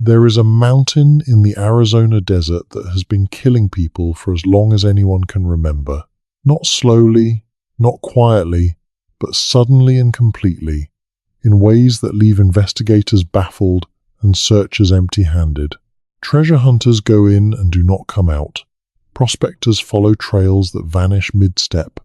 There is a mountain in the Arizona desert that has been killing people for as long as anyone can remember. Not slowly, not quietly, but suddenly and completely, in ways that leave investigators baffled and searchers empty-handed. Treasure hunters go in and do not come out. Prospectors follow trails that vanish mid-step.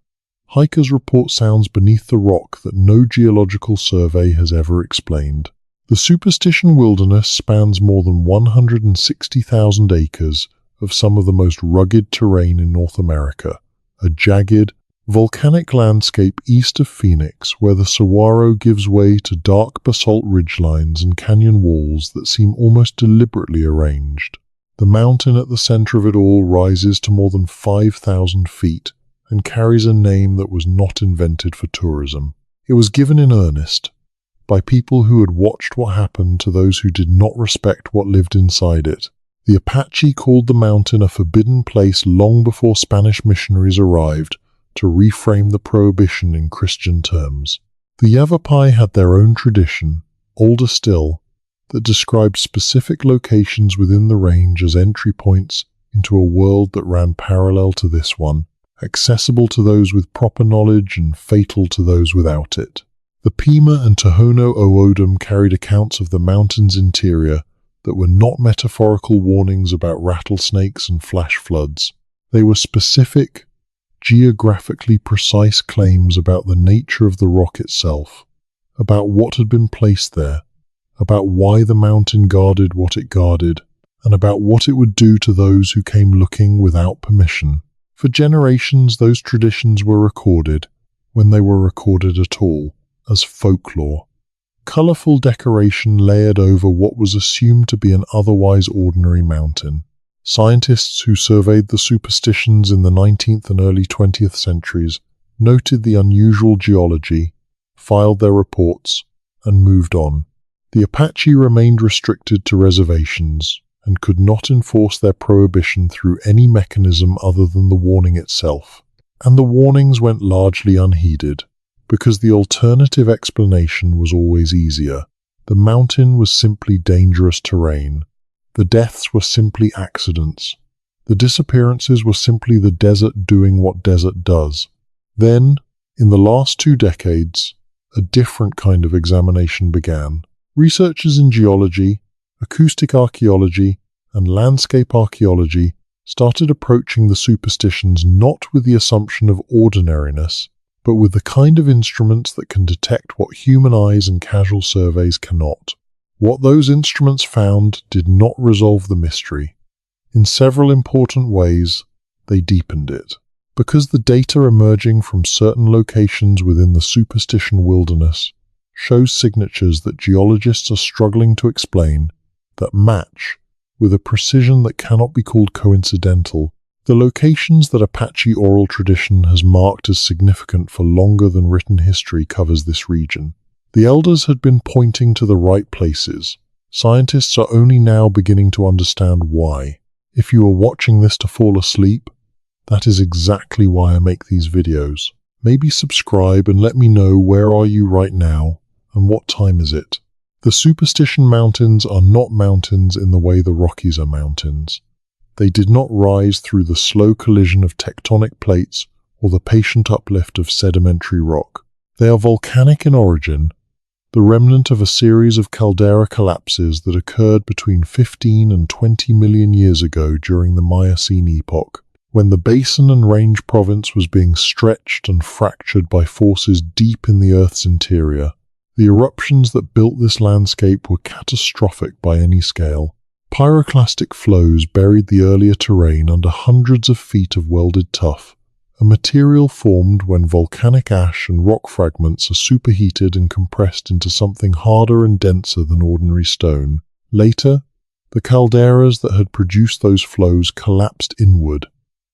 Hikers report sounds beneath the rock that no geological survey has ever explained. The Superstition Wilderness spans more than 160,000 acres of some of the most rugged terrain in North America, a jagged, volcanic landscape east of Phoenix where the saguaro gives way to dark basalt ridgelines and canyon walls that seem almost deliberately arranged. The mountain at the center of it all rises to more than 5,000 feet and carries a name that was not invented for tourism. It was given in earnest, by people who had watched what happened to those who did not respect what lived inside it. The Apache called the mountain a forbidden place long before Spanish missionaries arrived to reframe the prohibition in Christian terms. The Yavapai had their own tradition, older still, that described specific locations within the range as entry points into a world that ran parallel to this one, accessible to those with proper knowledge and fatal to those without it. The Pima and Tohono O'odham carried accounts of the mountain's interior that were not metaphorical warnings about rattlesnakes and flash floods. They were specific, geographically precise claims about the nature of the rock itself, about what had been placed there, about why the mountain guarded what it guarded, and about what it would do to those who came looking without permission. For generations, those traditions were recorded, when they were recorded at all, as folklore. Colorful decoration layered over what was assumed to be an otherwise ordinary mountain. Scientists who surveyed the superstitions in the 19th and early 20th centuries noted the unusual geology, filed their reports, and moved on. The Apache remained restricted to reservations and could not enforce their prohibition through any mechanism other than the warning itself. And the warnings went largely unheeded, because the alternative explanation was always easier. The mountain was simply dangerous terrain. The deaths were simply accidents. The disappearances were simply the desert doing what desert does. Then, in the last 2 decades, a different kind of examination began. Researchers in geology, acoustic archaeology, and landscape archaeology started approaching the superstitions not with the assumption of ordinariness, but with the kind of instruments that can detect what human eyes and casual surveys cannot. What those instruments found did not resolve the mystery. In several important ways, they deepened it. Because the data emerging from certain locations within the Superstition Wilderness shows signatures that geologists are struggling to explain, that match, with a precision that cannot be called coincidental, the locations that Apache oral tradition has marked as significant for longer than written history covers this region. The elders had been pointing to the right places. Scientists are only now beginning to understand why. If you are watching this to fall asleep, that is exactly why I make these videos. Maybe subscribe and let me know where are you right now and what time is it. The Superstition Mountains are not mountains in the way the Rockies are mountains. They did not rise through the slow collision of tectonic plates or the patient uplift of sedimentary rock. They are volcanic in origin, the remnant of a series of caldera collapses that occurred between 15 and 20 million years ago during the Miocene epoch, when the basin and range province was being stretched and fractured by forces deep in the Earth's interior. The eruptions that built this landscape were catastrophic by any scale. Pyroclastic flows buried the earlier terrain under hundreds of feet of welded tuff, a material formed when volcanic ash and rock fragments are superheated and compressed into something harder and denser than ordinary stone. Later, the calderas that had produced those flows collapsed inward,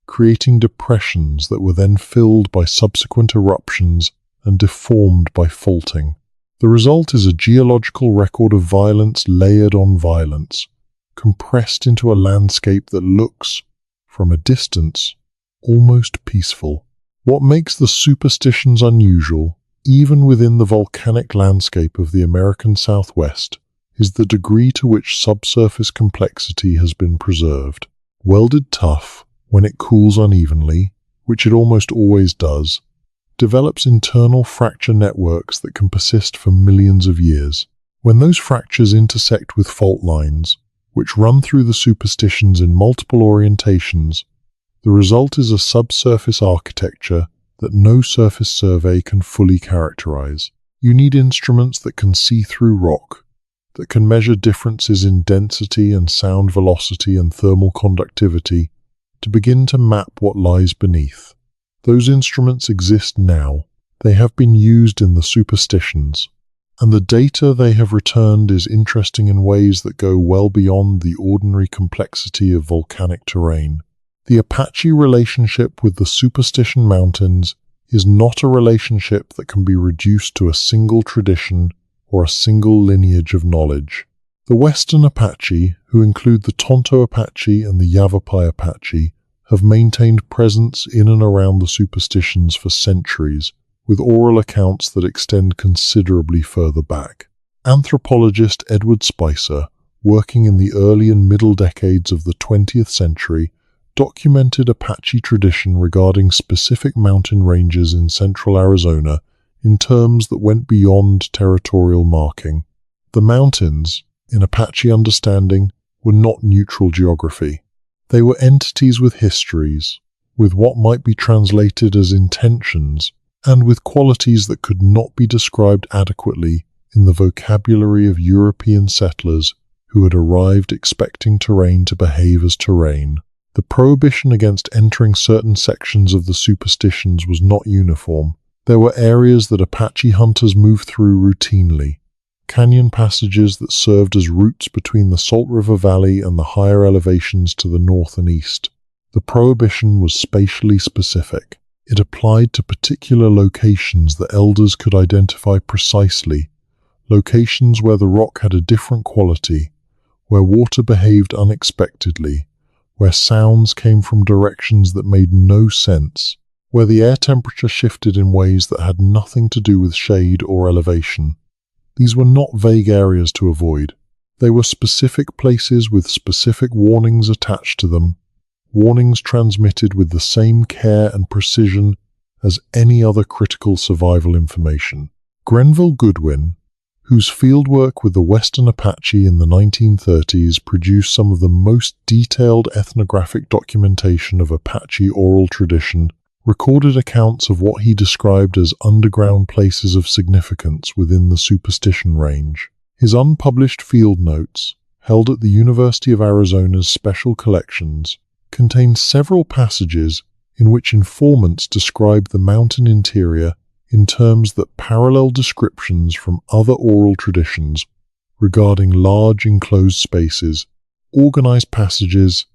creating depressions that were then filled by subsequent eruptions and deformed by faulting. The result is a geological record of violence layered on violence, compressed into a landscape that looks, from a distance, almost peaceful. What makes the superstitions unusual, even within the volcanic landscape of the American Southwest, is the degree to which subsurface complexity has been preserved. Welded tuff, when it cools unevenly, which it almost always does, develops internal fracture networks that can persist for millions of years. When those fractures intersect with fault lines, which run through the superstitions in multiple orientations, the result is a subsurface architecture that no surface survey can fully characterize. You need instruments that can see through rock, that can measure differences in density and sound velocity and thermal conductivity to begin to map what lies beneath. Those instruments exist now. They have been used in the superstitions, and the data they have returned is interesting in ways that go well beyond the ordinary complexity of volcanic terrain. The Apache relationship with the Superstition Mountains is not a relationship that can be reduced to a single tradition or a single lineage of knowledge. The Western Apache, who include the Tonto Apache and the Yavapai Apache, have maintained presence in and around the superstitions for centuries, with oral accounts that extend considerably further back. Anthropologist Edward Spicer, working in the early and middle decades of the 20th century, documented Apache tradition regarding specific mountain ranges in central Arizona in terms that went beyond territorial marking. The mountains, in Apache understanding, were not neutral geography. They were entities with histories, with what might be translated as intentions, and with qualities that could not be described adequately in the vocabulary of European settlers who had arrived expecting terrain to behave as terrain. The prohibition against entering certain sections of the superstitions was not uniform. There were areas that Apache hunters moved through routinely, canyon passages that served as routes between the Salt River Valley and the higher elevations to the north and east. The prohibition was spatially specific. It applied to particular locations that elders could identify precisely, locations where the rock had a different quality, where water behaved unexpectedly, where sounds came from directions that made no sense, where the air temperature shifted in ways that had nothing to do with shade or elevation. These were not vague areas to avoid. They were specific places with specific warnings attached to them, warnings transmitted with the same care and precision as any other critical survival information. Grenville Goodwin, whose fieldwork with the Western Apache in the 1930s produced some of the most detailed ethnographic documentation of Apache oral tradition, recorded accounts of what he described as underground places of significance within the superstition range. His unpublished field notes, held at the University of Arizona's Special Collections, contain several passages in which informants describe the mountain interior in terms that parallel descriptions from other oral traditions regarding large enclosed spaces, organized passages,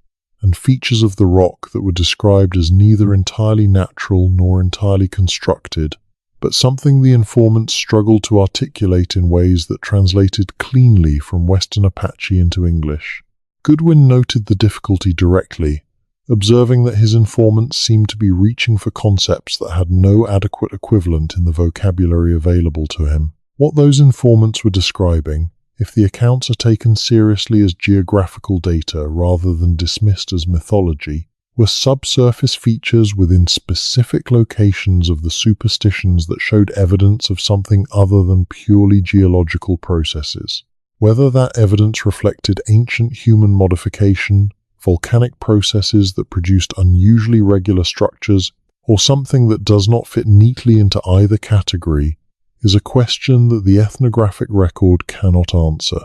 and features of the rock that were described as neither entirely natural nor entirely constructed, but something the informants struggled to articulate in ways that translated cleanly from Western Apache into English. Goodwin noted the difficulty directly, observing that his informants seemed to be reaching for concepts that had no adequate equivalent in the vocabulary available to him. What those informants were describing, if the accounts are taken seriously as geographical data rather than dismissed as mythology, were subsurface features within specific locations of the superstitions that showed evidence of something other than purely geological processes. Whether that evidence reflected ancient human modification, volcanic processes that produced unusually regular structures, or something that does not fit neatly into either category, is a question that the ethnographic record cannot answer.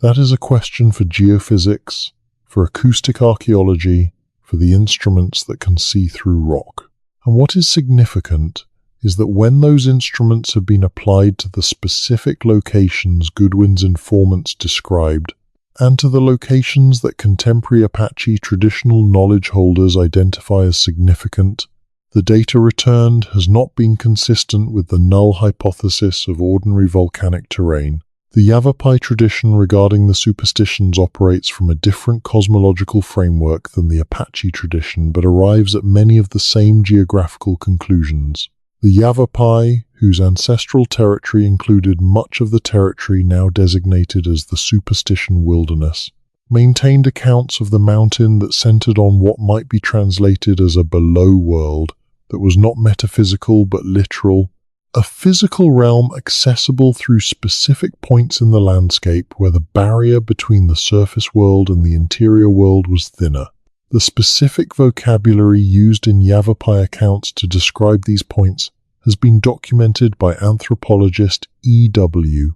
That is a question for geophysics, for acoustic archaeology, for the instruments that can see through rock. And what is significant is that when those instruments have been applied to the specific locations Goodwin's informants described, and to the locations that contemporary Apache traditional knowledge holders identify as significant, the data returned has not been consistent with the null hypothesis of ordinary volcanic terrain. The Yavapai tradition regarding the superstitions operates from a different cosmological framework than the Apache tradition, but arrives at many of the same geographical conclusions. The Yavapai, whose ancestral territory included much of the territory now designated as the Superstition Wilderness, maintained accounts of the mountain that centered on what might be translated as a below world that was not metaphysical but literal, a physical realm accessible through specific points in the landscape where the barrier between the surface world and the interior world was thinner. The specific vocabulary used in Yavapai accounts to describe these points has been documented by anthropologist E.W.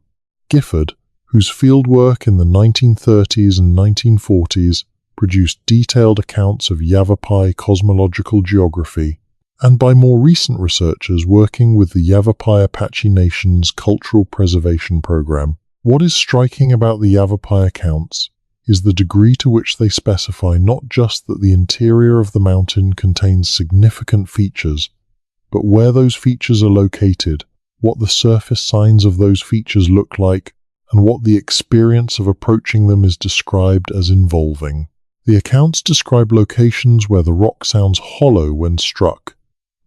Gifford, whose fieldwork in the 1930s and 1940s produced detailed accounts of Yavapai cosmological geography, and by more recent researchers working with the Yavapai Apache Nation's Cultural Preservation Program. What is striking about the Yavapai accounts is the degree to which they specify not just that the interior of the mountain contains significant features, but where those features are located, what the surface signs of those features look like, and what the experience of approaching them is described as involving. The accounts describe locations where the rock sounds hollow when struck,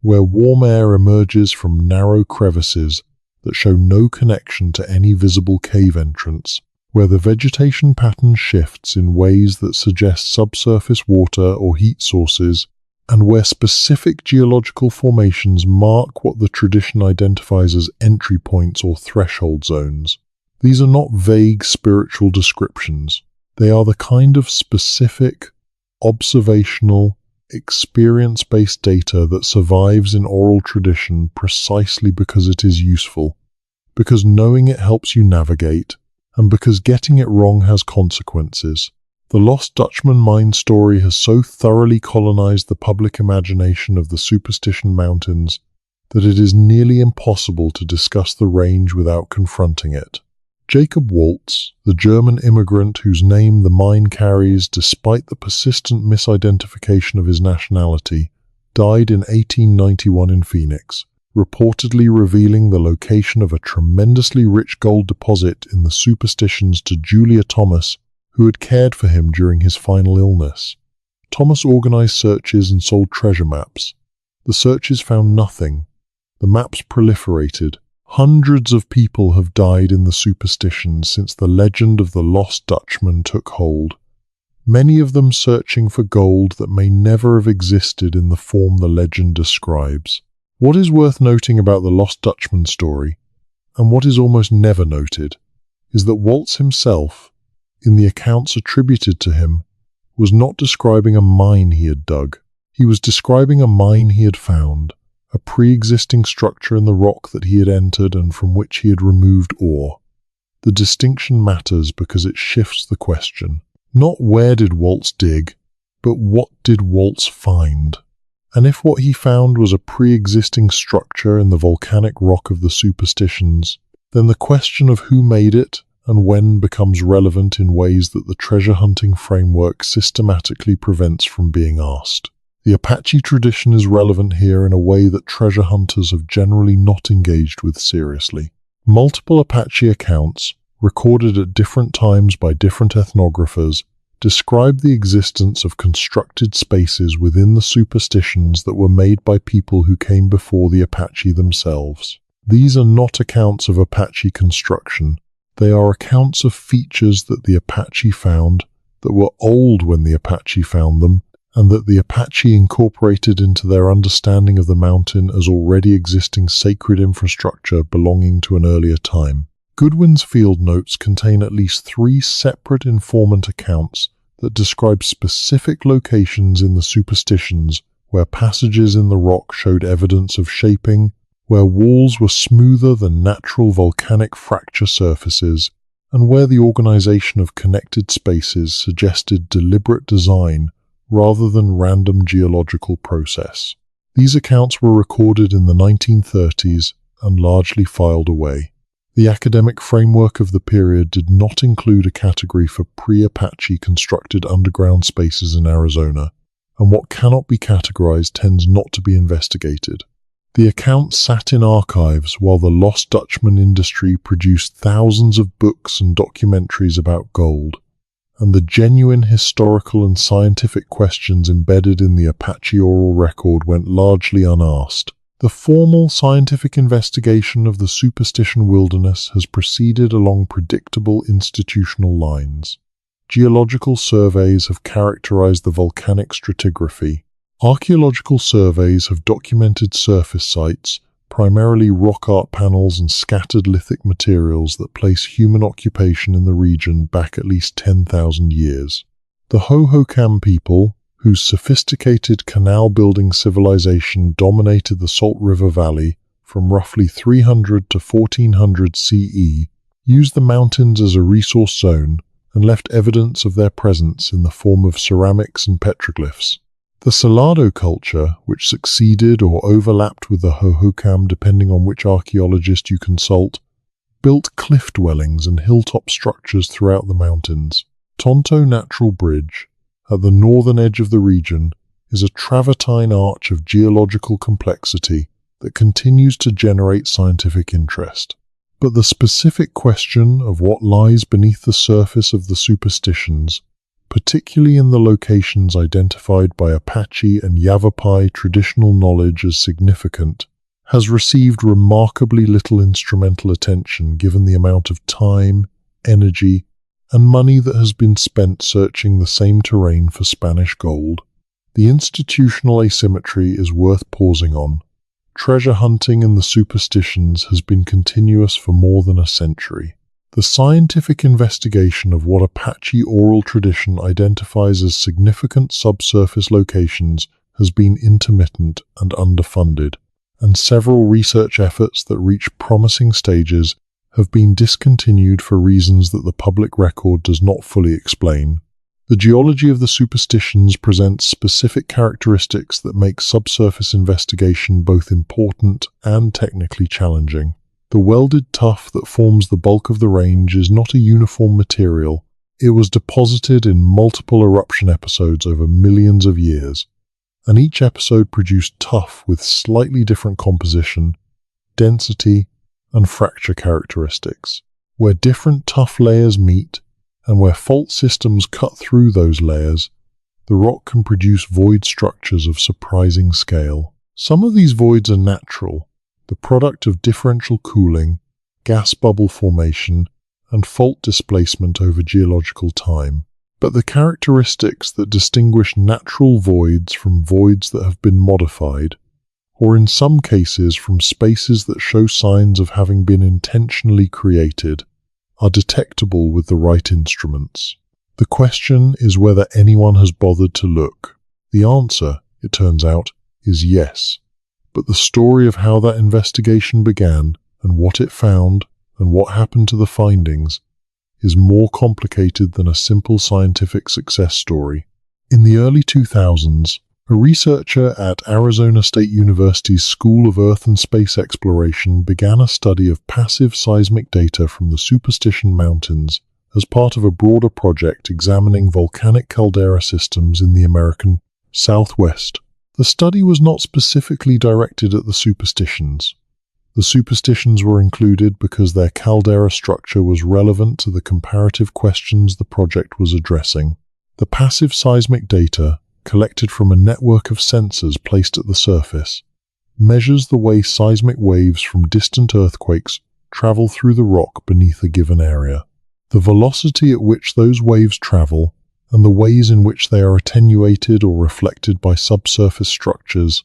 where warm air emerges from narrow crevices that show no connection to any visible cave entrance, where the vegetation pattern shifts in ways that suggest subsurface water or heat sources, and where specific geological formations mark what the tradition identifies as entry points or threshold zones. These are not vague spiritual descriptions. They are the kind of specific, observational, experience-based data that survives in oral tradition precisely because it is useful, because knowing it helps you navigate, and because getting it wrong has consequences. The Lost Dutchman mine story has so thoroughly colonized the public imagination of the Superstition Mountains that it is nearly impossible to discuss the range without confronting it. Jacob Waltz, the German immigrant whose name the mine carries despite the persistent misidentification of his nationality, died in 1891 in Phoenix, reportedly revealing the location of a tremendously rich gold deposit in the Superstitions to Julia Thomas, who had cared for him during his final illness. Thomas organized searches and sold treasure maps. The searches found nothing. The maps proliferated. Hundreds of people have died in the Superstitions since the legend of the Lost Dutchman took hold, many of them searching for gold that may never have existed in the form the legend describes. What is worth noting about the Lost Dutchman story, and what is almost never noted, is that Waltz himself, in the accounts attributed to him, was not describing a mine he had dug. He was describing a mine he had found, a pre-existing structure in the rock that he had entered and from which he had removed ore. The distinction matters because it shifts the question. Not where did Waltz dig, but what did Waltz find? And if what he found was a pre-existing structure in the volcanic rock of the Superstitions, then the question of who made it and when becomes relevant in ways that the treasure hunting framework systematically prevents from being asked. The Apache tradition is relevant here in a way that treasure hunters have generally not engaged with seriously. Multiple Apache accounts, recorded at different times by different ethnographers, describe the existence of constructed spaces within the Superstitions that were made by people who came before the Apache themselves. These are not accounts of Apache construction. They are accounts of features that the Apache found, that were old when the Apache found them, and that the Apache incorporated into their understanding of the mountain as already existing sacred infrastructure belonging to an earlier time. Goodwin's field notes contain at least 3 separate informant accounts that describe specific locations in the Superstitions where passages in the rock showed evidence of shaping, where walls were smoother than natural volcanic fracture surfaces, and where the organization of connected spaces suggested deliberate design rather than random geological process. These accounts were recorded in the 1930s and largely filed away. The academic framework of the period did not include a category for pre-Apache constructed underground spaces in Arizona, and what cannot be categorized tends not to be investigated. The accounts sat in archives while the Lost Dutchman industry produced thousands of books and documentaries about gold, and the genuine historical and scientific questions embedded in the Apache oral record went largely unasked. The formal scientific investigation of the Superstition Wilderness has proceeded along predictable institutional lines. Geological surveys have characterized the volcanic stratigraphy. Archaeological surveys have documented surface sites, primarily rock art panels and scattered lithic materials that place human occupation in the region back at least 10,000 years. The Hohokam people, whose sophisticated canal-building civilization dominated the Salt River Valley from roughly 300 to 1400 CE, used the mountains as a resource zone and left evidence of their presence in the form of ceramics and petroglyphs. The Salado culture, which succeeded or overlapped with the Hohokam depending on which archaeologist you consult, built cliff dwellings and hilltop structures throughout the mountains. Tonto Natural Bridge, at the northern edge of the region, is a travertine arch of geological complexity that continues to generate scientific interest. But the specific question of what lies beneath the surface of the superstitions, particularly in the locations identified by Apache and Yavapai traditional knowledge as significant, has received remarkably little instrumental attention given the amount of time, energy, and money that has been spent searching the same terrain for Spanish gold. The institutional asymmetry is worth pausing on. Treasure hunting in the superstitions has been continuous for more than a century. The scientific investigation of what Apache oral tradition identifies as significant subsurface locations has been intermittent and underfunded, and several research efforts that reach promising stages have been discontinued for reasons that the public record does not fully explain. The geology of the superstitions presents specific characteristics that make subsurface investigation both important and technically challenging. The welded tuff that forms the bulk of the range is not a uniform material. It was deposited in multiple eruption episodes over millions of years, and each episode produced tuff with slightly different composition, density, and fracture characteristics. Where different tuff layers meet, and where fault systems cut through those layers, the rock can produce void structures of surprising scale. Some of these voids are natural, the product of differential cooling, gas bubble formation, and fault displacement over geological time. But the characteristics that distinguish natural voids from voids that have been modified, or in some cases from spaces that show signs of having been intentionally created, are detectable with the right instruments. The question is whether anyone has bothered to look. The answer, it turns out, is yes. But the story of how that investigation began, and what it found, and what happened to the findings, is more complicated than a simple scientific success story. In the early 2000s, a researcher at Arizona State University's School of Earth and Space Exploration began a study of passive seismic data from the Superstition Mountains as part of a broader project examining volcanic caldera systems in the American Southwest. The study was not specifically directed at the superstitions. The superstitions were included because their caldera structure was relevant to the comparative questions the project was addressing. The passive seismic data, collected from a network of sensors placed at the surface, measures the way seismic waves from distant earthquakes travel through the rock beneath a given area. The velocity at which those waves travel and the ways in which they are attenuated or reflected by subsurface structures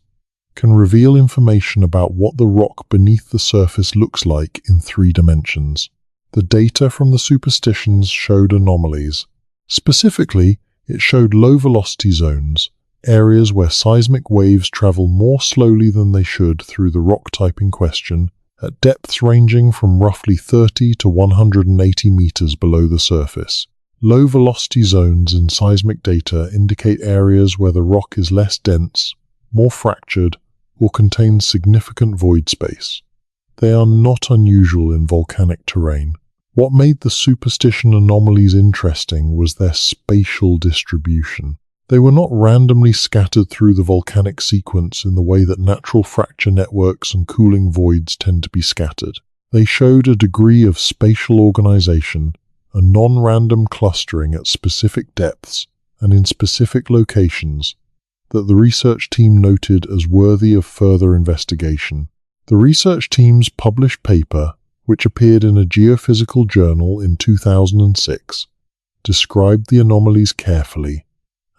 can reveal information about what the rock beneath the surface looks like in 3 dimensions. The data from the superstitions showed anomalies. Specifically, it showed low-velocity zones, areas where seismic waves travel more slowly than they should through the rock type in question, at depths ranging from roughly 30 to 180 meters below the surface. Low-velocity zones in seismic data indicate areas where the rock is less dense, more fractured, or contains significant void space. They are not unusual in volcanic terrain. What made the superstition anomalies interesting was their spatial distribution. They were not randomly scattered through the volcanic sequence in the way that natural fracture networks and cooling voids tend to be scattered. They showed a degree of spatial organization, a non-random clustering at specific depths and in specific locations that the research team noted as worthy of further investigation. The research team's published paper, which appeared in a geophysical journal in 2006, described the anomalies carefully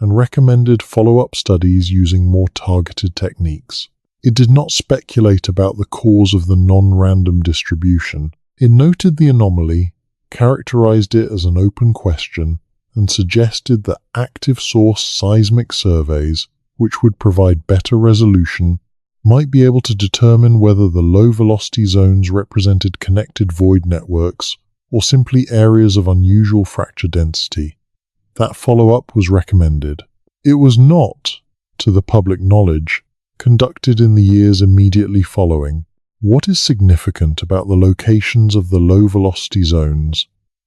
and recommended follow-up studies using more targeted techniques. It did not speculate about the cause of the non-random distribution. It noted the anomaly, characterized it as an open question, and suggested that active source seismic surveys, which would provide better resolution, might be able to determine whether the low-velocity zones represented connected void networks or simply areas of unusual fracture density. That follow-up was recommended. It was not, to the public knowledge, conducted in the years immediately following. What is significant about the locations of the low-velocity zones,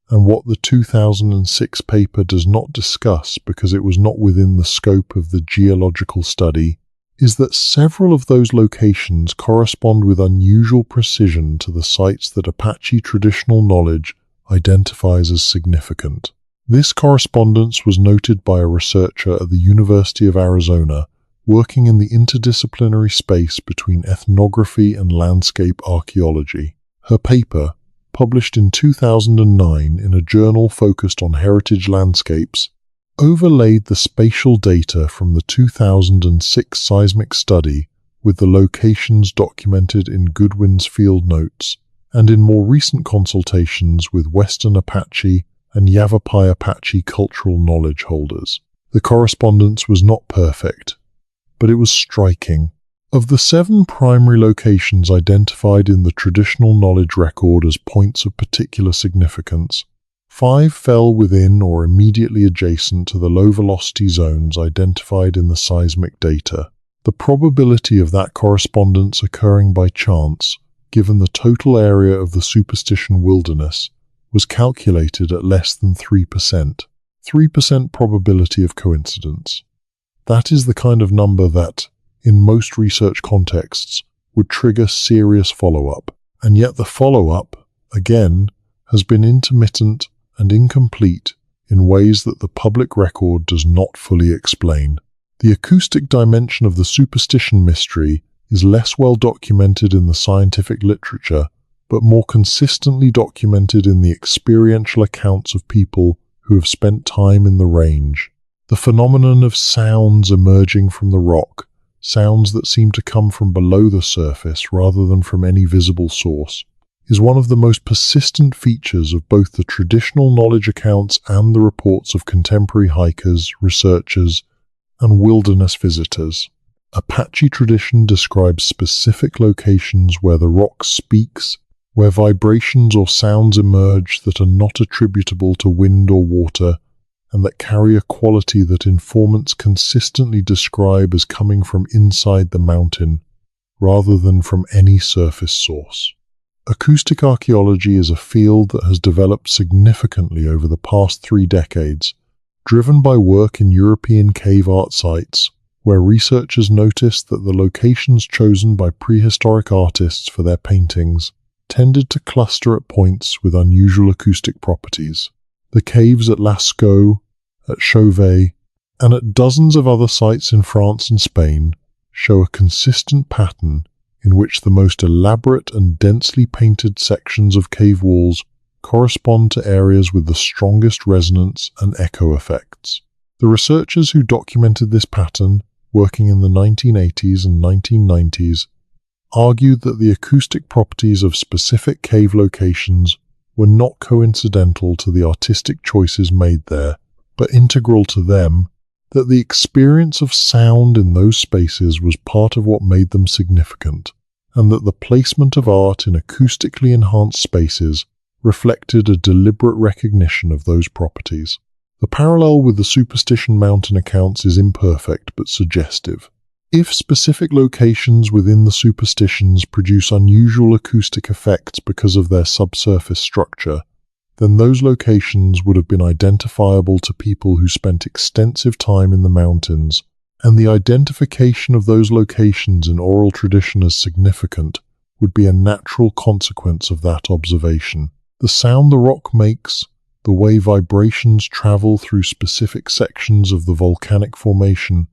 and what the 2006 paper does not discuss because it was not within the scope of the geological study, is that several of those locations correspond with unusual precision to the sites that Apache traditional knowledge identifies as significant. This correspondence was noted by a researcher at the University of Arizona working in the interdisciplinary space between ethnography and landscape archaeology. Her paper, published in 2009 in a journal focused on heritage landscapes, overlaid the spatial data from the 2006 seismic study with the locations documented in Goodwin's field notes and in more recent consultations with Western Apache and Yavapai Apache cultural knowledge holders. The correspondence was not perfect, but it was striking. Of the 7 primary locations identified in the traditional knowledge record as points of particular significance, 5 fell within or immediately adjacent to the low-velocity zones identified in the seismic data. The probability of that correspondence occurring by chance, given the total area of the Superstition Wilderness, was calculated at less than 3%. 3% probability of coincidence. That is the kind of number that, in most research contexts, would trigger serious follow-up. And yet the follow-up, again, has been intermittent and incomplete in ways that the public record does not fully explain. The acoustic dimension of the superstition mystery is less well documented in the scientific literature, but more consistently documented in the experiential accounts of people who have spent time in the range. The phenomenon of sounds emerging from the rock, sounds that seem to come from below the surface rather than from any visible source, is one of the most persistent features of both the traditional knowledge accounts and the reports of contemporary hikers, researchers, and wilderness visitors. Apache tradition describes specific locations where the rock speaks, where vibrations or sounds emerge that are not attributable to wind or water, and that carry a quality that informants consistently describe as coming from inside the mountain, rather than from any surface source. Acoustic archaeology is a field that has developed significantly over the past 3 decades, driven by work in European cave art sites, where researchers noticed that the locations chosen by prehistoric artists for their paintings tended to cluster at points with unusual acoustic properties. The caves at Lascaux, at Chauvet, and at dozens of other sites in France and Spain show a consistent pattern in which the most elaborate and densely painted sections of cave walls correspond to areas with the strongest resonance and echo effects. The researchers who documented this pattern, working in the 1980s and 1990s, argued that the acoustic properties of specific cave locations were not coincidental to the artistic choices made there, but integral to them, that the experience of sound in those spaces was part of what made them significant, and that the placement of art in acoustically enhanced spaces reflected a deliberate recognition of those properties. The parallel with the Superstition Mountain accounts is imperfect but suggestive. If specific locations within the superstitions produce unusual acoustic effects because of their subsurface structure, then those locations would have been identifiable to people who spent extensive time in the mountains, and the identification of those locations in oral tradition as significant would be a natural consequence of that observation. The sound the rock makes, the way vibrations travel through specific sections of the volcanic formation,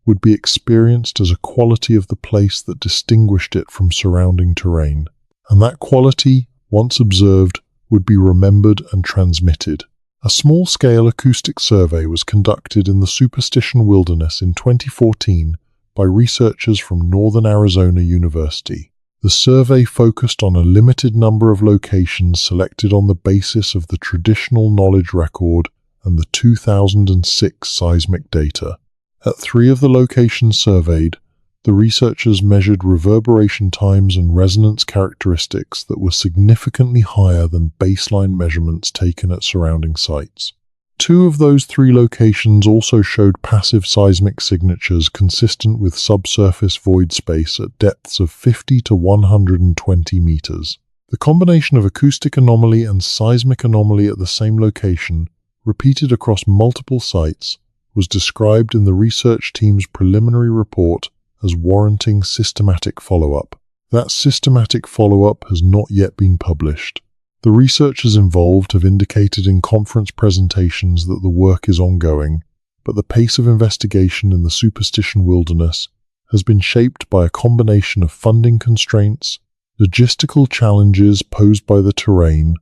would be experienced as a quality of the place that distinguished it from surrounding terrain. And that quality, once observed, would be remembered and transmitted. A small-scale acoustic survey was conducted in the Superstition Wilderness in 2014 by researchers from Northern Arizona University. The survey focused on a limited number of locations selected on the basis of the traditional knowledge record and the 2006 seismic data. At 3 of the locations surveyed, the researchers measured reverberation times and resonance characteristics that were significantly higher than baseline measurements taken at surrounding sites. 2 of those 3 locations also showed passive seismic signatures consistent with subsurface void space at depths of 50 to 120 meters. The combination of acoustic anomaly and seismic anomaly at the same location, repeated across multiple sites, was described in the research team's preliminary report as warranting systematic follow-up. That systematic follow-up has not yet been published. The researchers involved have indicated in conference presentations that the work is ongoing, but the pace of investigation in the Superstition Wilderness has been shaped by a combination of funding constraints, logistical challenges posed by the terrain,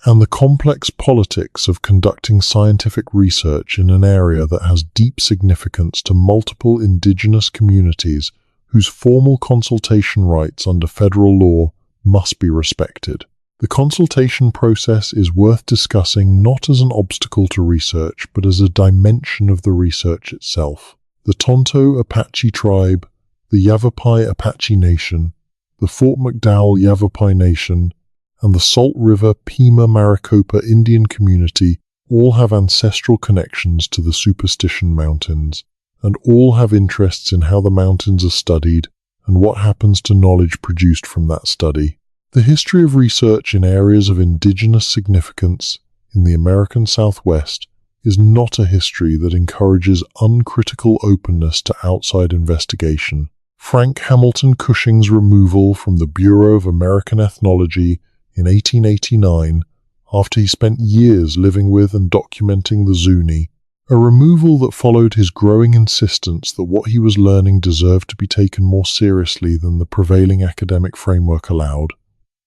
and the complex politics of conducting scientific research in an area that has deep significance to multiple indigenous communities whose formal consultation rights under federal law must be respected. The consultation process is worth discussing not as an obstacle to research, but as a dimension of the research itself. The Tonto Apache tribe, the Yavapai Apache Nation, the Fort McDowell Yavapai Nation, and the Salt River Pima Maricopa Indian community all have ancestral connections to the Superstition Mountains, and all have interests in how the mountains are studied and what happens to knowledge produced from that study. The history of research in areas of indigenous significance in the American Southwest is not a history that encourages uncritical openness to outside investigation. Frank Hamilton Cushing's removal from the Bureau of American Ethnology in 1889, after he spent years living with and documenting the Zuni, a removal that followed his growing insistence that what he was learning deserved to be taken more seriously than the prevailing academic framework allowed,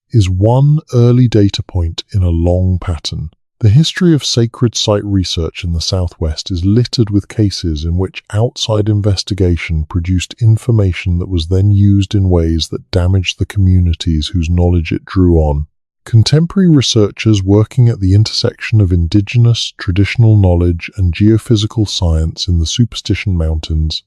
is one early data point in a long pattern. The history of sacred site research in the Southwest is littered with cases in which outside investigation produced information that was then used in ways that damaged the communities whose knowledge it drew on. Contemporary researchers working at the intersection of indigenous, traditional knowledge and geophysical science in the Superstition Mountains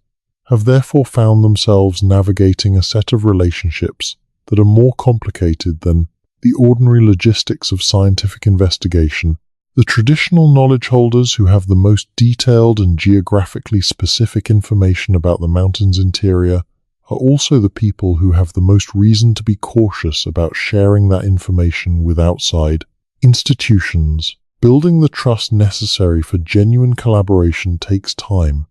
have therefore found themselves navigating a set of relationships that are more complicated than the ordinary logistics of scientific investigation. The traditional knowledge holders who have the most detailed and geographically specific information about the mountain's interior are also the people who have the most reason to be cautious about sharing that information with outside institutions. Building the trust necessary for genuine collaboration takes time,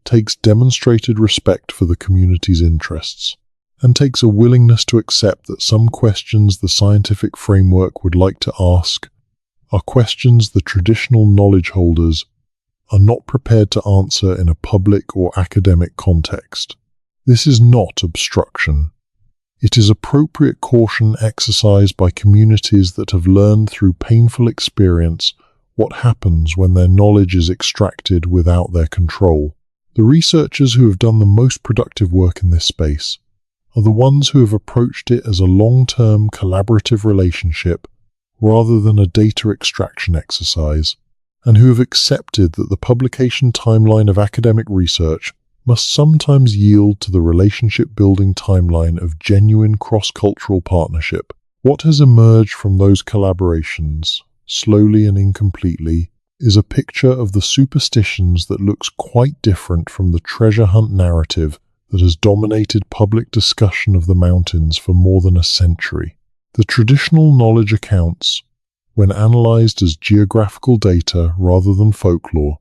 takes demonstrated respect for the community's interests, and takes a willingness to accept that some questions the scientific framework would like to ask are questions the traditional knowledge holders are not prepared to answer in a public or academic context. This is not obstruction. It is appropriate caution exercised by communities that have learned through painful experience what happens when their knowledge is extracted without their control. The researchers who have done the most productive work in this space are the ones who have approached it as a long-term collaborative relationship rather than a data extraction exercise, and who have accepted that the publication timeline of academic research must sometimes yield to the relationship-building timeline of genuine cross-cultural partnership. What has emerged from those collaborations, slowly and incompletely, is a picture of the superstitions that looks quite different from the treasure hunt narrative that has dominated public discussion of the mountains for more than a century. The traditional knowledge accounts, when analyzed as geographical data rather than folklore,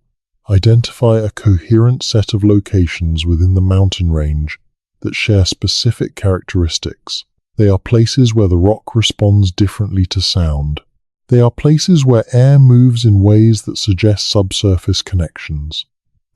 identify a coherent set of locations within the mountain range that share specific characteristics. They are places where the rock responds differently to sound. They are places where air moves in ways that suggest subsurface connections.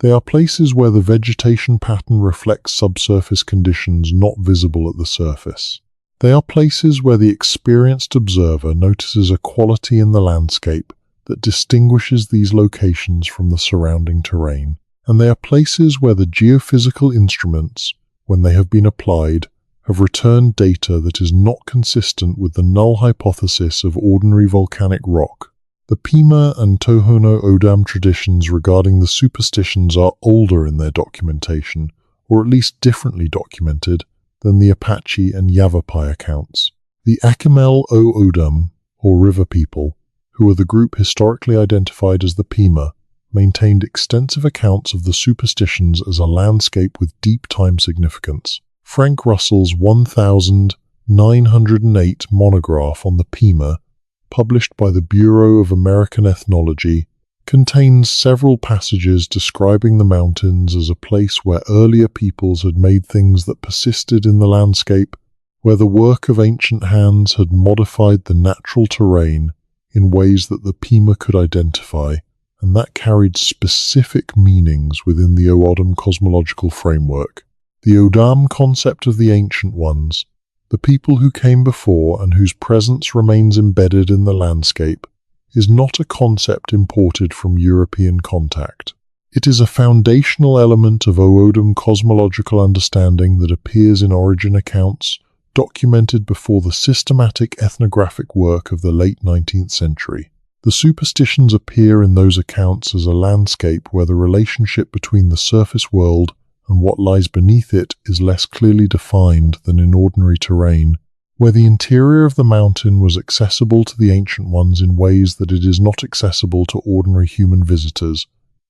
They are places where the vegetation pattern reflects subsurface conditions not visible at the surface. They are places where the experienced observer notices a quality in the landscape that distinguishes these locations from the surrounding terrain. And they are places where the geophysical instruments, when they have been applied, have returned data that is not consistent with the null hypothesis of ordinary volcanic rock. The Pima and Tohono O'odham traditions regarding the superstitions are older in their documentation, or at least differently documented, than the Apache and Yavapai accounts. The Akimel O'odham, or river people, who are the group historically identified as the Pima, maintained extensive accounts of the superstitions as a landscape with deep time significance. Frank Russell's 1908 monograph on the Pima, published by the Bureau of American Ethnology, contains several passages describing the mountains as a place where earlier peoples had made things that persisted in the landscape, where the work of ancient hands had modified the natural terrain in ways that the Pima could identify, and that carried specific meanings within the O'odham cosmological framework. The O'odham concept of the Ancient Ones, the people who came before and whose presence remains embedded in the landscape, is not a concept imported from European contact. It is a foundational element of O'odham cosmological understanding that appears in origin accounts documented before the systematic ethnographic work of the late 19th century. The superstitions appear in those accounts as a landscape where the relationship between the surface world and what lies beneath it is less clearly defined than in ordinary terrain, where the interior of the mountain was accessible to the Ancient Ones in ways that it is not accessible to ordinary human visitors,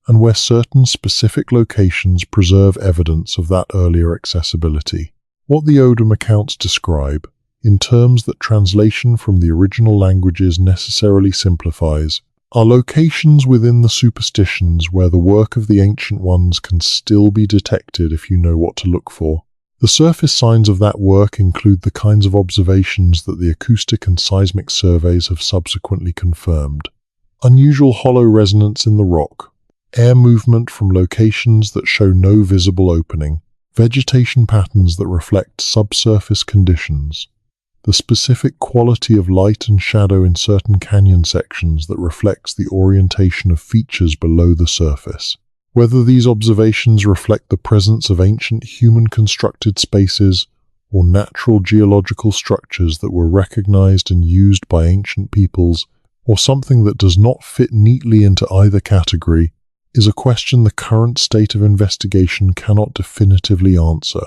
and where certain specific locations preserve evidence of that earlier accessibility. What the O'odham accounts describe, in terms that translation from the original languages necessarily simplifies, are locations within the superstitions where the work of the Ancient Ones can still be detected if you know what to look for. The surface signs of that work include the kinds of observations that the acoustic and seismic surveys have subsequently confirmed. Unusual hollow resonance in the rock, air movement from locations that show no visible opening, vegetation patterns that reflect subsurface conditions, the specific quality of light and shadow in certain canyon sections that reflects the orientation of features below the surface. Whether these observations reflect the presence of ancient human-constructed spaces or natural geological structures that were recognized and used by ancient peoples, or something that does not fit neatly into either category, is a question the current state of investigation cannot definitively answer.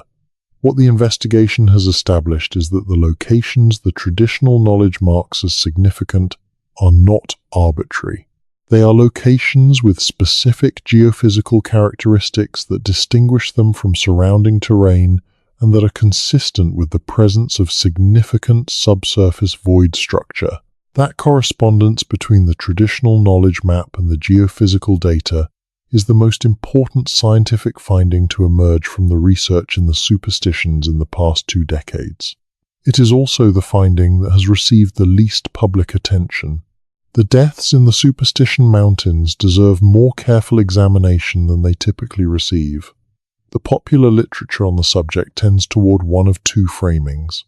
What the investigation has established is that the locations the traditional knowledge marks as significant are not arbitrary. They are locations with specific geophysical characteristics that distinguish them from surrounding terrain and that are consistent with the presence of significant subsurface void structure. That correspondence between the traditional knowledge map and the geophysical data is the most important scientific finding to emerge from the research in the superstitions in the past 2 decades. It is also the finding that has received the least public attention. The deaths in the Superstition Mountains deserve more careful examination than they typically receive. The popular literature on the subject tends toward one of 2 framings.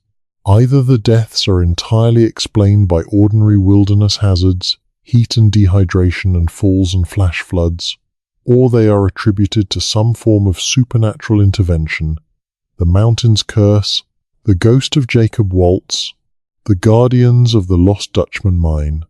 Either the deaths are entirely explained by ordinary wilderness hazards, heat and dehydration and falls and flash floods, or they are attributed to some form of supernatural intervention, the mountain's curse, the ghost of Jacob Waltz, the guardians of the Lost Dutchman mine.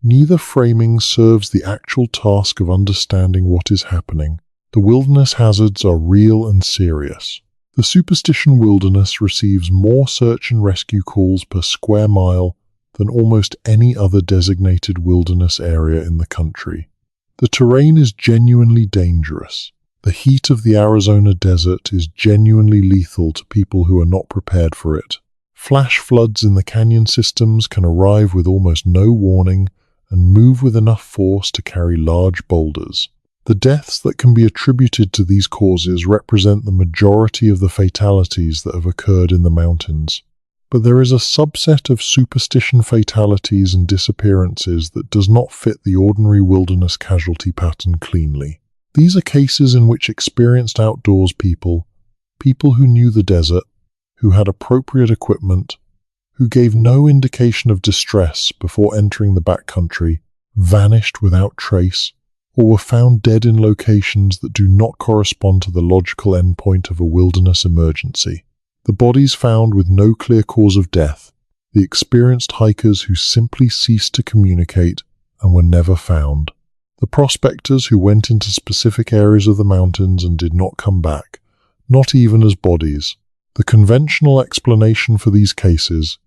Neither framing serves the actual task of understanding what is happening. The wilderness hazards are real and serious. The Superstition Wilderness receives more search and rescue calls per square mile than almost any other designated wilderness area in the country. The terrain is genuinely dangerous. The heat of the Arizona desert is genuinely lethal to people who are not prepared for it. Flash floods in the canyon systems can arrive with almost no warning and move with enough force to carry large boulders. The deaths that can be attributed to these causes represent the majority of the fatalities that have occurred in the mountains. But there is a subset of superstition fatalities and disappearances that does not fit the ordinary wilderness casualty pattern cleanly. These are cases in which experienced outdoors people who knew the desert, who had appropriate equipment, who gave no indication of distress before entering the backcountry, vanished without trace, or were found dead in locations that do not correspond to the logical endpoint of a wilderness emergency. The bodies found with no clear cause of death, the experienced hikers who simply ceased to communicate and were never found, the prospectors who went into specific areas of the mountains and did not come back, not even as bodies. The conventional explanation for these cases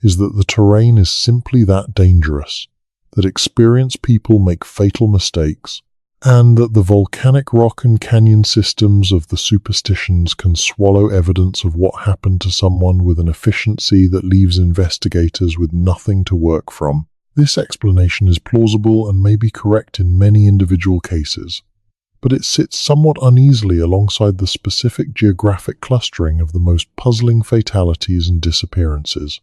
is that the terrain is simply that dangerous, that experienced people make fatal mistakes, and that the volcanic rock and canyon systems of the superstitions can swallow evidence of what happened to someone with an efficiency that leaves investigators with nothing to work from. This explanation is plausible and may be correct in many individual cases, but it sits somewhat uneasily alongside the specific geographic clustering of the most puzzling fatalities and disappearances.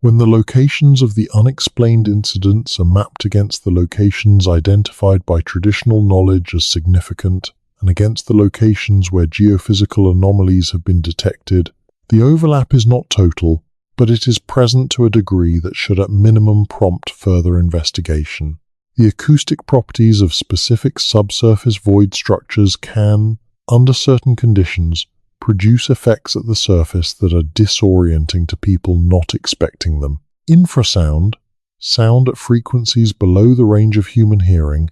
When the locations of the unexplained incidents are mapped against the locations identified by traditional knowledge as significant and against the locations where geophysical anomalies have been detected, the overlap is not total, but it is present to a degree that should at minimum prompt further investigation. The acoustic properties of specific subsurface void structures can, under certain conditions, produce effects at the surface that are disorienting to people not expecting them. Infrasound, sound at frequencies below the range of human hearing,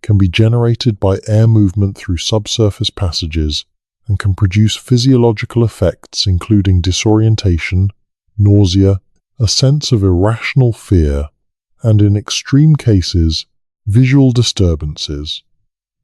can be generated by air movement through subsurface passages and can produce physiological effects including disorientation, nausea, a sense of irrational fear, and in extreme cases, visual disturbances.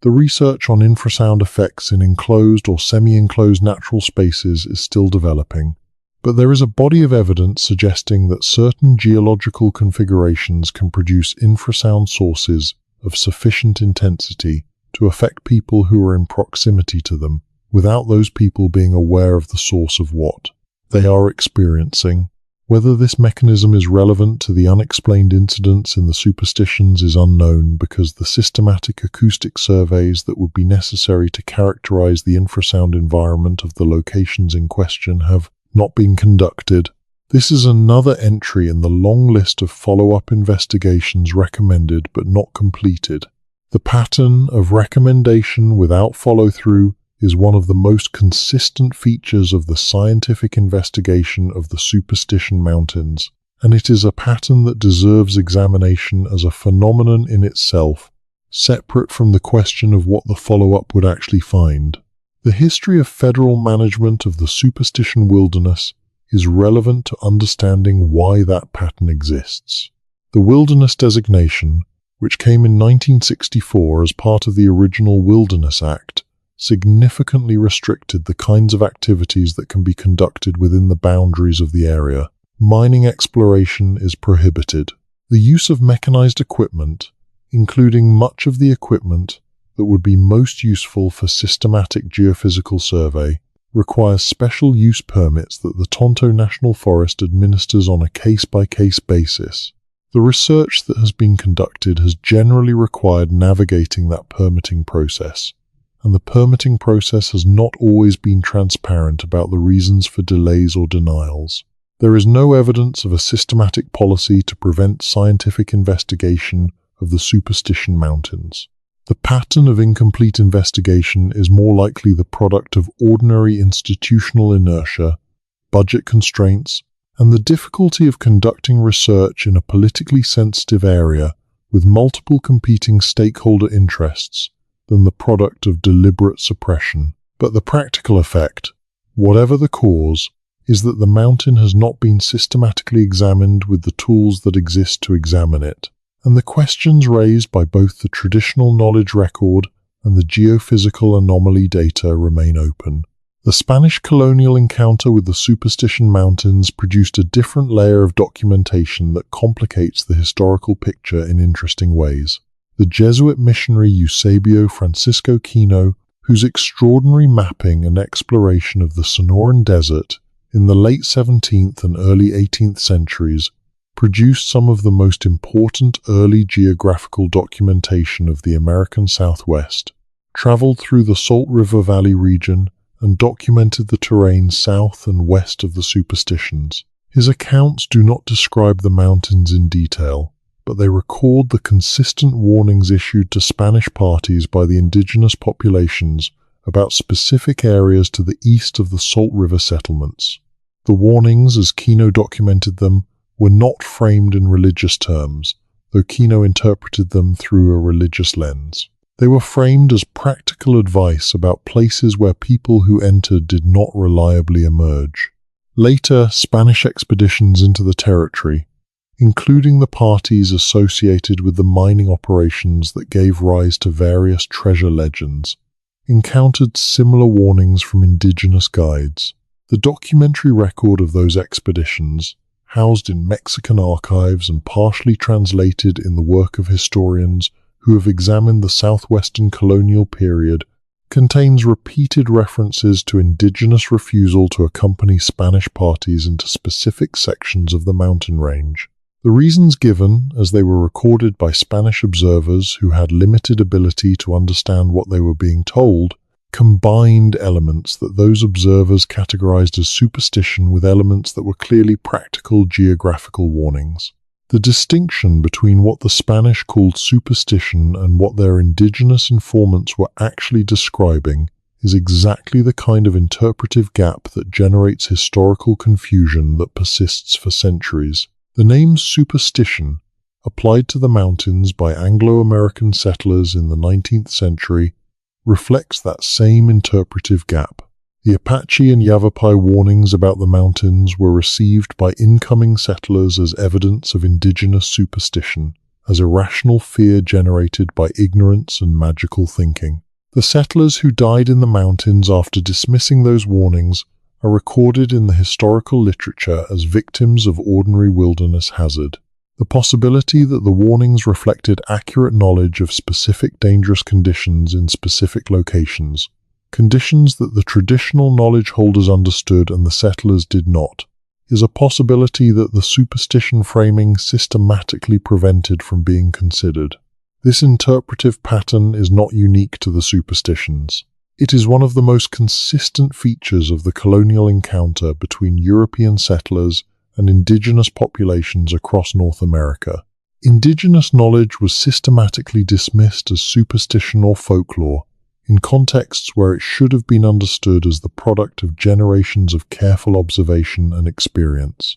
The research on infrasound effects in enclosed or semi-enclosed natural spaces is still developing, but there is a body of evidence suggesting that certain geological configurations can produce infrasound sources of sufficient intensity to affect people who are in proximity to them, without those people being aware of the source of what they are experiencing. Whether this mechanism is relevant to the unexplained incidents in the superstitions is unknown because the systematic acoustic surveys that would be necessary to characterize the infrasound environment of the locations in question have not been conducted. This is another entry in the long list of follow-up investigations recommended but not completed. The pattern of recommendation without follow-through is one of the most consistent features of the scientific investigation of the Superstition Mountains, and it is a pattern that deserves examination as a phenomenon in itself, separate from the question of what the follow-up would actually find. The history of federal management of the Superstition Wilderness is relevant to understanding why that pattern exists. The wilderness designation, which came in 1964 as part of the original Wilderness Act, significantly restricted the kinds of activities that can be conducted within the boundaries of the area. Mining exploration is prohibited. The use of mechanized equipment, including much of the equipment that would be most useful for systematic geophysical survey, requires special use permits that the Tonto National Forest administers on a case-by-case basis. The research that has been conducted has generally required navigating that permitting process, and the permitting process has not always been transparent about the reasons for delays or denials. There is no evidence of a systematic policy to prevent scientific investigation of the Superstition Mountains. The pattern of incomplete investigation is more likely the product of ordinary institutional inertia, budget constraints, and the difficulty of conducting research in a politically sensitive area with multiple competing stakeholder interests than the product of deliberate suppression. But the practical effect, whatever the cause, is that the mountain has not been systematically examined with the tools that exist to examine it, and the questions raised by both the traditional knowledge record and the geophysical anomaly data remain open. The Spanish colonial encounter with the Superstition Mountains produced a different layer of documentation that complicates the historical picture in interesting ways. The Jesuit missionary Eusebio Francisco Kino, whose extraordinary mapping and exploration of the Sonoran Desert in the late 17th and early 18th centuries produced some of the most important early geographical documentation of the American Southwest, traveled through the Salt River Valley region and documented the terrain south and west of the Superstitions. His accounts do not describe the mountains in detail, but they record the consistent warnings issued to Spanish parties by the indigenous populations about specific areas to the east of the Salt River settlements. The warnings, as Kino documented them, were not framed in religious terms, though Kino interpreted them through a religious lens. They were framed as practical advice about places where people who entered did not reliably emerge. Later, Spanish expeditions into the territory, including the parties associated with the mining operations that gave rise to various treasure legends, encountered similar warnings from indigenous guides. The documentary record of those expeditions, housed in Mexican archives and partially translated in the work of historians who have examined the southwestern colonial period, contains repeated references to indigenous refusal to accompany Spanish parties into specific sections of the mountain range. The reasons given, as they were recorded by Spanish observers who had limited ability to understand what they were being told, combined elements that those observers categorized as superstition with elements that were clearly practical geographical warnings. The distinction between what the Spanish called superstition and what their indigenous informants were actually describing is exactly the kind of interpretive gap that generates historical confusion that persists for centuries. The name superstition, applied to the mountains by Anglo-American settlers in the 19th century, reflects that same interpretive gap. The Apache and Yavapai warnings about the mountains were received by incoming settlers as evidence of indigenous superstition, as irrational fear generated by ignorance and magical thinking. The settlers who died in the mountains after dismissing those warnings are recorded in the historical literature as victims of ordinary wilderness hazard. The possibility that the warnings reflected accurate knowledge of specific dangerous conditions in specific locations, conditions that the traditional knowledge holders understood and the settlers did not, is a possibility that the superstition framing systematically prevented from being considered. This interpretive pattern is not unique to the superstitions. It is one of the most consistent features of the colonial encounter between European settlers and indigenous populations across North America. Indigenous knowledge was systematically dismissed as superstition or folklore, in contexts where it should have been understood as the product of generations of careful observation and experience.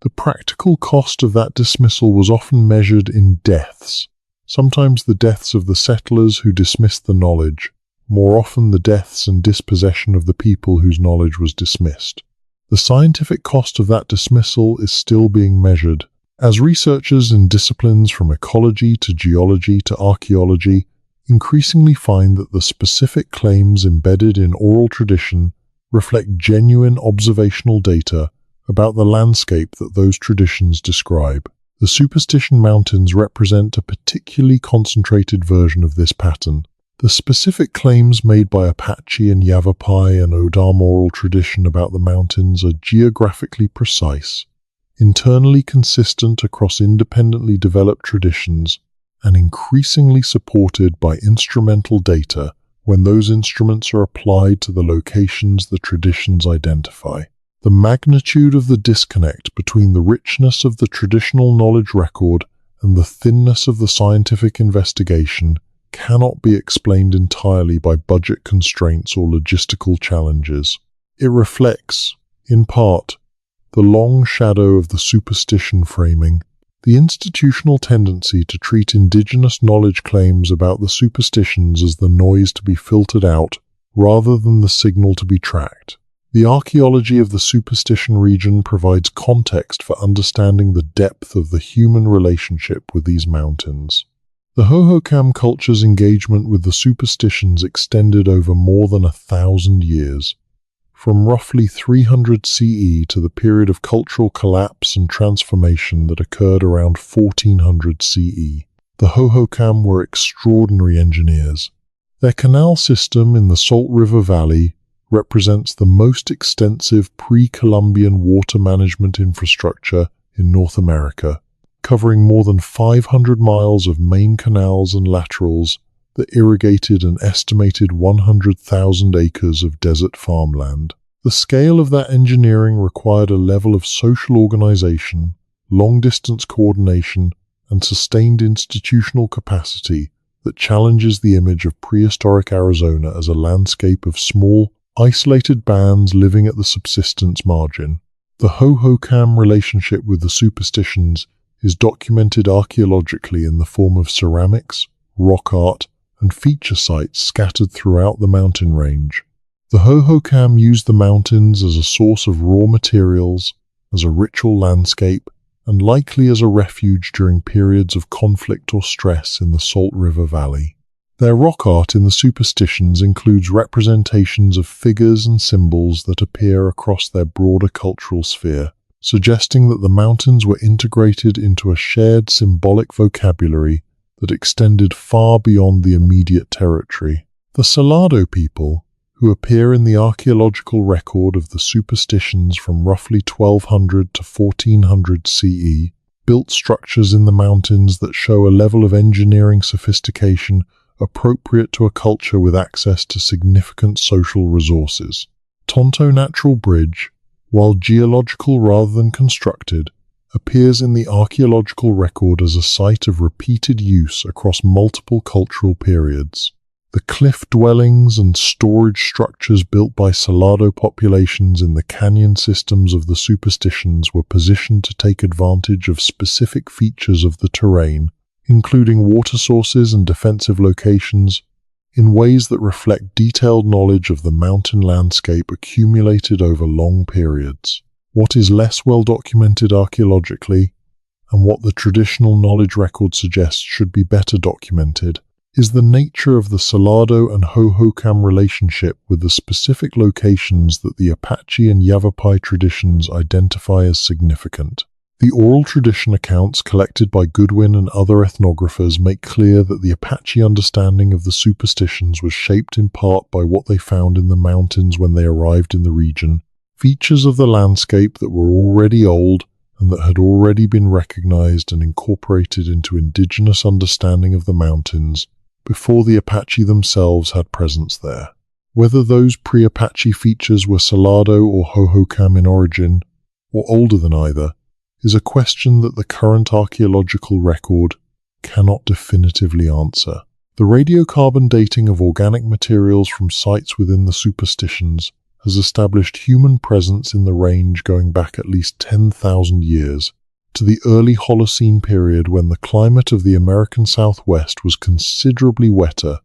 The practical cost of that dismissal was often measured in deaths, sometimes the deaths of the settlers who dismissed the knowledge, more often the deaths and dispossession of the people whose knowledge was dismissed. The scientific cost of that dismissal is still being measured, as researchers in disciplines from ecology to geology to archaeology increasingly find that the specific claims embedded in oral tradition reflect genuine observational data about the landscape that those traditions describe. The Superstition Mountains represent a particularly concentrated version of this pattern. The specific claims made by Apache and Yavapai and O'odham oral tradition about the mountains are geographically precise, internally consistent across independently developed traditions, and increasingly supported by instrumental data when those instruments are applied to the locations the traditions identify. The magnitude of the disconnect between the richness of the traditional knowledge record and the thinness of the scientific investigation cannot be explained entirely by budget constraints or logistical challenges. It reflects, in part, the long shadow of the superstition framing, the institutional tendency to treat indigenous knowledge claims about the superstitions as the noise to be filtered out rather than the signal to be tracked. The archaeology of the superstition region provides context for understanding the depth of the human relationship with these mountains. The Hohokam culture's engagement with the superstitions extended over more than 1,000 years. From roughly 300 CE to the period of cultural collapse and transformation that occurred around 1400 CE, the Hohokam were extraordinary engineers. Their canal system in the Salt River Valley represents the most extensive pre-Columbian water management infrastructure in North America, covering more than 500 miles of main canals and laterals that irrigated an estimated 100,000 acres of desert farmland. The scale of that engineering required a level of social organization, long-distance coordination, and sustained institutional capacity that challenges the image of prehistoric Arizona as a landscape of small, isolated bands living at the subsistence margin. The Hohokam relationship with the superstitions is documented archaeologically in the form of ceramics, rock art, and feature sites scattered throughout the mountain range. The Hohokam used the mountains as a source of raw materials, as a ritual landscape, and likely as a refuge during periods of conflict or stress in the Salt River Valley. Their rock art in the superstitions includes representations of figures and symbols that appear across their broader cultural sphere, suggesting that the mountains were integrated into a shared symbolic vocabulary that extended far beyond the immediate territory. The Salado people, who appear in the archaeological record of the superstitions from roughly 1200 to 1400 CE, built structures in the mountains that show a level of engineering sophistication appropriate to a culture with access to significant social resources. Tonto Natural Bridge, while geological rather than constructed, appears in the archaeological record as a site of repeated use across multiple cultural periods. The cliff dwellings and storage structures built by Salado populations in the canyon systems of the superstitions were positioned to take advantage of specific features of the terrain, including water sources and defensive locations, in ways that reflect detailed knowledge of the mountain landscape accumulated over long periods. What is less well documented archaeologically, and what the traditional knowledge record suggests should be better documented, is the nature of the Salado and Hohokam relationship with the specific locations that the Apache and Yavapai traditions identify as significant. The oral tradition accounts collected by Goodwin and other ethnographers make clear that the Apache understanding of the superstitions was shaped in part by what they found in the mountains when they arrived in the region, features of the landscape that were already old and that had already been recognized and incorporated into indigenous understanding of the mountains before the Apache themselves had presence there. Whether those pre-Apache features were Salado or Hohokam in origin, or older than either, is a question that the current archaeological record cannot definitively answer. The radiocarbon dating of organic materials from sites within the superstitions has established human presence in the range going back at least 10,000 years, to the early Holocene period when the climate of the American Southwest was considerably wetter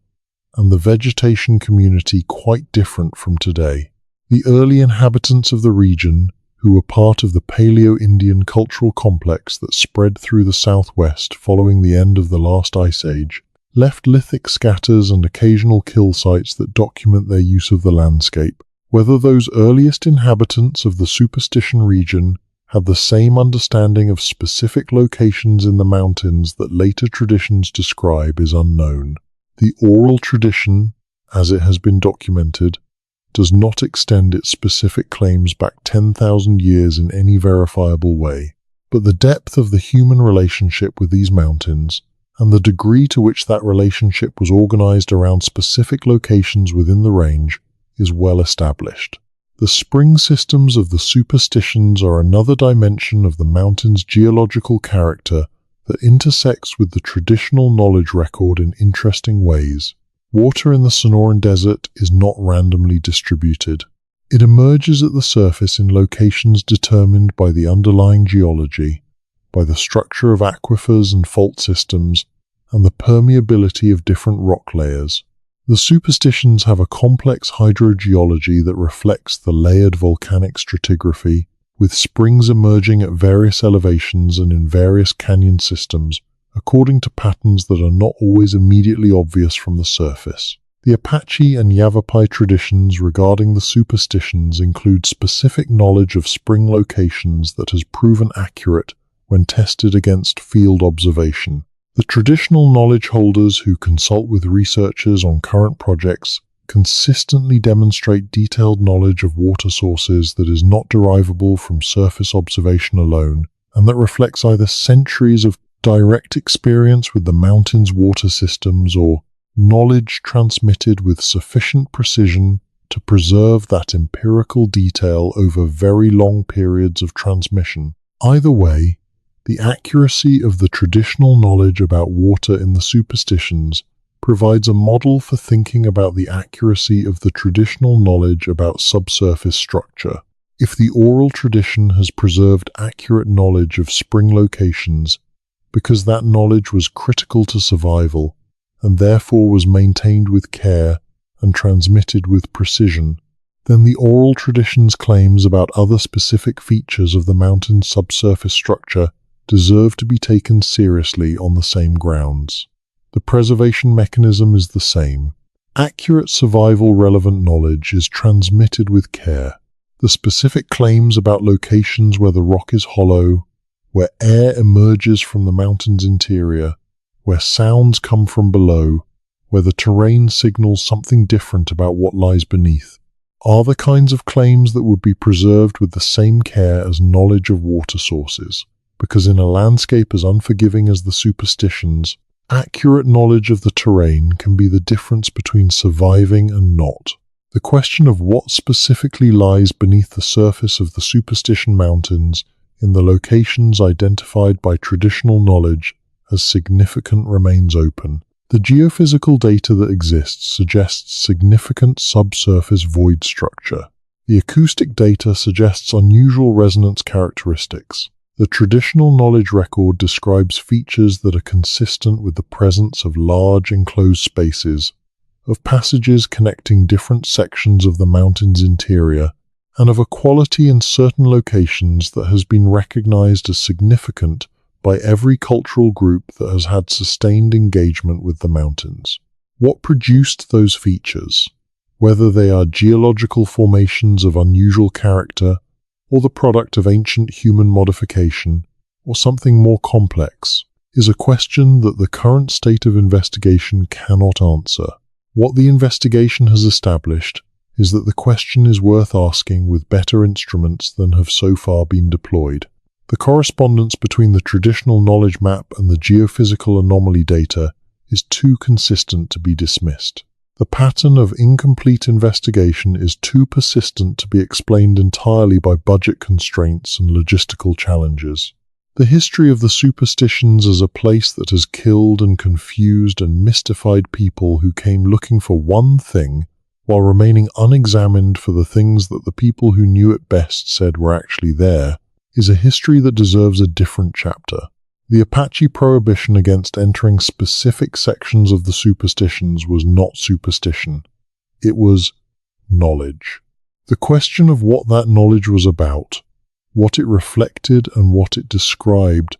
and the vegetation community quite different from today. The early inhabitants of the region, who were part of the Paleo-Indian cultural complex that spread through the Southwest following the end of the last ice age, left lithic scatters and occasional kill sites that document their use of the landscape. Whether those earliest inhabitants of the superstition region had the same understanding of specific locations in the mountains that later traditions describe is unknown. The oral tradition, as it has been documented, does not extend its specific claims back 10,000 years in any verifiable way, but the depth of the human relationship with these mountains and the degree to which that relationship was organized around specific locations within the range is well established. The spring systems of the superstitions are another dimension of the mountain's geological character that intersects with the traditional knowledge record in interesting ways. Water in the Sonoran Desert is not randomly distributed. It emerges at the surface in locations determined by the underlying geology, by the structure of aquifers and fault systems, and the permeability of different rock layers. The superstitions have a complex hydrogeology that reflects the layered volcanic stratigraphy, with springs emerging at various elevations and in various canyon systems, according to patterns that are not always immediately obvious from the surface. The Apache and Yavapai traditions regarding the superstitions include specific knowledge of spring locations that has proven accurate when tested against field observation. The traditional knowledge holders who consult with researchers on current projects consistently demonstrate detailed knowledge of water sources that is not derivable from surface observation alone, and that reflects either centuries of direct experience with the mountain's water systems or knowledge transmitted with sufficient precision to preserve that empirical detail over very long periods of transmission. Either way, the accuracy of the traditional knowledge about water in the superstitions provides a model for thinking about the accuracy of the traditional knowledge about subsurface structure. If the oral tradition has preserved accurate knowledge of spring locations because that knowledge was critical to survival and therefore was maintained with care and transmitted with precision, then the oral tradition's claims about other specific features of the mountain's subsurface structure deserve to be taken seriously on the same grounds. The preservation mechanism is the same. Accurate survival-relevant knowledge is transmitted with care. The specific claims about locations where the rock is hollow, where air emerges from the mountain's interior, where sounds come from below, where the terrain signals something different about what lies beneath, are the kinds of claims that would be preserved with the same care as knowledge of water sources, because in a landscape as unforgiving as the superstitions, accurate knowledge of the terrain can be the difference between surviving and not. The question of what specifically lies beneath the surface of the Superstition Mountains in the locations identified by traditional knowledge as significant remains open. The geophysical data that exists suggests significant subsurface void structure. The acoustic data suggests unusual resonance characteristics. The traditional knowledge record describes features that are consistent with the presence of large enclosed spaces, of passages connecting different sections of the mountain's interior, and of a quality in certain locations that has been recognized as significant by every cultural group that has had sustained engagement with the mountains. What produced those features, whether they are geological formations of unusual character, or the product of ancient human modification, or something more complex, is a question that the current state of investigation cannot answer. What the investigation has established is that the question is worth asking with better instruments than have so far been deployed. The correspondence between the traditional knowledge map and the geophysical anomaly data is too consistent to be dismissed. The pattern of incomplete investigation is too persistent to be explained entirely by budget constraints and logistical challenges. The history of the superstitions as a place that has killed and confused and mystified people who came looking for one thing while remaining unexamined for the things that the people who knew it best said were actually there, is a history that deserves a different chapter. The Apache prohibition against entering specific sections of the superstitions was not superstition. It was knowledge. The question of what that knowledge was about, what it reflected and what it described,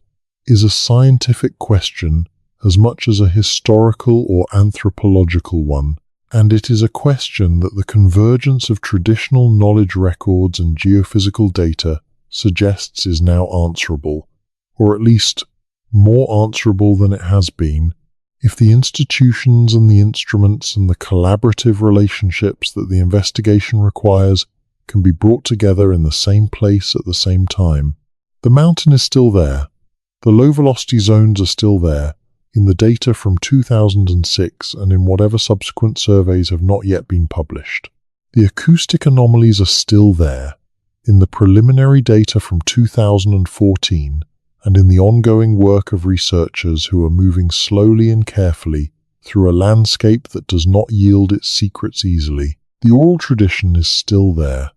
is a scientific question as much as a historical or anthropological one, and it is a question that the convergence of traditional knowledge records and geophysical data suggests is now answerable, or at least more answerable than it has been, if the institutions and the instruments and the collaborative relationships that the investigation requires can be brought together in the same place at the same time. The mountain is still there. The low-velocity zones are still there, in the data from 2006 and in whatever subsequent surveys have not yet been published. The acoustic anomalies are still there, in the preliminary data from 2014, and in the ongoing work of researchers who are moving slowly and carefully through a landscape that does not yield its secrets easily. The oral tradition is still there,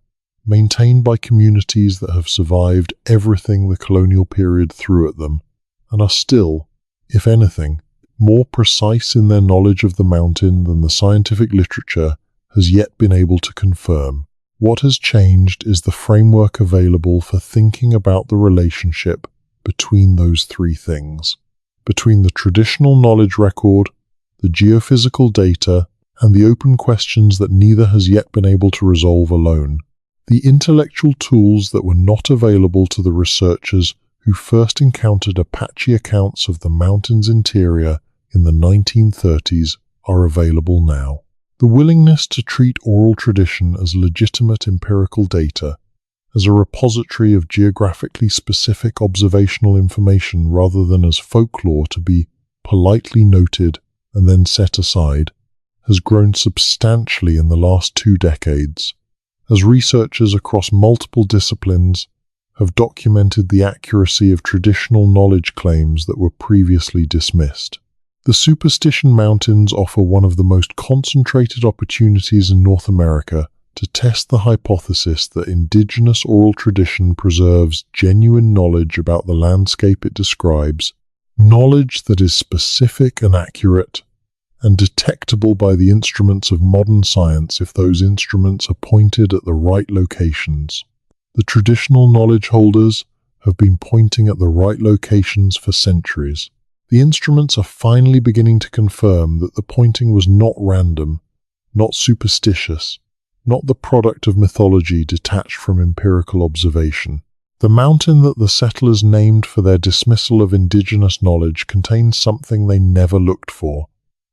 maintained by communities that have survived everything the colonial period threw at them, and are still, if anything, more precise in their knowledge of the mountain than the scientific literature has yet been able to confirm. What has changed is the framework available for thinking about the relationship between those three things, between the traditional knowledge record, the geophysical data, and the open questions that neither has yet been able to resolve alone. The intellectual tools that were not available to the researchers who first encountered Apache accounts of the mountain's interior in the 1930s are available now. The willingness to treat oral tradition as legitimate empirical data, as a repository of geographically specific observational information rather than as folklore to be politely noted and then set aside, has grown substantially in the last 2 decades, as researchers across multiple disciplines have documented the accuracy of traditional knowledge claims that were previously dismissed. The Superstition Mountains offer one of the most concentrated opportunities in North America to test the hypothesis that indigenous oral tradition preserves genuine knowledge about the landscape it describes, knowledge that is specific and accurate, and detectable by the instruments of modern science if those instruments are pointed at the right locations. The traditional knowledge holders have been pointing at the right locations for centuries. The instruments are finally beginning to confirm that the pointing was not random, not superstitious, not the product of mythology detached from empirical observation. The mountain that the settlers named for their dismissal of indigenous knowledge contains something they never looked for,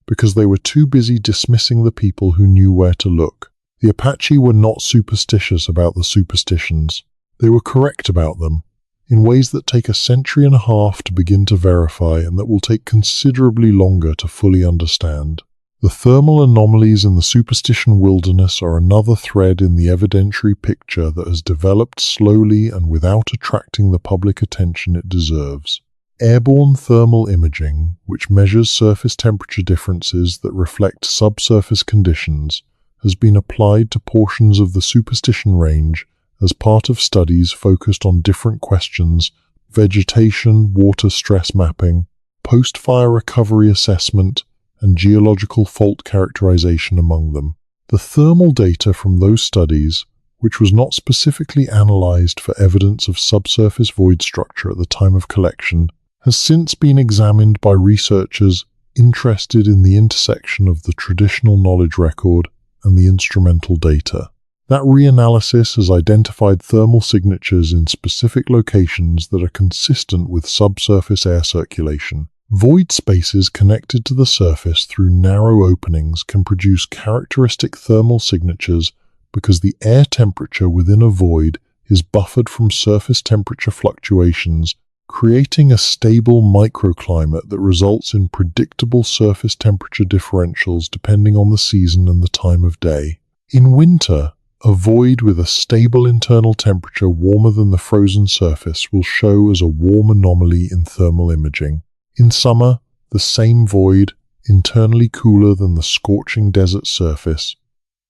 because they were too busy dismissing the people who knew where to look. The Apache were not superstitious about the superstitions. They were correct about them, in ways that take a century and a half to begin to verify and that will take considerably longer to fully understand. The thermal anomalies in the Superstition Wilderness are another thread in the evidentiary picture that has developed slowly and without attracting the public attention it deserves. Airborne thermal imaging, which measures surface temperature differences that reflect subsurface conditions, has been applied to portions of the Superstition Range as part of studies focused on different questions: vegetation, water stress mapping, post-fire recovery assessment, and geological fault characterization among them. The thermal data from those studies, which was not specifically analyzed for evidence of subsurface void structure at the time of collection, has since been examined by researchers interested in the intersection of the traditional knowledge record and the instrumental data. That reanalysis has identified thermal signatures in specific locations that are consistent with subsurface air circulation. Void spaces connected to the surface through narrow openings can produce characteristic thermal signatures because the air temperature within a void is buffered from surface temperature fluctuations, creating a stable microclimate that results in predictable surface temperature differentials depending on the season and the time of day. In winter, a void with a stable internal temperature warmer than the frozen surface will show as a warm anomaly in thermal imaging. In summer, the same void, internally cooler than the scorching desert surface,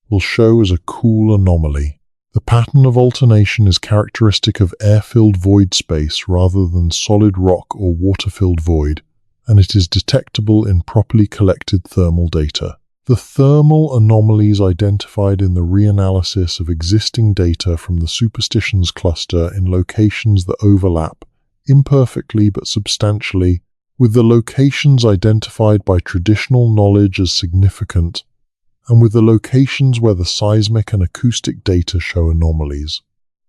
will show as a cool anomaly. The pattern of alternation is characteristic of air-filled void space rather than solid rock or water-filled void, and it is detectable in properly collected thermal data. The thermal anomalies identified in the reanalysis of existing data from the Superstitions cluster in locations that overlap, imperfectly but substantially, with the locations identified by traditional knowledge as significant, and with the locations where the seismic and acoustic data show anomalies.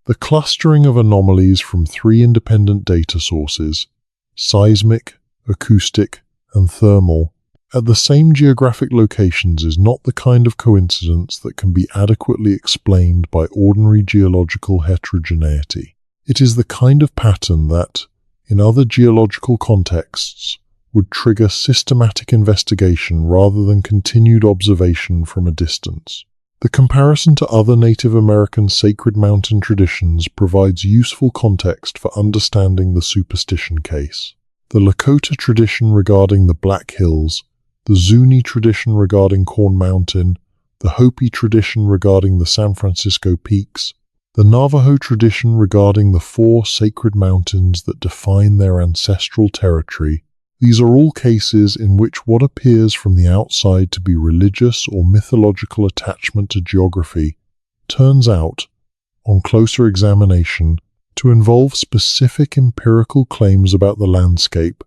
The clustering of anomalies from 3 independent data sources, seismic, acoustic, and thermal, at the same geographic locations is not the kind of coincidence that can be adequately explained by ordinary geological heterogeneity. It is the kind of pattern that, in other geological contexts, would trigger systematic investigation rather than continued observation from a distance. The comparison to other Native American sacred mountain traditions provides useful context for understanding the superstition case. The Lakota tradition regarding the Black Hills, the Zuni tradition regarding Corn Mountain, the Hopi tradition regarding the San Francisco Peaks, the Navajo tradition regarding the 4 sacred mountains that define their ancestral territory. These are all cases in which what appears from the outside to be religious or mythological attachment to geography turns out, on closer examination, to involve specific empirical claims about the landscape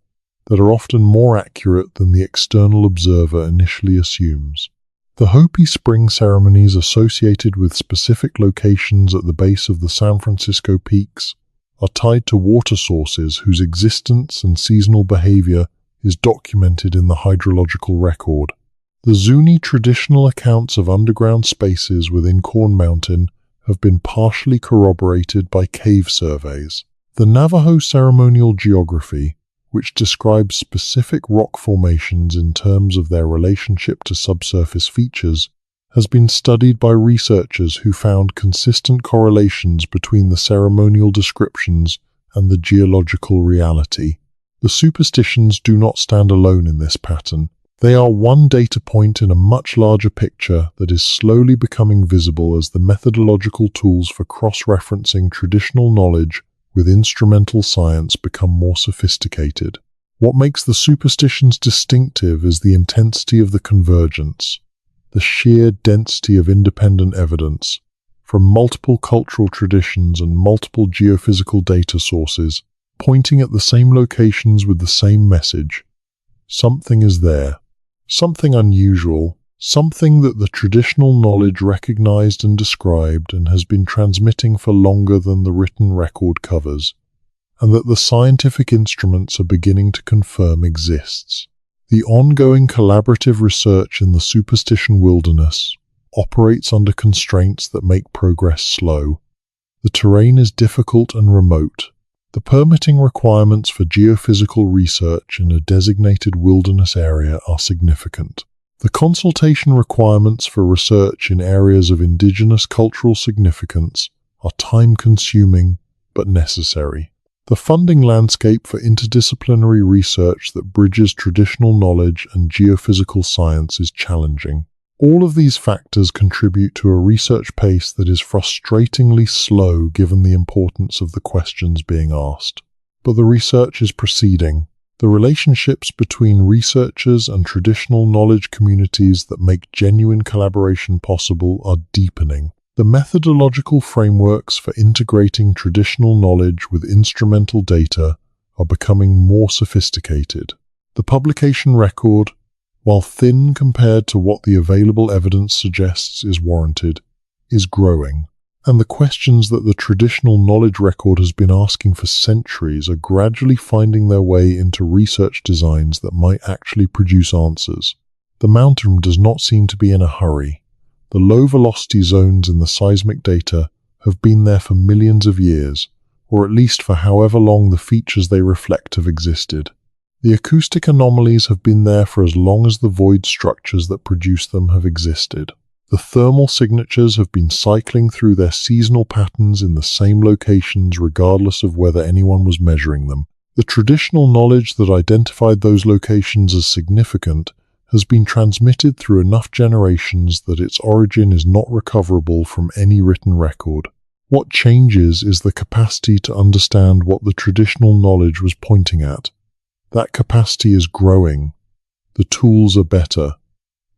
that are often more accurate than the external observer initially assumes. The Hopi spring ceremonies associated with specific locations at the base of the San Francisco Peaks are tied to water sources whose existence and seasonal behavior is documented in the hydrological record. The Zuni traditional accounts of underground spaces within Corn Mountain have been partially corroborated by cave surveys. The Navajo ceremonial geography, which describes specific rock formations in terms of their relationship to subsurface features, has been studied by researchers who found consistent correlations between the ceremonial descriptions and the geological reality. The superstitions do not stand alone in this pattern. They are one data point in a much larger picture that is slowly becoming visible as the methodological tools for cross-referencing traditional knowledge with instrumental science become more sophisticated. What makes the superstitions distinctive is the intensity of the convergence, the sheer density of independent evidence from multiple cultural traditions and multiple geophysical data sources, pointing at the same locations with the same message. Something is there. Something unusual, something that the traditional knowledge recognized and described and has been transmitting for longer than the written record covers, and that the scientific instruments are beginning to confirm exists. The ongoing collaborative research in the superstition wilderness operates under constraints that make progress slow. The terrain is difficult and remote. The permitting requirements for geophysical research in a designated wilderness area are significant. The consultation requirements for research in areas of indigenous cultural significance are time-consuming but necessary. The funding landscape for interdisciplinary research that bridges traditional knowledge and geophysical science is challenging. All of these factors contribute to a research pace that is frustratingly slow given the importance of the questions being asked. But the research is proceeding. The relationships between researchers and traditional knowledge communities that make genuine collaboration possible are deepening. The methodological frameworks for integrating traditional knowledge with instrumental data are becoming more sophisticated. The publication record, while thin compared to what the available evidence suggests is warranted, is growing, and the questions that the traditional knowledge record has been asking for centuries are gradually finding their way into research designs that might actually produce answers. The mountain does not seem to be in a hurry. The low-velocity zones in the seismic data have been there for millions of years, or at least for however long the features they reflect have existed. The acoustic anomalies have been there for as long as the void structures that produce them have existed. The thermal signatures have been cycling through their seasonal patterns in the same locations regardless of whether anyone was measuring them. The traditional knowledge that identified those locations as significant has been transmitted through enough generations that its origin is not recoverable from any written record. What changes is the capacity to understand what the traditional knowledge was pointing at. That capacity is growing. The tools are better.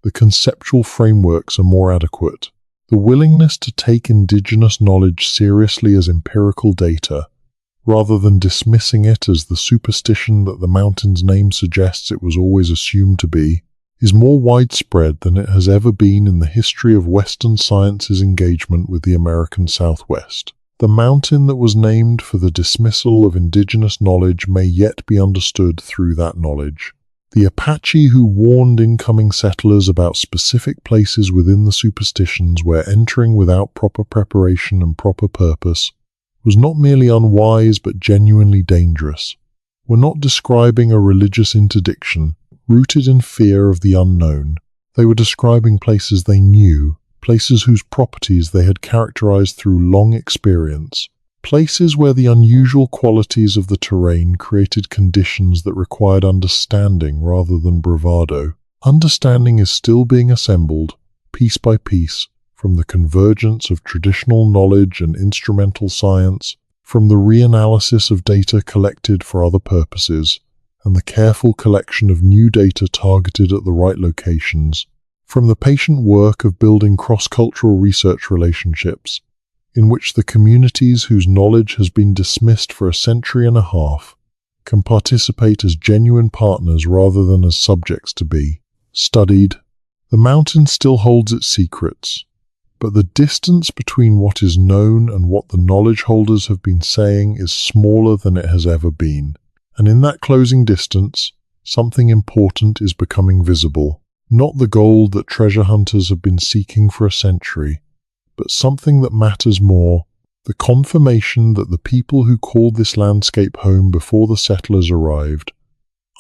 The conceptual frameworks are more adequate. The willingness to take indigenous knowledge seriously as empirical data, rather than dismissing it as the superstition that the mountain's name suggests it was always assumed to be, is more widespread than it has ever been in the history of Western science's engagement with the American Southwest. The mountain that was named for the dismissal of indigenous knowledge may yet be understood through that knowledge. The Apache who warned incoming settlers about specific places within the superstitions where entering without proper preparation and proper purpose was not merely unwise but genuinely dangerous. We're not describing a religious interdiction rooted in fear of the unknown. They were describing places they knew, places whose properties they had characterized through long experience, places where the unusual qualities of the terrain created conditions that required understanding rather than bravado. Understanding is still being assembled, piece by piece, from the convergence of traditional knowledge and instrumental science, from the reanalysis of data collected for other purposes, and the careful collection of new data targeted at the right locations, from the patient work of building cross-cultural research relationships, in which the communities whose knowledge has been dismissed for a century and a half can participate as genuine partners rather than as subjects to be studied. The mountain still holds its secrets, but the distance between what is known and what the knowledge holders have been saying is smaller than it has ever been. And in that closing distance, something important is becoming visible. Not the gold that treasure hunters have been seeking for a century, but something that matters more, the confirmation that the people who called this landscape home before the settlers arrived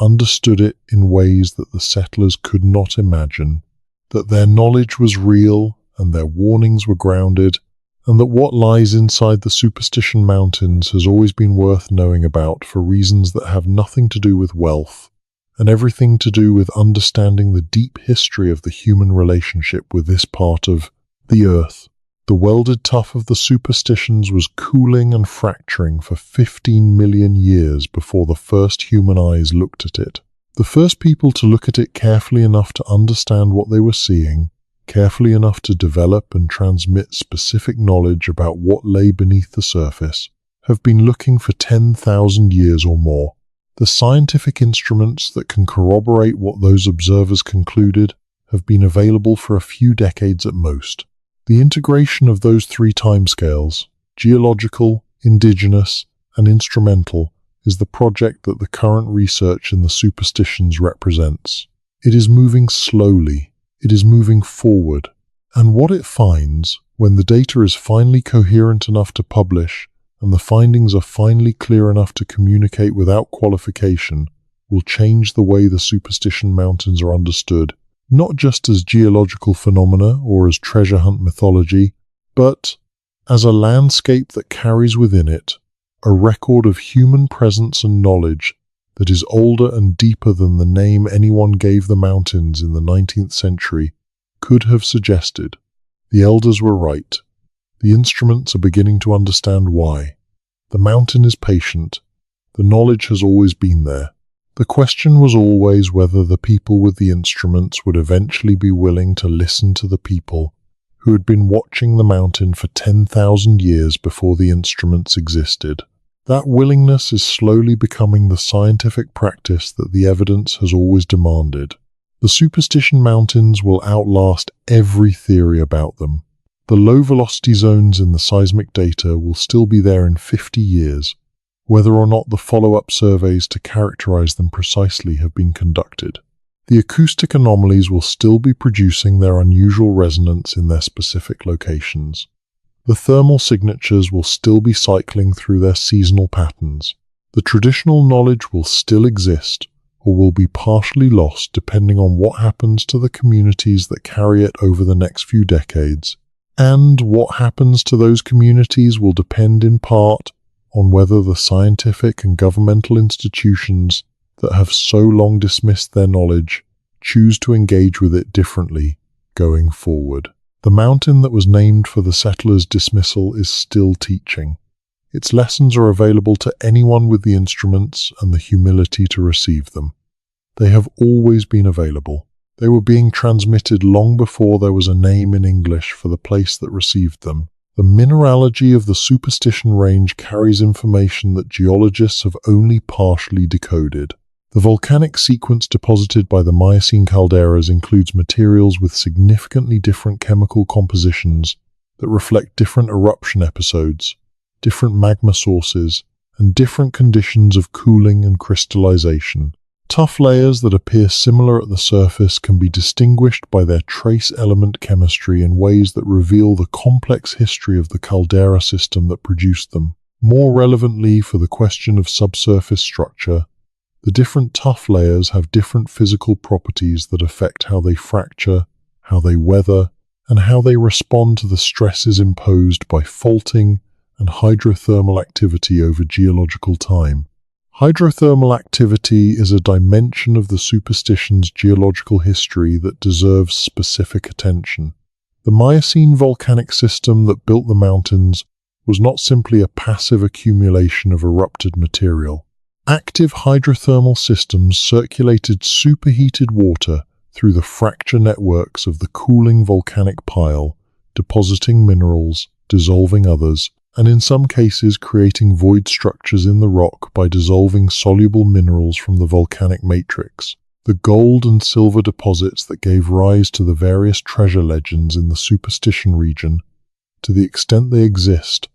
understood it in ways that the settlers could not imagine, that their knowledge was real and their warnings were grounded, and that what lies inside the Superstition Mountains has always been worth knowing about for reasons that have nothing to do with wealth, and everything to do with understanding the deep history of the human relationship with this part of the earth. The welded tuff of the superstitions was cooling and fracturing for 15 million years before the first human eyes looked at it. The first people to look at it carefully enough to understand what they were seeing, carefully enough to develop and transmit specific knowledge about what lay beneath the surface, have been looking for 10,000 years or more. The scientific instruments that can corroborate what those observers concluded have been available for a few decades at most. The integration of those three timescales, geological, indigenous, and instrumental, is the project that the current research in the superstitions represents. It is moving slowly, it is moving forward, and what it finds, when the data is finally coherent enough to publish, and the findings are finally clear enough to communicate without qualification, will change the way the Superstition Mountains are understood, not just as geological phenomena or as treasure hunt mythology, but as a landscape that carries within it a record of human presence and knowledge that is older and deeper than the name anyone gave the mountains in the 19th century could have suggested. The elders were right. The instruments are beginning to understand why. The mountain is patient. The knowledge has always been there. The question was always whether the people with the instruments would eventually be willing to listen to the people who had been watching the mountain for 10,000 years before the instruments existed. That willingness is slowly becoming the scientific practice that the evidence has always demanded. The Superstition Mountains will outlast every theory about them. The low-velocity zones in the seismic data will still be there in 50 years, whether or not the follow-up surveys to characterize them precisely have been conducted. The acoustic anomalies will still be producing their unusual resonance in their specific locations. The thermal signatures will still be cycling through their seasonal patterns. The traditional knowledge will still exist, or will be partially lost depending on what happens to the communities that carry it over the next few decades. And what happens to those communities will depend in part on whether the scientific and governmental institutions that have so long dismissed their knowledge choose to engage with it differently going forward. The mountain that was named for the settlers' dismissal is still teaching. Its lessons are available to anyone with the instruments and the humility to receive them. They have always been available. They were being transmitted long before there was a name in English for the place that received them. The mineralogy of the Superstition Range carries information that geologists have only partially decoded. The volcanic sequence deposited by the Miocene calderas includes materials with significantly different chemical compositions that reflect different eruption episodes, different magma sources, and different conditions of cooling and crystallization. Tough layers that appear similar at the surface can be distinguished by their trace element chemistry in ways that reveal the complex history of the caldera system that produced them. More relevantly for the question of subsurface structure, the different tuff layers have different physical properties that affect how they fracture, how they weather, and how they respond to the stresses imposed by faulting and hydrothermal activity over geological time. Hydrothermal activity is a dimension of the superstition's geological history that deserves specific attention. The Miocene volcanic system that built the mountains was not simply a passive accumulation of erupted material. Active hydrothermal systems circulated superheated water through the fracture networks of the cooling volcanic pile, depositing minerals, dissolving others, and in some cases creating void structures in the rock by dissolving soluble minerals from the volcanic matrix. The gold and silver deposits that gave rise to the various treasure legends in the Superstition region, to the extent they exist,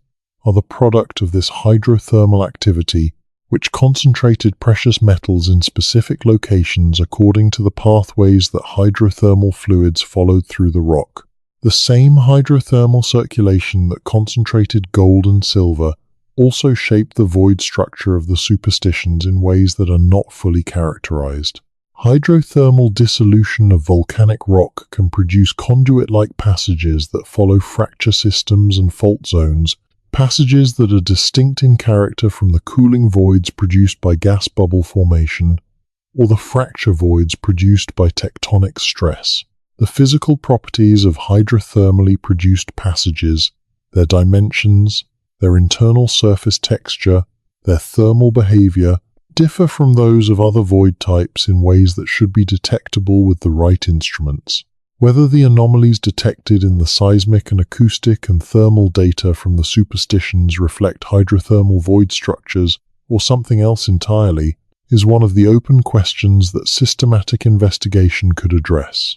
are the product of this hydrothermal activity, which concentrated precious metals in specific locations according to the pathways that hydrothermal fluids followed through the rock. The same hydrothermal circulation that concentrated gold and silver also shape the void structure of the superstitions in ways that are not fully characterized. Hydrothermal dissolution of volcanic rock can produce conduit-like passages that follow fracture systems and fault zones, passages that are distinct in character from the cooling voids produced by gas bubble formation, or the fracture voids produced by tectonic stress. The physical properties of hydrothermally produced passages, their dimensions, their internal surface texture, their thermal behavior, differ from those of other void types in ways that should be detectable with the right instruments. Whether the anomalies detected in the seismic and acoustic and thermal data from the superstitions reflect hydrothermal void structures or something else entirely is one of the open questions that systematic investigation could address.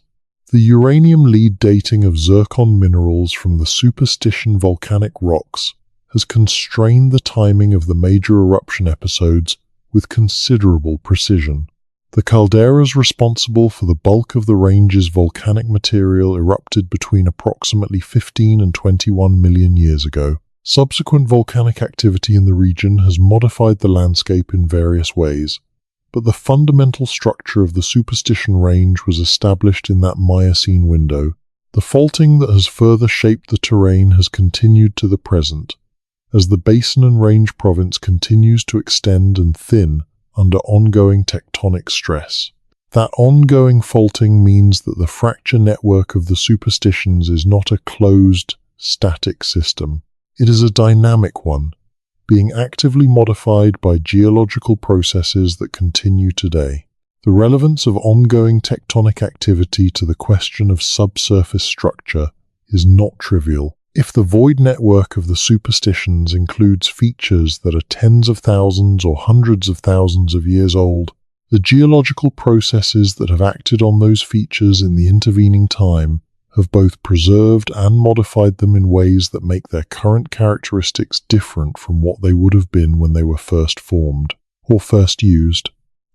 The uranium lead dating of zircon minerals from the superstition volcanic rocks has constrained the timing of the major eruption episodes with considerable precision. The calderas responsible for the bulk of the range's volcanic material erupted between approximately 15 and 21 million years ago. Subsequent volcanic activity in the region has modified the landscape in various ways, but the fundamental structure of the superstition range was established in that Miocene window. The faulting that has further shaped the terrain has continued to the present, as the basin and range province continues to extend and thin under ongoing tectonic stress. That ongoing faulting means that the fracture network of the superstitions is not a closed, static system. It is a dynamic one, being actively modified by geological processes that continue today. The relevance of ongoing tectonic activity to the question of subsurface structure is not trivial. If the void network of the superstitions includes features that are tens of thousands or hundreds of thousands of years old, the geological processes that have acted on those features in the intervening time have both preserved and modified them in ways that make their current characteristics different from what they would have been when they were first formed or first used.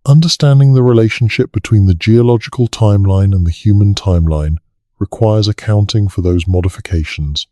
Understanding the relationship between the geological timeline and the human timeline requires accounting for those modifications,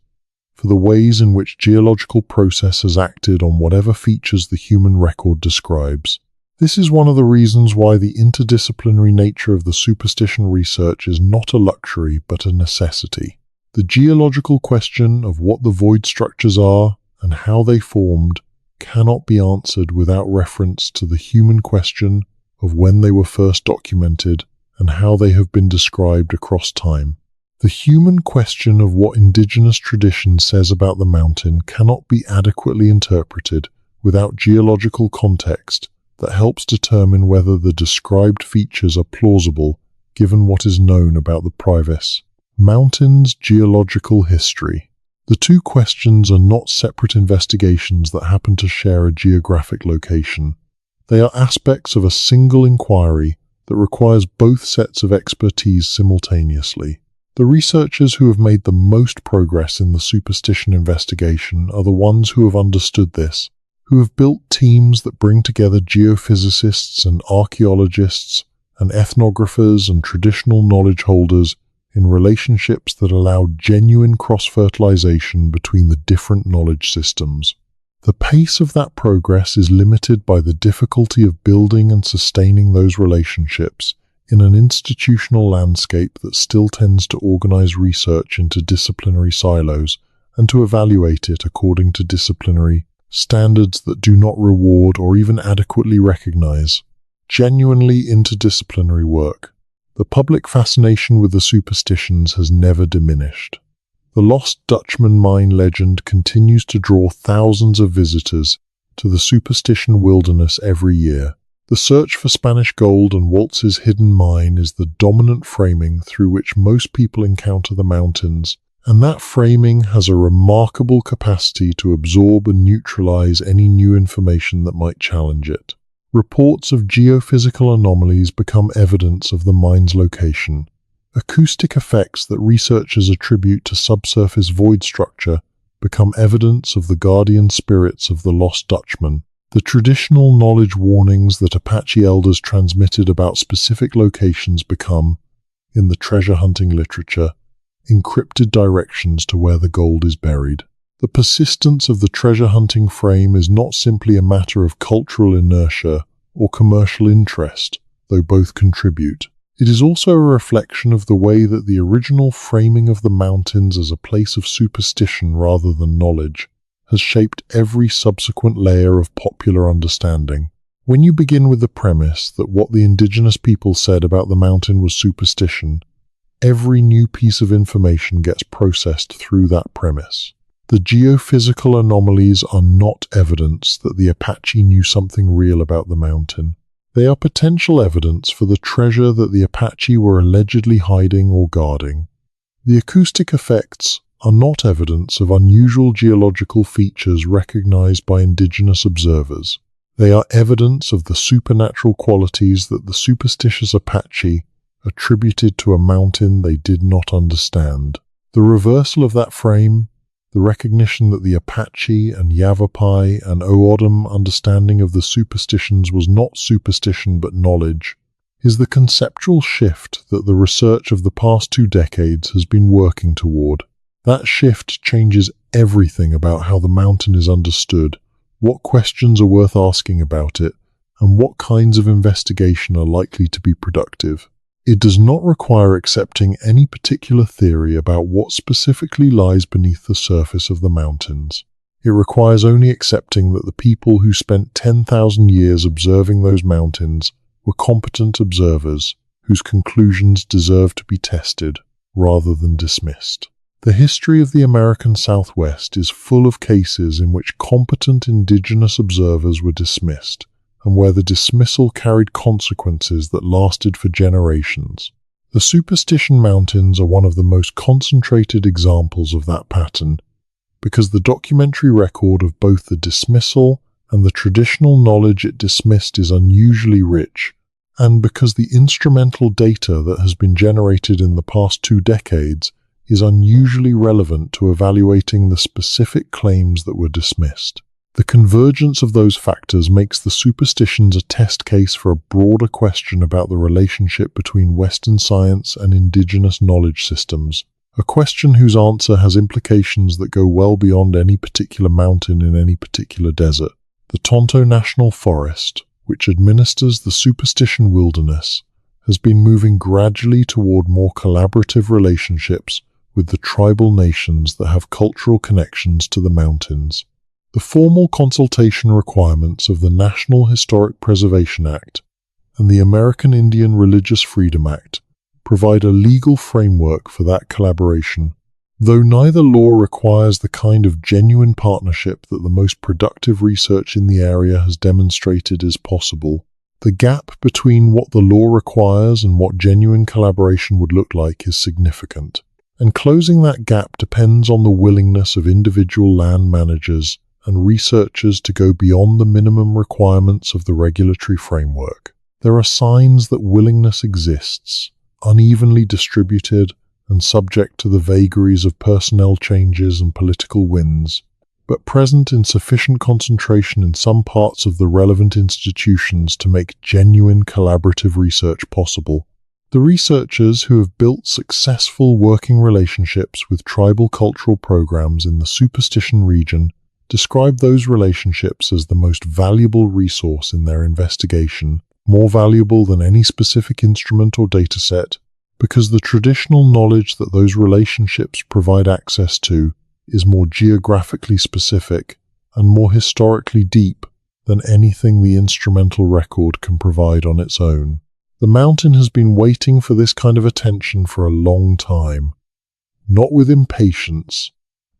for the ways in which geological process has acted on whatever features the human record describes. This is one of the reasons why the interdisciplinary nature of the superstition research is not a luxury but a necessity. The geological question of what the void structures are and how they formed cannot be answered without reference to the human question of when they were first documented and how they have been described across time. The human question of what indigenous tradition says about the mountain cannot be adequately interpreted without geological context that helps determine whether the described features are plausible given what is known about the Privis Mountain's geological history. The two questions are not separate investigations that happen to share a geographic location. They are aspects of a single inquiry that requires both sets of expertise simultaneously. The researchers who have made the most progress in the superstition investigation are the ones who have understood this, who have built teams that bring together geophysicists and archaeologists and ethnographers and traditional knowledge holders in relationships that allow genuine cross-fertilization between the different knowledge systems. The pace of that progress is limited by the difficulty of building and sustaining those relationships in an institutional landscape that still tends to organize research into disciplinary silos and to evaluate it according to disciplinary standards that do not reward or even adequately recognize genuinely interdisciplinary work. The public fascination with the superstitions has never diminished. The Lost Dutchman mine legend continues to draw thousands of visitors to the superstition wilderness every year. The search for Spanish gold and Waltz's hidden mine is the dominant framing through which most people encounter the mountains, and that framing has a remarkable capacity to absorb and neutralize any new information that might challenge it. Reports of geophysical anomalies become evidence of the mine's location. Acoustic effects that researchers attribute to subsurface void structure become evidence of the guardian spirits of the Lost Dutchman. The traditional knowledge warnings that Apache elders transmitted about specific locations become, in the treasure hunting literature, encrypted directions to where the gold is buried. The persistence of the treasure-hunting frame is not simply a matter of cultural inertia or commercial interest, though both contribute. It is also a reflection of the way that the original framing of the mountains as a place of superstition rather than knowledge has shaped every subsequent layer of popular understanding. When you begin with the premise that what the indigenous people said about the mountain was superstition, every new piece of information gets processed through that premise. The geophysical anomalies are not evidence that the Apache knew something real about the mountain. They are potential evidence for the treasure that the Apache were allegedly hiding or guarding. The acoustic effects are not evidence of unusual geological features recognized by indigenous observers. They are evidence of the supernatural qualities that the superstitious Apache attributed to a mountain they did not understand. The reversal of that frame, the recognition that the Apache and Yavapai and O'odham understanding of the superstitions was not superstition but knowledge, is the conceptual shift that the research of the past 2 decades has been working toward. That shift changes everything about how the mountain is understood, what questions are worth asking about it, and what kinds of investigation are likely to be productive. It does not require accepting any particular theory about what specifically lies beneath the surface of the mountains. It requires only accepting that the people who spent 10,000 years observing those mountains were competent observers whose conclusions deserve to be tested rather than dismissed. The history of the American Southwest is full of cases in which competent indigenous observers were dismissed, and where the dismissal carried consequences that lasted for generations. The Superstition Mountains are one of the most concentrated examples of that pattern, because the documentary record of both the dismissal and the traditional knowledge it dismissed is unusually rich, and because the instrumental data that has been generated in the past 2 decades is unusually relevant to evaluating the specific claims that were dismissed. The convergence of those factors makes the superstitions a test case for a broader question about the relationship between Western science and indigenous knowledge systems, a question whose answer has implications that go well beyond any particular mountain in any particular desert. The Tonto National Forest, which administers the Superstition Wilderness, has been moving gradually toward more collaborative relationships with the tribal nations that have cultural connections to the mountains. The formal consultation requirements of the National Historic Preservation Act and the American Indian Religious Freedom Act provide a legal framework for that collaboration. Though neither law requires the kind of genuine partnership that the most productive research in the area has demonstrated is possible, the gap between what the law requires and what genuine collaboration would look like is significant. And closing that gap depends on the willingness of individual land managers and researchers to go beyond the minimum requirements of the regulatory framework. There are signs that willingness exists, unevenly distributed and subject to the vagaries of personnel changes and political winds, but present in sufficient concentration in some parts of the relevant institutions to make genuine collaborative research possible. The researchers who have built successful working relationships with tribal cultural programs in the Superstition region describe those relationships as the most valuable resource in their investigation, more valuable than any specific instrument or dataset, because the traditional knowledge that those relationships provide access to is more geographically specific and more historically deep than anything the instrumental record can provide on its own. The mountain has been waiting for this kind of attention for a long time, not with impatience,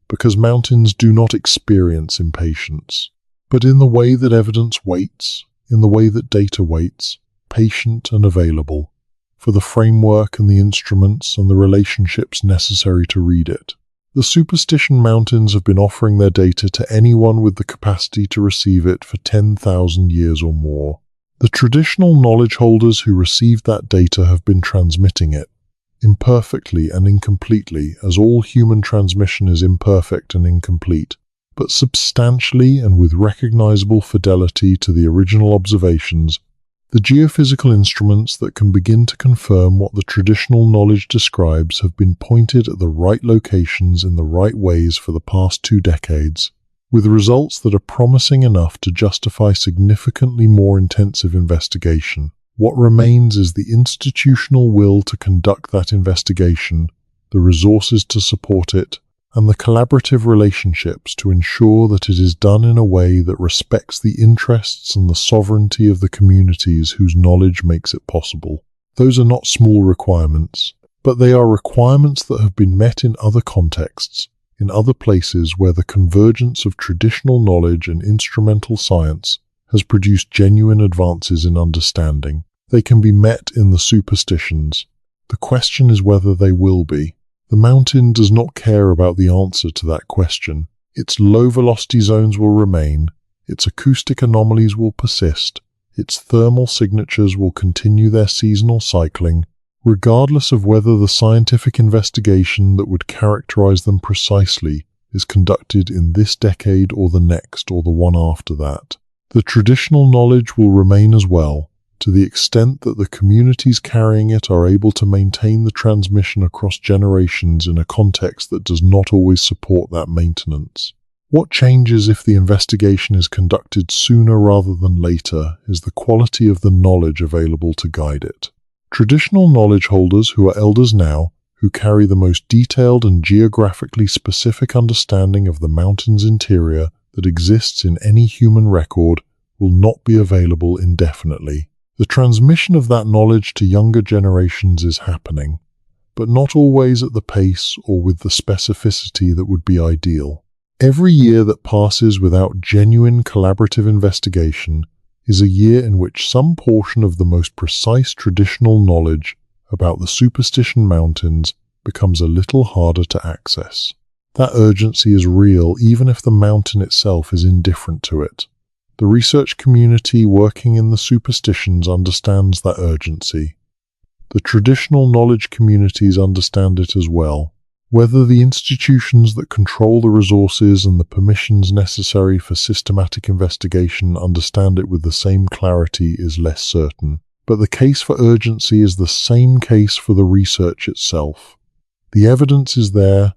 because mountains do not experience impatience, but in the way that evidence waits, in the way that data waits, patient and available, for the framework and the instruments and the relationships necessary to read it. The Superstition Mountains have been offering their data to anyone with the capacity to receive it for 10,000 years or more. The traditional knowledge holders who received that data have been transmitting it, imperfectly and incompletely, as all human transmission is imperfect and incomplete, but substantially and with recognizable fidelity to the original observations The geophysical instruments that can begin to confirm what the traditional knowledge describes have been pointed at the right locations in the right ways for the past 2 decades, with results that are promising enough to justify significantly more intensive investigation. What remains is the institutional will to conduct that investigation, the resources to support it, and the collaborative relationships to ensure that it is done in a way that respects the interests and the sovereignty of the communities whose knowledge makes it possible. Those are not small requirements, but they are requirements that have been met in other contexts, in other places where the convergence of traditional knowledge and instrumental science has produced genuine advances in understanding. They can be met in the superstitions. The question is whether they will be. The mountain does not care about the answer to that question. Its low-velocity zones will remain, its acoustic anomalies will persist, its thermal signatures will continue their seasonal cycling, regardless of whether the scientific investigation that would characterize them precisely is conducted in this decade or the next or the one after that. The traditional knowledge will remain as well, to the extent that the communities carrying it are able to maintain the transmission across generations in a context that does not always support that maintenance. What changes if the investigation is conducted sooner rather than later is the quality of the knowledge available to guide it. Traditional knowledge holders who are elders now, who carry the most detailed and geographically specific understanding of the mountain's interior that exists in any human record, will not be available indefinitely. The transmission of that knowledge to younger generations is happening, but not always at the pace or with the specificity that would be ideal. Every year that passes without genuine collaborative investigation is a year in which some portion of the most precise traditional knowledge about the Superstition Mountains becomes a little harder to access. That urgency is real even if the mountain itself is indifferent to it. The research community working in the superstitions understands that urgency. The traditional knowledge communities understand it as well. Whether the institutions that control the resources and the permissions necessary for systematic investigation understand it with the same clarity is less certain. But the case for urgency is the same case for the research itself. The evidence is there,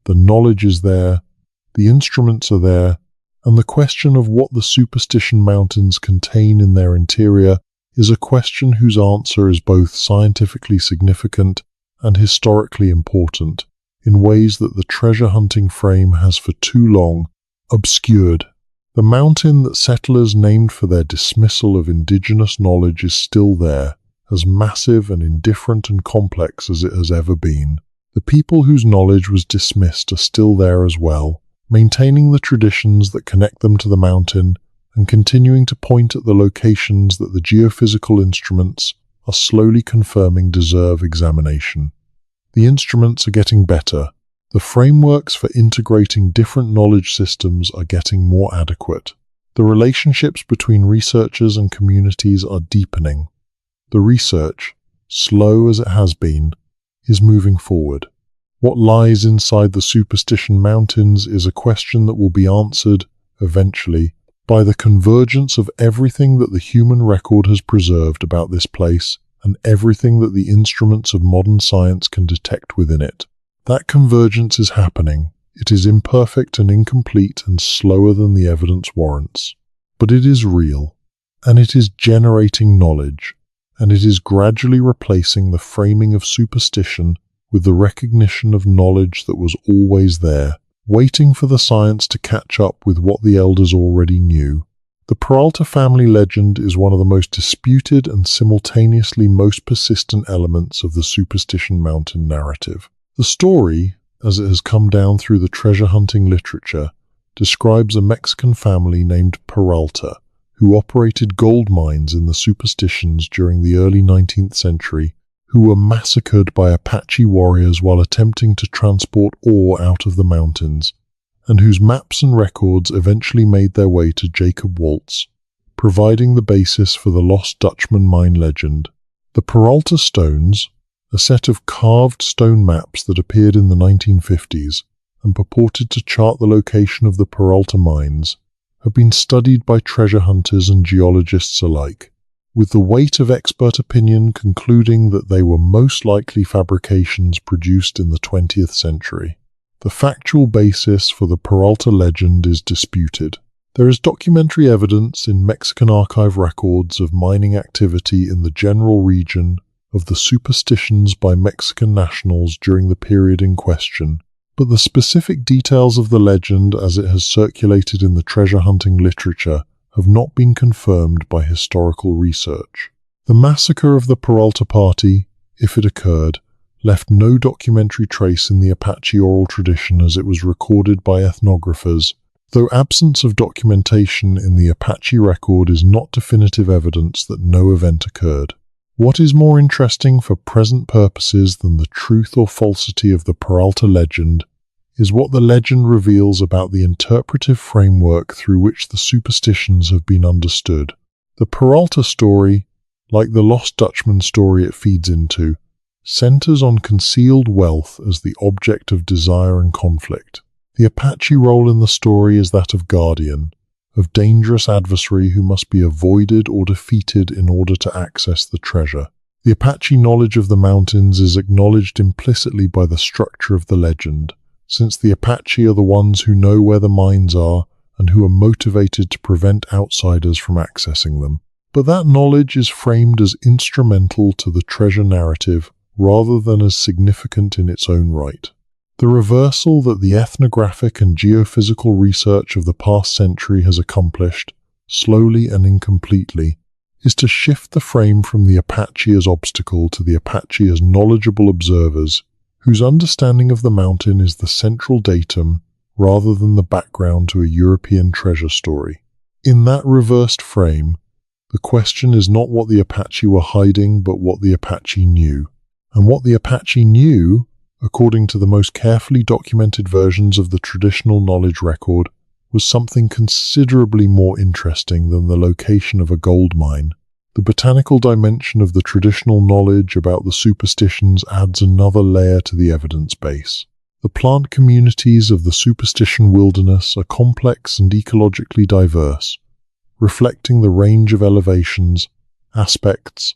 the knowledge is there, the instruments are there, and the question of what the Superstition Mountains contain in their interior is a question whose answer is both scientifically significant and historically important, in ways that the treasure-hunting frame has for too long obscured. The mountain that settlers named for their dismissal of indigenous knowledge is still there, as massive and indifferent and complex as it has ever been. The people whose knowledge was dismissed are still there as well, maintaining the traditions that connect them to the mountain and continuing to point at the locations that the geophysical instruments are slowly confirming deserve examination. The instruments are getting better. The frameworks for integrating different knowledge systems are getting more adequate. The relationships between researchers and communities are deepening. The research, slow as it has been, is moving forward. What lies inside the Superstition Mountains is a question that will be answered, eventually, by the convergence of everything that the human record has preserved about this place and everything that the instruments of modern science can detect within it. That convergence is happening. It is imperfect and incomplete and slower than the evidence warrants. But it is real, and it is generating knowledge, and it is gradually replacing the framing of superstition with the recognition of knowledge that was always there, waiting for the science to catch up with what the elders already knew. The Peralta family legend is one of the most disputed and simultaneously most persistent elements of the Superstition Mountain narrative. The story, as it has come down through the treasure-hunting literature, describes a Mexican family named Peralta, who operated gold mines in the Superstitions during the early 19th century, who were massacred by Apache warriors while attempting to transport ore out of the mountains, and whose maps and records eventually made their way to Jacob Waltz, providing the basis for the Lost Dutchman mine legend. The Peralta stones, a set of carved stone maps that appeared in the 1950s and purported to chart the location of the Peralta mines, have been studied by treasure hunters and geologists alike. with the weight of expert opinion concluding that they were most likely fabrications produced in the 20th century. The factual basis for the Peralta legend is disputed. There is documentary evidence in Mexican archive records of mining activity in the general region of the superstitions by Mexican nationals during the period in question, but the specific details of the legend as it has circulated in the treasure hunting literature have not been confirmed by historical research. The massacre of the Peralta party, if it occurred, left no documentary trace in the Apache oral tradition as it was recorded by ethnographers, though absence of documentation in the Apache record is not definitive evidence that no event occurred. What is more interesting for present purposes than the truth or falsity of the Peralta legend is what the legend reveals about the interpretive framework through which the superstitions have been understood. The Peralta story, like the Lost Dutchman story it feeds into, centers on concealed wealth as the object of desire and conflict. The Apache role in the story is that of guardian, of dangerous adversary who must be avoided or defeated in order to access the treasure. The Apache knowledge of the mountains is acknowledged implicitly by the structure of the legend, since the Apache are the ones who know where the mines are and who are motivated to prevent outsiders from accessing them. But that knowledge is framed as instrumental to the treasure narrative rather than as significant in its own right. The reversal that the ethnographic and geophysical research of the past century has accomplished, slowly and incompletely, is to shift the frame from the Apache as obstacle to the Apache as knowledgeable observers, whose understanding of the mountain is the central datum rather than the background to a European treasure story. In that reversed frame, the question is not what the Apache were hiding, but what the Apache knew. And what the Apache knew, according to the most carefully documented versions of the traditional knowledge record, was something considerably more interesting than the location of a gold mine. The botanical dimension of the traditional knowledge about the superstitions adds another layer to the evidence base. The plant communities of the superstition wilderness are complex and ecologically diverse, reflecting the range of elevations, aspects,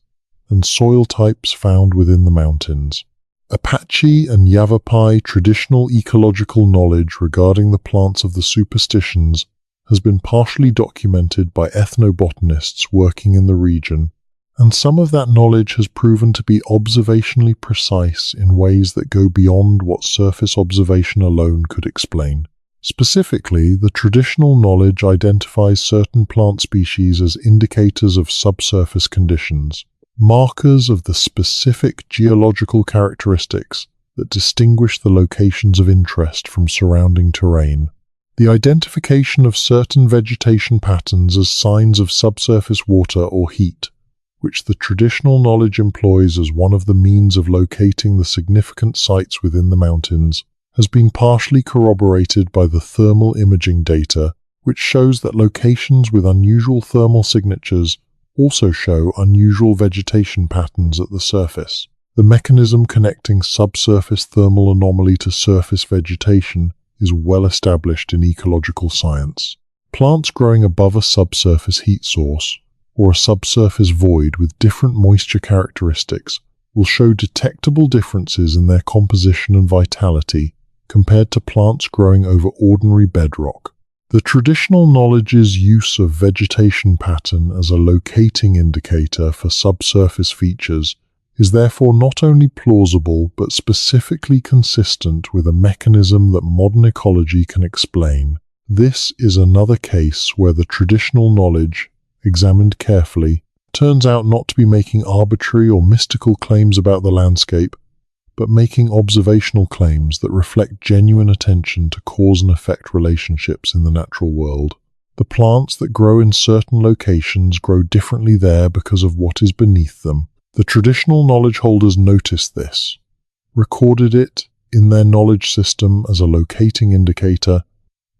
and soil types found within the mountains. Apache and Yavapai traditional ecological knowledge regarding the plants of the superstitions has been partially documented by ethnobotanists working in the region, and some of that knowledge has proven to be observationally precise in ways that go beyond what surface observation alone could explain. Specifically, the traditional knowledge identifies certain plant species as indicators of subsurface conditions, markers of the specific geological characteristics that distinguish the locations of interest from surrounding terrain. The identification of certain vegetation patterns as signs of subsurface water or heat, which the traditional knowledge employs as one of the means of locating the significant sites within the mountains, has been partially corroborated by the thermal imaging data, which shows that locations with unusual thermal signatures also show unusual vegetation patterns at the surface. The mechanism connecting subsurface thermal anomaly to surface vegetation is well established in ecological science. Plants growing above a subsurface heat source, or a subsurface void with different moisture characteristics, will show detectable differences in their composition and vitality compared to plants growing over ordinary bedrock. The traditional knowledge's use of vegetation pattern as a locating indicator for subsurface features is therefore not only plausible but specifically consistent with a mechanism that modern ecology can explain. This is another case where the traditional knowledge, examined carefully, turns out not to be making arbitrary or mystical claims about the landscape, but making observational claims that reflect genuine attention to cause and effect relationships in the natural world. The plants that grow in certain locations grow differently there because of what is beneath them. The traditional knowledge holders noticed this, recorded it in their knowledge system as a locating indicator,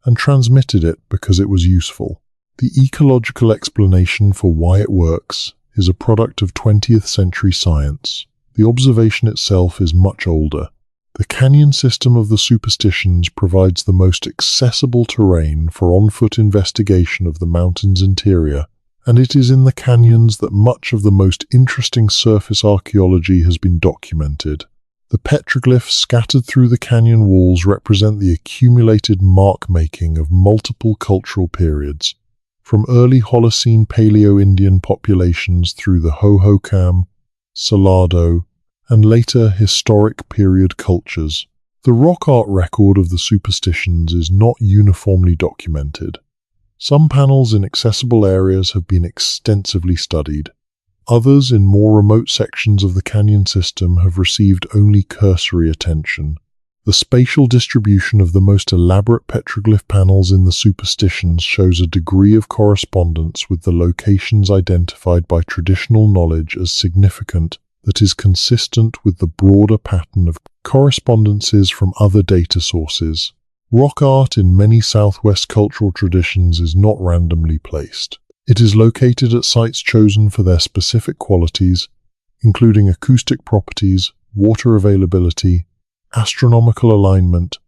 and transmitted it because it was useful. The ecological explanation for why it works is a product of 20th century science. The observation itself is much older. The canyon system of the superstitions provides the most accessible terrain for on-foot investigation of the mountain's interior, and it is in the canyons that much of the most interesting surface archaeology has been documented. The petroglyphs scattered through the canyon walls represent the accumulated mark-making of multiple cultural periods, from early Holocene Paleo-Indian populations through the Hohokam, Salado, and later historic period cultures. The rock art record of the superstitions is not uniformly documented. Some panels in accessible areas have been extensively studied. Others in more remote sections of the canyon system have received only cursory attention. The spatial distribution of the most elaborate petroglyph panels in the superstitions shows a degree of correspondence with the locations identified by traditional knowledge as significant that is consistent with the broader pattern of correspondences from other data sources. Rock art in many Southwest cultural traditions is not randomly placed. It is located at sites chosen for their specific qualities, including acoustic properties, water availability, astronomical alignment,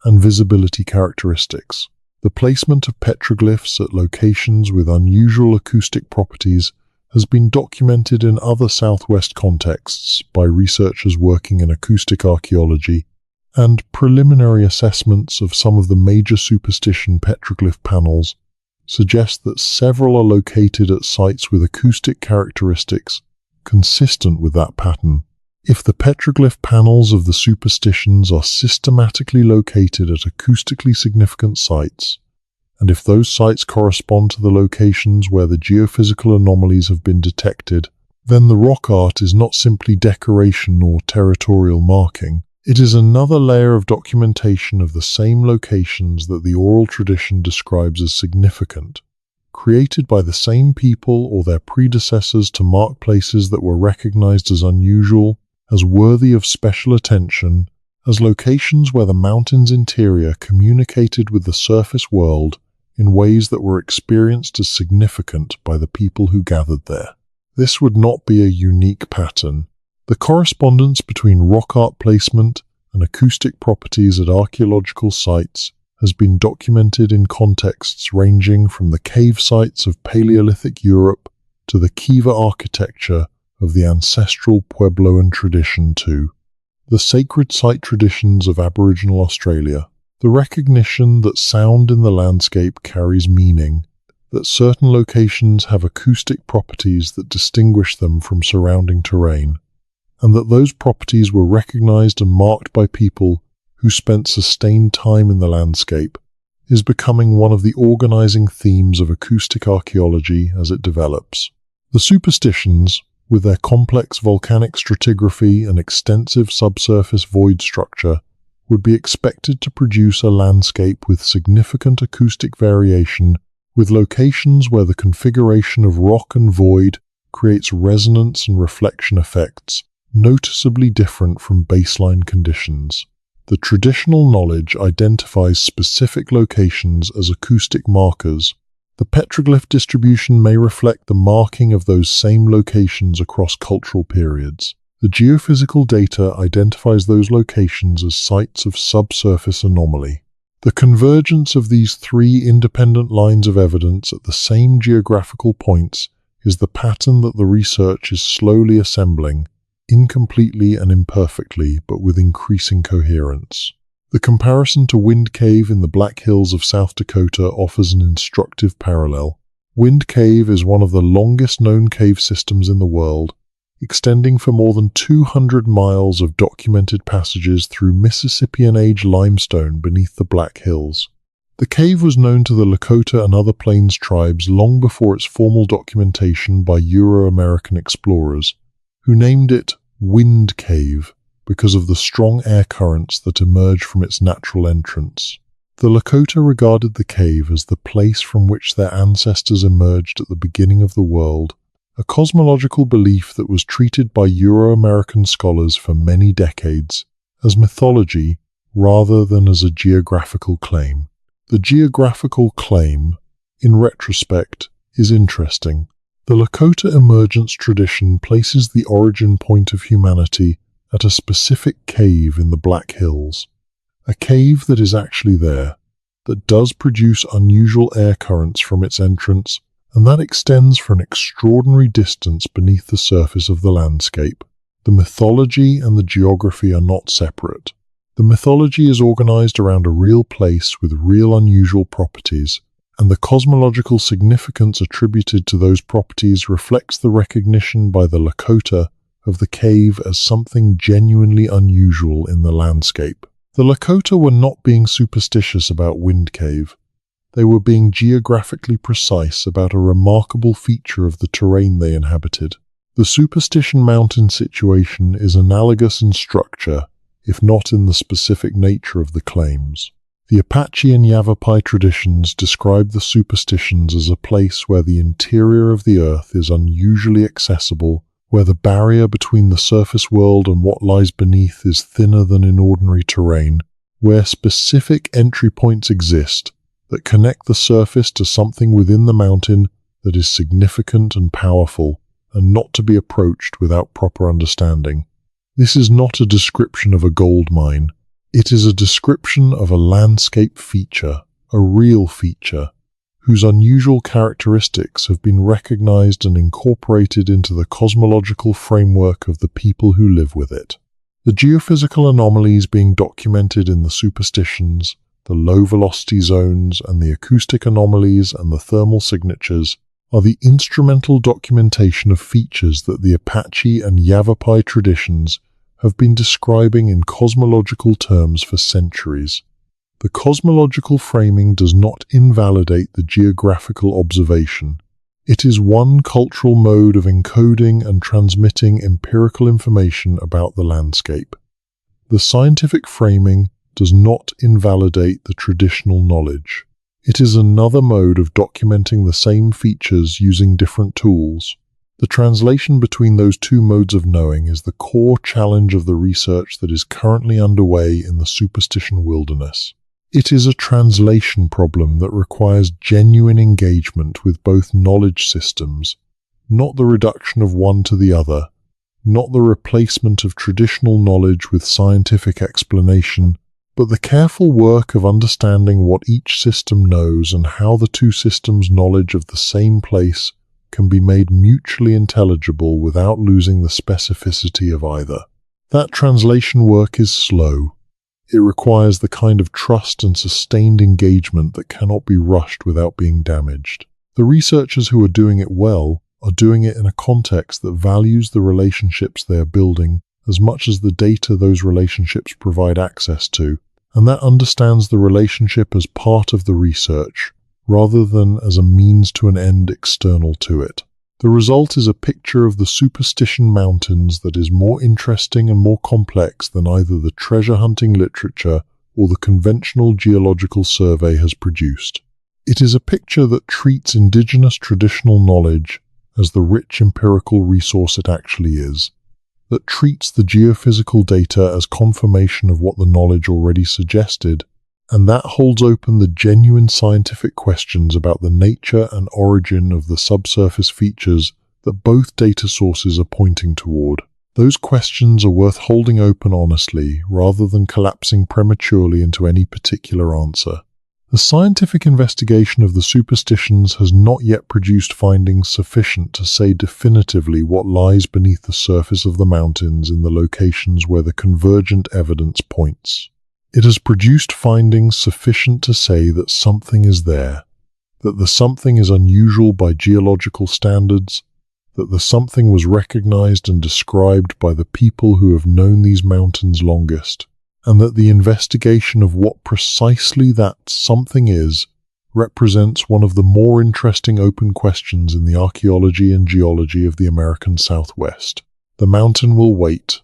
and visibility characteristics. The placement of petroglyphs at locations with unusual acoustic properties has been documented in other Southwest contexts by researchers working in acoustic archaeology, and preliminary assessments of some of the major superstition petroglyph panels suggest that several are located at sites with acoustic characteristics consistent with that pattern. If the petroglyph panels of the superstitions are systematically located at acoustically significant sites, and if those sites correspond to the locations where the geophysical anomalies have been detected, then the rock art is not simply decoration or territorial marking. It is another layer of documentation of the same locations that the oral tradition describes as significant, created by the same people or their predecessors to mark places that were recognized as unusual, as worthy of special attention, as locations where the mountain's interior communicated with the surface world in ways that were experienced as significant by the people who gathered there. This would not be a unique pattern. The correspondence between rock art placement and acoustic properties at archaeological sites has been documented in contexts ranging from the cave sites of Paleolithic Europe to the kiva architecture of the ancestral Puebloan tradition to the sacred site traditions of Aboriginal Australia. The recognition that sound in the landscape carries meaning, that certain locations have acoustic properties that distinguish them from surrounding terrain, and that those properties were recognized and marked by people who spent sustained time in the landscape, is becoming one of the organizing themes of acoustic archaeology as it develops. The superstitions, with their complex volcanic stratigraphy and extensive subsurface void structure, would be expected to produce a landscape with significant acoustic variation, with locations where the configuration of rock and void creates resonance and reflection effects noticeably different from baseline conditions. The traditional knowledge identifies specific locations as acoustic markers. The petroglyph distribution may reflect the marking of those same locations across cultural periods. The geophysical data identifies those locations as sites of subsurface anomaly. The convergence of these three independent lines of evidence at the same geographical points is the pattern that the research is slowly assembling, incompletely and imperfectly, but with increasing coherence. The comparison to Wind Cave in the Black Hills of South Dakota offers an instructive parallel. Wind Cave is one of the longest known cave systems in the world, extending for more than 200 miles of documented passages through Mississippian-age limestone beneath the Black Hills. The cave was known to the Lakota and other Plains tribes long before its formal documentation by Euro-American explorers, who named it Wind Cave because of the strong air currents that emerge from its natural entrance. The Lakota regarded the cave as the place from which their ancestors emerged at the beginning of the world, a cosmological belief that was treated by Euro-American scholars for many decades as mythology rather than as a geographical claim. The geographical claim, in retrospect, is interesting. The Lakota emergence tradition places the origin point of humanity at a specific cave in the Black Hills, a cave that is actually there, that does produce unusual air currents from its entrance, and that extends for an extraordinary distance beneath the surface of the landscape. The mythology and the geography are not separate. The mythology is organized around a real place with real unusual properties, and the cosmological significance attributed to those properties reflects the recognition by the Lakota of the cave as something genuinely unusual in the landscape. The Lakota were not being superstitious about Wind Cave. They were being geographically precise about a remarkable feature of the terrain they inhabited. The Superstition Mountain situation is analogous in structure, if not in the specific nature of the claims. The Apache and Yavapai traditions describe the superstitions as a place where the interior of the earth is unusually accessible, where the barrier between the surface world and what lies beneath is thinner than in ordinary terrain, where specific entry points exist that connect the surface to something within the mountain that is significant and powerful, and not to be approached without proper understanding. This is not a description of a gold mine. It is a description of a landscape feature, a real feature, whose unusual characteristics have been recognized and incorporated into the cosmological framework of the people who live with it. The geophysical anomalies being documented in the superstitions, the low-velocity zones and the acoustic anomalies and the thermal signatures are the instrumental documentation of features that the Apache and Yavapai traditions have been describing in cosmological terms for centuries. The cosmological framing does not invalidate the geographical observation. It is one cultural mode of encoding and transmitting empirical information about the landscape. The scientific framing does not invalidate the traditional knowledge. It is another mode of documenting the same features using different tools. The translation between those two modes of knowing is the core challenge of the research that is currently underway in the superstition wilderness. It is a translation problem that requires genuine engagement with both knowledge systems, not the reduction of one to the other, not the replacement of traditional knowledge with scientific explanation, but the careful work of understanding what each system knows and how the two systems' knowledge of the same place can be made mutually intelligible without losing the specificity of either. That translation work is slow. It requires the kind of trust and sustained engagement that cannot be rushed without being damaged. The researchers who are doing it well are doing it in a context that values the relationships they are building as much as the data those relationships provide access to, and that understands the relationship as part of the research, rather than as a means to an end external to it. The result is a picture of the Superstition Mountains that is more interesting and more complex than either the treasure hunting literature or the conventional geological survey has produced. It is a picture that treats indigenous traditional knowledge as the rich empirical resource it actually is, that treats the geophysical data as confirmation of what the knowledge already suggested, and that holds open the genuine scientific questions about the nature and origin of the subsurface features that both data sources are pointing toward. Those questions are worth holding open honestly, rather than collapsing prematurely into any particular answer. The scientific investigation of the superstitions has not yet produced findings sufficient to say definitively what lies beneath the surface of the mountains in the locations where the convergent evidence points. It has produced findings sufficient to say that something is there, that the something is unusual by geological standards, that the something was recognized and described by the people who have known these mountains longest, and that the investigation of what precisely that something is represents one of the more interesting open questions in the archaeology and geology of the American Southwest. The mountain will wait.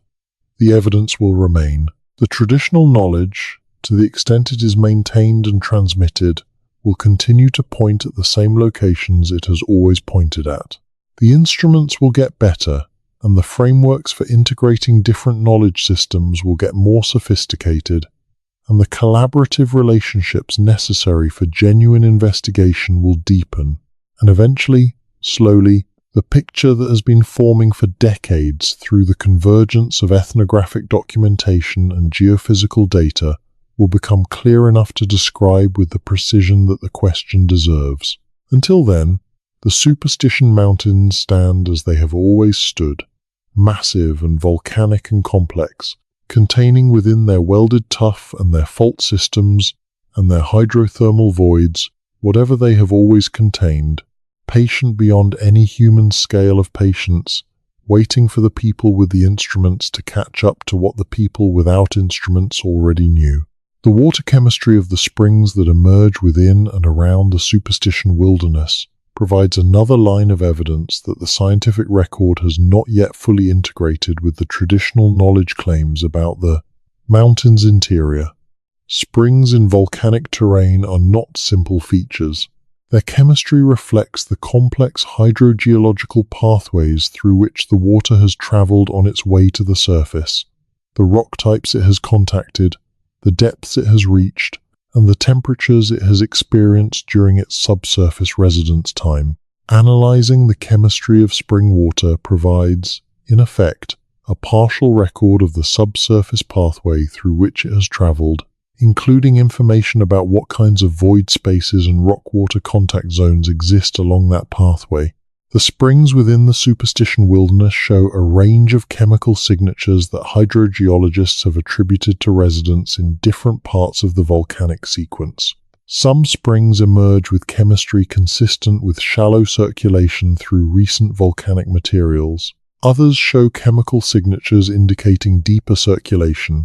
The evidence will remain. The traditional knowledge, to the extent it is maintained and transmitted, will continue to point at the same locations it has always pointed at. The instruments will get better, and the frameworks for integrating different knowledge systems will get more sophisticated, and the collaborative relationships necessary for genuine investigation will deepen, and eventually, slowly, the picture that has been forming for decades through the convergence of ethnographic documentation and geophysical data will become clear enough to describe with the precision that the question deserves. Until then, The Superstition Mountains stand as they have always stood, massive and volcanic and complex, containing within their welded tuff and their fault systems and their hydrothermal voids whatever they have always contained, patient beyond any human scale of patience, waiting for the people with the instruments to catch up to what the people without instruments already knew. The water chemistry of the springs that emerge within and around the Superstition wilderness provides another line of evidence that the scientific record has not yet fully integrated with the traditional knowledge claims about the mountain's interior. Springs in volcanic terrain are not simple features. Their chemistry reflects the complex hydrogeological pathways through which the water has traveled on its way to the surface, the rock types it has contacted, the depths it has reached, and the temperatures it has experienced during its subsurface residence time. Analyzing the chemistry of spring water provides, in effect, a partial record of the subsurface pathway through which it has traveled, including information about what kinds of void spaces and rock-water contact zones exist along that pathway. The springs within the Superstition wilderness show a range of chemical signatures that hydrogeologists have attributed to residents in different parts of the volcanic sequence. Some springs emerge with chemistry consistent with shallow circulation through recent volcanic materials. Others show chemical signatures indicating deeper circulation,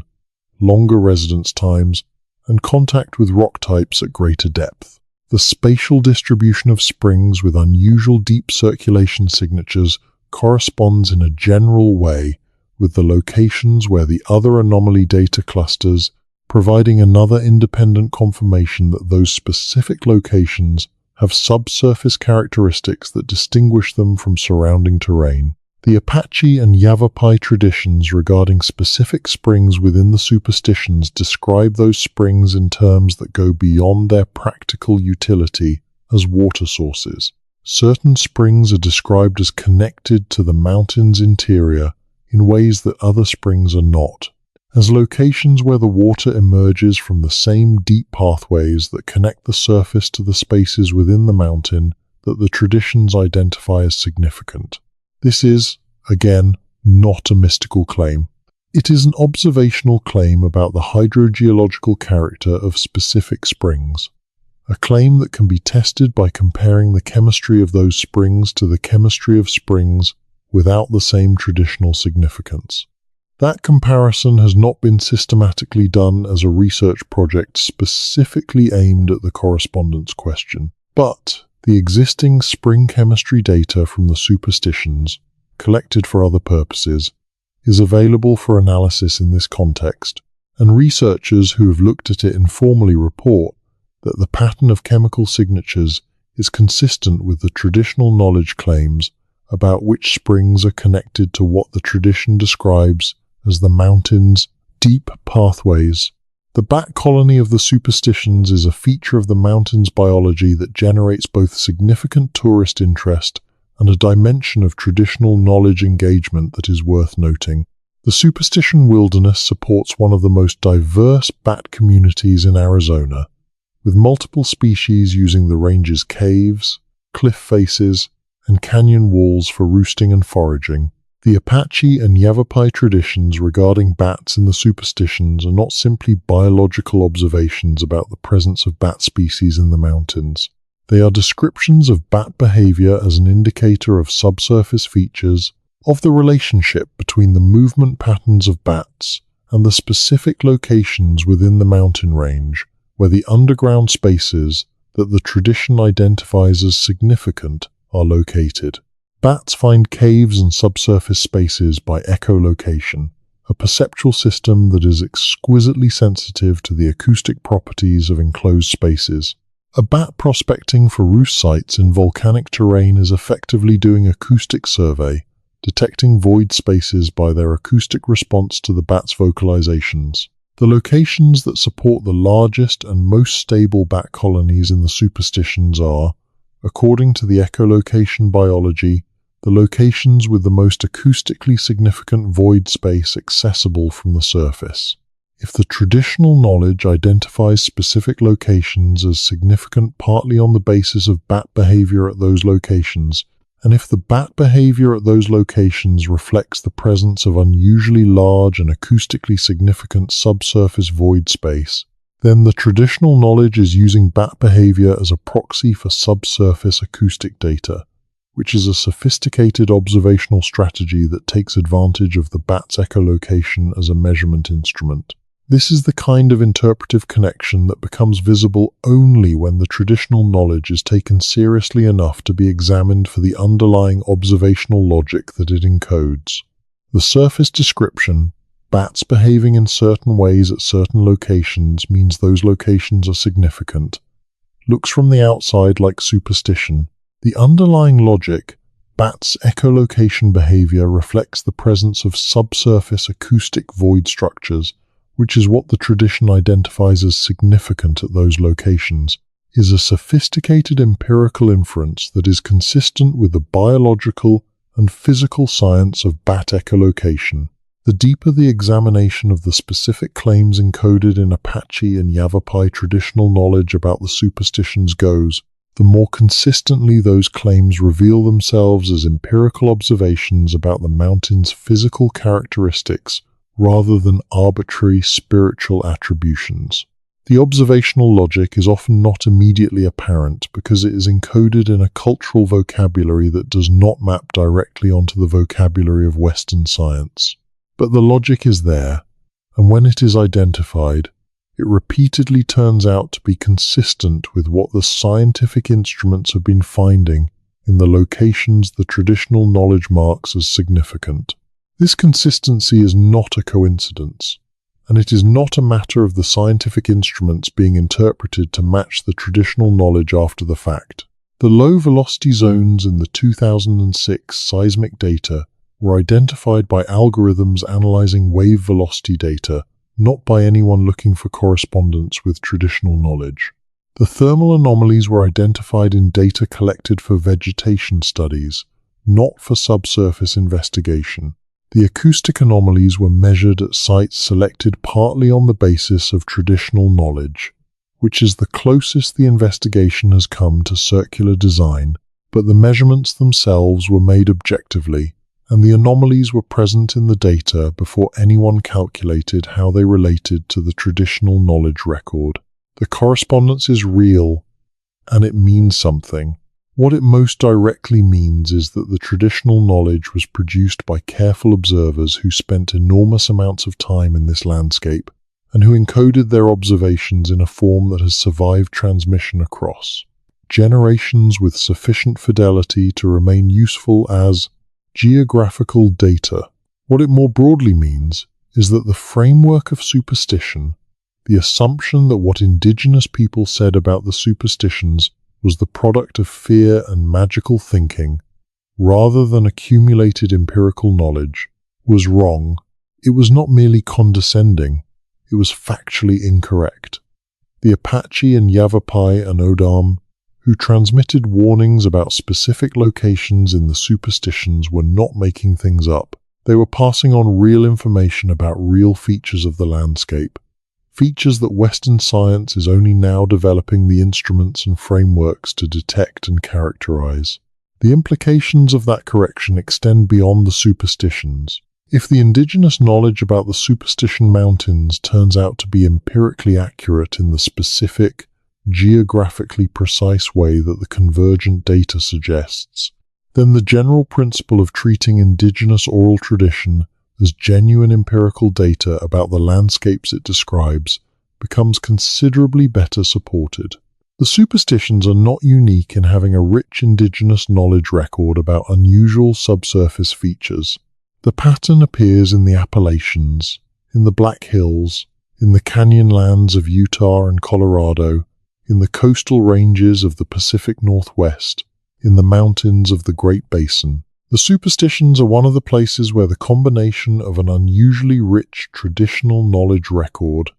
longer residence times, and contact with rock types at greater depth. The spatial distribution of springs with unusual deep circulation signatures corresponds in a general way with the locations where the other anomaly data clusters, providing another independent confirmation that those specific locations have subsurface characteristics that distinguish them from surrounding terrain. The Apache and Yavapai traditions regarding specific springs within the superstitions describe those springs in terms that go beyond their practical utility as water sources. Certain springs are described as connected to the mountain's interior in ways that other springs are not, as locations where the water emerges from the same deep pathways that connect the surface to the spaces within the mountain that the traditions identify as significant. This is, again, not a mystical claim. It is an observational claim about the hydrogeological character of specific springs, a claim that can be tested by comparing the chemistry of those springs to the chemistry of springs without the same traditional significance. That comparison has not been systematically done as a research project specifically aimed at the correspondence question, but the existing spring chemistry data from the superstitions, collected for other purposes, is available for analysis in this context, and researchers who have looked at it informally report that the pattern of chemical signatures is consistent with the traditional knowledge claims about which springs are connected to what the tradition describes as the mountain's deep pathways. The bat colony of the superstitions is a feature of the mountain's biology that generates both significant tourist interest and a dimension of traditional knowledge engagement that is worth noting. The Superstition Wilderness supports one of the most diverse bat communities in Arizona, with multiple species using the range's caves, cliff faces, and canyon walls for roosting and foraging. The Apache and Yavapai traditions regarding bats in the superstitions are not simply biological observations about the presence of bat species in the mountains. They are descriptions of bat behavior as an indicator of subsurface features, of the relationship between the movement patterns of bats and the specific locations within the mountain range where the underground spaces that the tradition identifies as significant are located. Bats find caves and subsurface spaces by echolocation, a perceptual system that is exquisitely sensitive to the acoustic properties of enclosed spaces. A bat prospecting for roost sites in volcanic terrain is effectively doing acoustic survey, detecting void spaces by their acoustic response to the bat's vocalizations. The locations that support the largest and most stable bat colonies in the superstitions are, according to the echolocation biology, the locations with the most acoustically significant void space accessible from the surface. If the traditional knowledge identifies specific locations as significant partly on the basis of bat behavior at those locations, and if the bat behavior at those locations reflects the presence of unusually large and acoustically significant subsurface void space, then the traditional knowledge is using bat behavior as a proxy for subsurface acoustic data, which is a sophisticated observational strategy that takes advantage of the bat's echolocation as a measurement instrument. This is the kind of interpretive connection that becomes visible only when the traditional knowledge is taken seriously enough to be examined for the underlying observational logic that it encodes. The surface description, bats behaving in certain ways at certain locations, means those locations are significant. Looks from the outside like superstition. The underlying logic, bats' echolocation behavior, reflects the presence of subsurface acoustic void structures, which is what the tradition identifies as significant at those locations, is a sophisticated empirical inference that is consistent with the biological and physical science of bat echolocation. The deeper the examination of the specific claims encoded in Apache and Yavapai traditional knowledge about the superstitions goes, the more consistently those claims reveal themselves as empirical observations about the mountain's physical characteristics rather than arbitrary spiritual attributions. The observational logic is often not immediately apparent because it is encoded in a cultural vocabulary that does not map directly onto the vocabulary of Western science. But the logic is there, and when it is identified, it repeatedly turns out to be consistent with what the scientific instruments have been finding in the locations the traditional knowledge marks as significant. This consistency is not a coincidence, and it is not a matter of the scientific instruments being interpreted to match the traditional knowledge after the fact. The low-velocity zones in the 2006 seismic data were identified by algorithms analyzing wave velocity data, not by anyone looking for correspondence with traditional knowledge. The thermal anomalies were identified in data collected for vegetation studies, not for subsurface investigation. The acoustic anomalies were measured at sites selected partly on the basis of traditional knowledge, which is the closest the investigation has come to circular design, but the measurements themselves were made objectively, and the anomalies were present in the data before anyone calculated how they related to the traditional knowledge record. The correspondence is real, and it means something. What it most directly means is that the traditional knowledge was produced by careful observers who spent enormous amounts of time in this landscape, and who encoded their observations in a form that has survived transmission across generations with sufficient fidelity to remain useful as geographical data. What it more broadly means is that the framework of superstition, the assumption that what indigenous people said about the superstitions was the product of fear and magical thinking, rather than accumulated empirical knowledge, was wrong. It was not merely condescending, it was factually incorrect. The Apache and Yavapai and Odam, who transmitted warnings about specific locations in the superstitions, were not making things up. They were passing on real information about real features of the landscape. Features that Western science is only now developing the instruments and frameworks to detect and characterize. The implications of that correction extend beyond the superstitions. If the indigenous knowledge about the Superstition Mountains turns out to be empirically accurate in the specific, geographically precise way that the convergent data suggests, then the general principle of treating indigenous oral tradition as genuine empirical data about the landscapes it describes becomes considerably better supported. The superstitions are not unique in having a rich indigenous knowledge record about unusual subsurface features. The pattern appears in the Appalachians, in the Black Hills, in the canyon lands of Utah and Colorado, in the coastal ranges of the Pacific Northwest, in the mountains of the Great Basin. The superstitions are one of the places where the combination of an unusually rich traditional knowledge record,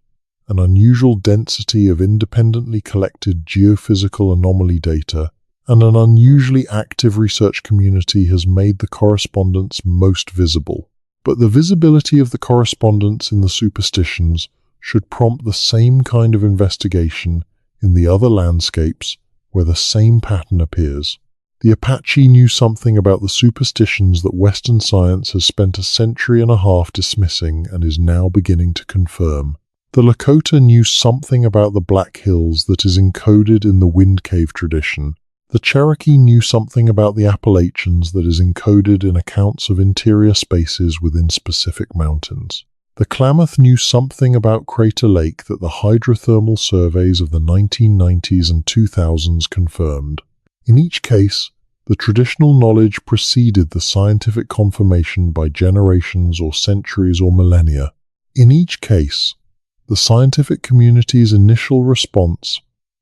an unusual density of independently collected geophysical anomaly data, and an unusually active research community has made the correspondence most visible. But the visibility of the correspondence in the superstitions should prompt the same kind of investigation in the other landscapes where the same pattern appears. The Apache knew something about the superstitions that Western science has spent a century and a half dismissing and is now beginning to confirm. The Lakota knew something about the Black Hills that is encoded in the Wind Cave tradition. The Cherokee knew something about the Appalachians that is encoded in accounts of interior spaces within specific mountains. The Klamath knew something about Crater Lake that the hydrothermal surveys of the 1990s and 2000s confirmed. In each case, the traditional knowledge preceded the scientific confirmation by generations or centuries or millennia. In each case, the scientific community's initial response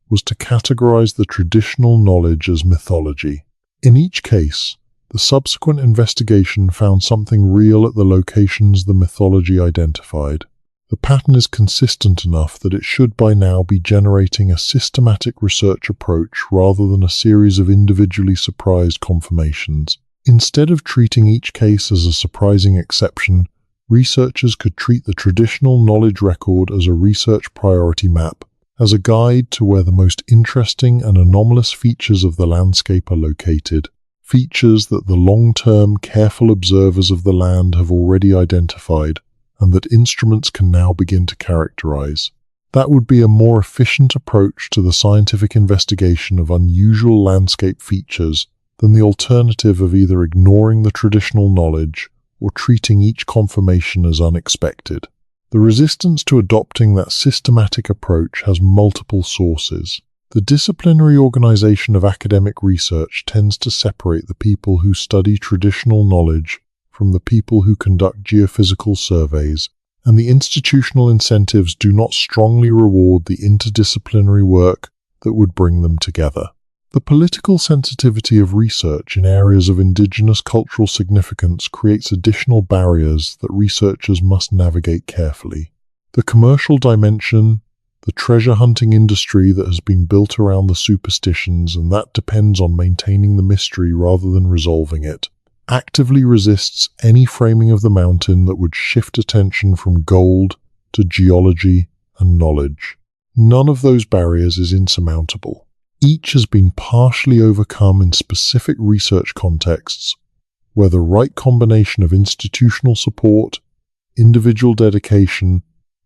was to categorize the traditional knowledge as mythology. In each case, the subsequent investigation found something real at the locations the mythology identified. The pattern is consistent enough that it should by now be generating a systematic research approach rather than a series of individually surprised confirmations. Instead of treating each case as a surprising exception, researchers could treat the traditional knowledge record as a research priority map, as a guide to where the most interesting and anomalous features of the landscape are located, features that the long-term, careful observers of the land have already identified, and that instruments can now begin to characterize. That would be a more efficient approach to the scientific investigation of unusual landscape features than the alternative of either ignoring the traditional knowledge or treating each confirmation as unexpected. The resistance to adopting that systematic approach has multiple sources. The disciplinary organization of academic research tends to separate the people who study traditional knowledge from the people who conduct geophysical surveys, and the institutional incentives do not strongly reward the interdisciplinary work that would bring them together. The political sensitivity of research in areas of indigenous cultural significance creates additional barriers that researchers must navigate carefully. The commercial dimension, the treasure hunting industry that has been built around the superstitions and that depends on maintaining the mystery rather than resolving it, actively resists any framing of the mountain that would shift attention from gold to geology and knowledge. None of those barriers is insurmountable. Each has been partially overcome in specific research contexts, where the right combination of institutional support, individual dedication,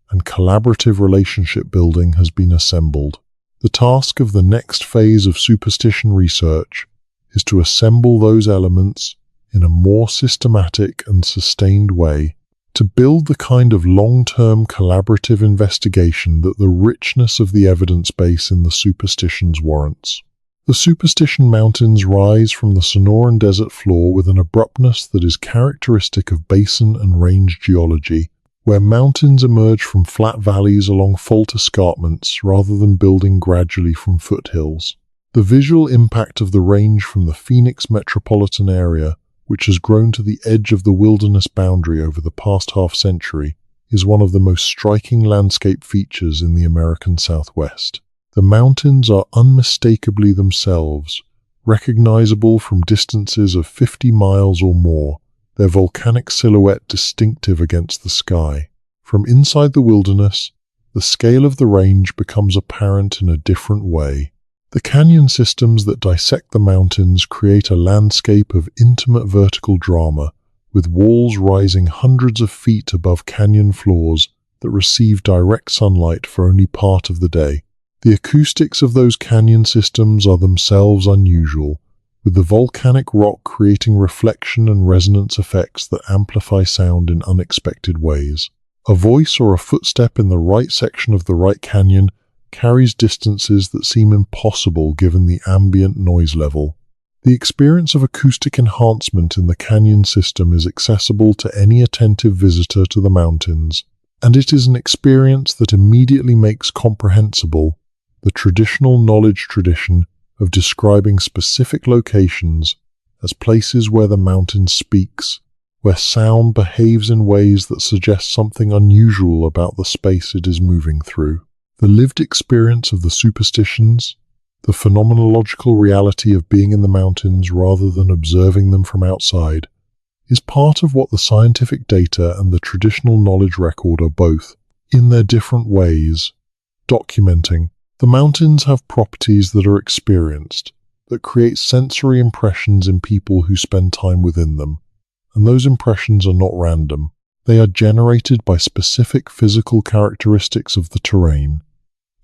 and collaborative relationship building has been assembled. The task of the next phase of superstition research is to assemble those elements in a more systematic and sustained way to build the kind of long-term collaborative investigation that the richness of the evidence base in the superstitions warrants. The Superstition Mountains rise from the Sonoran Desert floor with an abruptness that is characteristic of basin and range geology, where mountains emerge from flat valleys along fault escarpments rather than building gradually from foothills. The visual impact of the range from the Phoenix metropolitan area, which has grown to the edge of the wilderness boundary over the past half-century, is one of the most striking landscape features in the American Southwest. The mountains are unmistakably themselves, recognizable from distances of 50 miles or more, their volcanic silhouette distinctive against the sky. From inside the wilderness, the scale of the range becomes apparent in a different way. The canyon systems that dissect the mountains create a landscape of intimate vertical drama, with walls rising hundreds of feet above canyon floors that receive direct sunlight for only part of the day. The acoustics of those canyon systems are themselves unusual, with the volcanic rock creating reflection and resonance effects that amplify sound in unexpected ways. A voice or a footstep in the right section of the right canyon carries distances that seem impossible given the ambient noise level. The experience of acoustic enhancement in the canyon system is accessible to any attentive visitor to the mountains, and it is an experience that immediately makes comprehensible the traditional knowledge tradition of describing specific locations as places where the mountain speaks, where sound behaves in ways that suggest something unusual about the space it is moving through. The lived experience of the superstitions, the phenomenological reality of being in the mountains rather than observing them from outside, is part of what the scientific data and the traditional knowledge record are both, in their different ways. Documenting. The mountains have properties that are experienced, that create sensory impressions in people who spend time within them. And those impressions are not random. They are generated by specific physical characteristics of the terrain,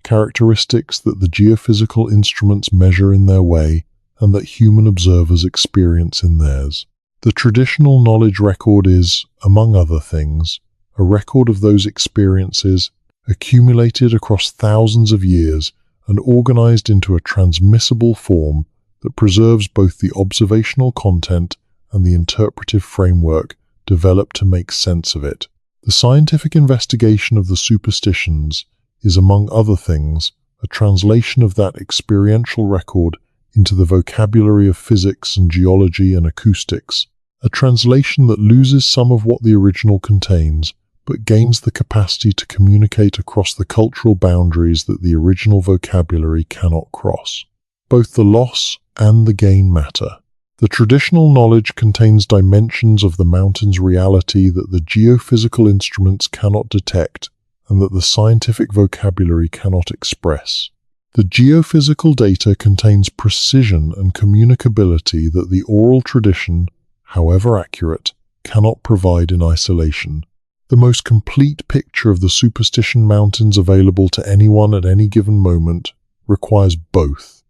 characteristics that the geophysical instruments measure in their way and that human observers experience in theirs. The traditional knowledge record is, among other things, a record of those experiences accumulated across thousands of years and organized into a transmissible form that preserves both the observational content and the interpretive framework developed to make sense of it. The scientific investigation of the superstitions is, among other things, a translation of that experiential record into the vocabulary of physics and geology and acoustics, a translation that loses some of what the original contains, but gains the capacity to communicate across the cultural boundaries that the original vocabulary cannot cross. Both the loss and the gain matter. The traditional knowledge contains dimensions of the mountain's reality that the geophysical instruments cannot detect and that the scientific vocabulary cannot express. The geophysical data contains precision and communicability that the oral tradition, however accurate, cannot provide in isolation. The most complete picture of the Superstition Mountains available to anyone at any given moment requires both,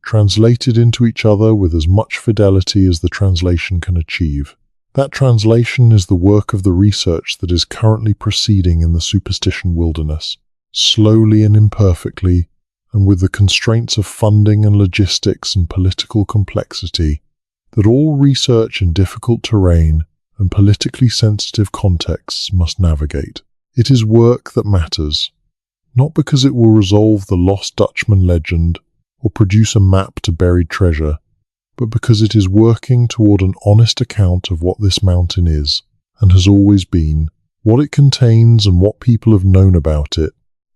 translated into each other with as much fidelity as the translation can achieve. That translation is the work of the research that is currently proceeding in the superstition wilderness, slowly and imperfectly, and with the constraints of funding and logistics and political complexity that all research in difficult terrain and politically sensitive contexts must navigate. It is work that matters, not because it will resolve the lost Dutchman legend or produce a map to buried treasure, but because it is working toward an honest account of what this mountain is and has always been, what it contains and what people have known about it,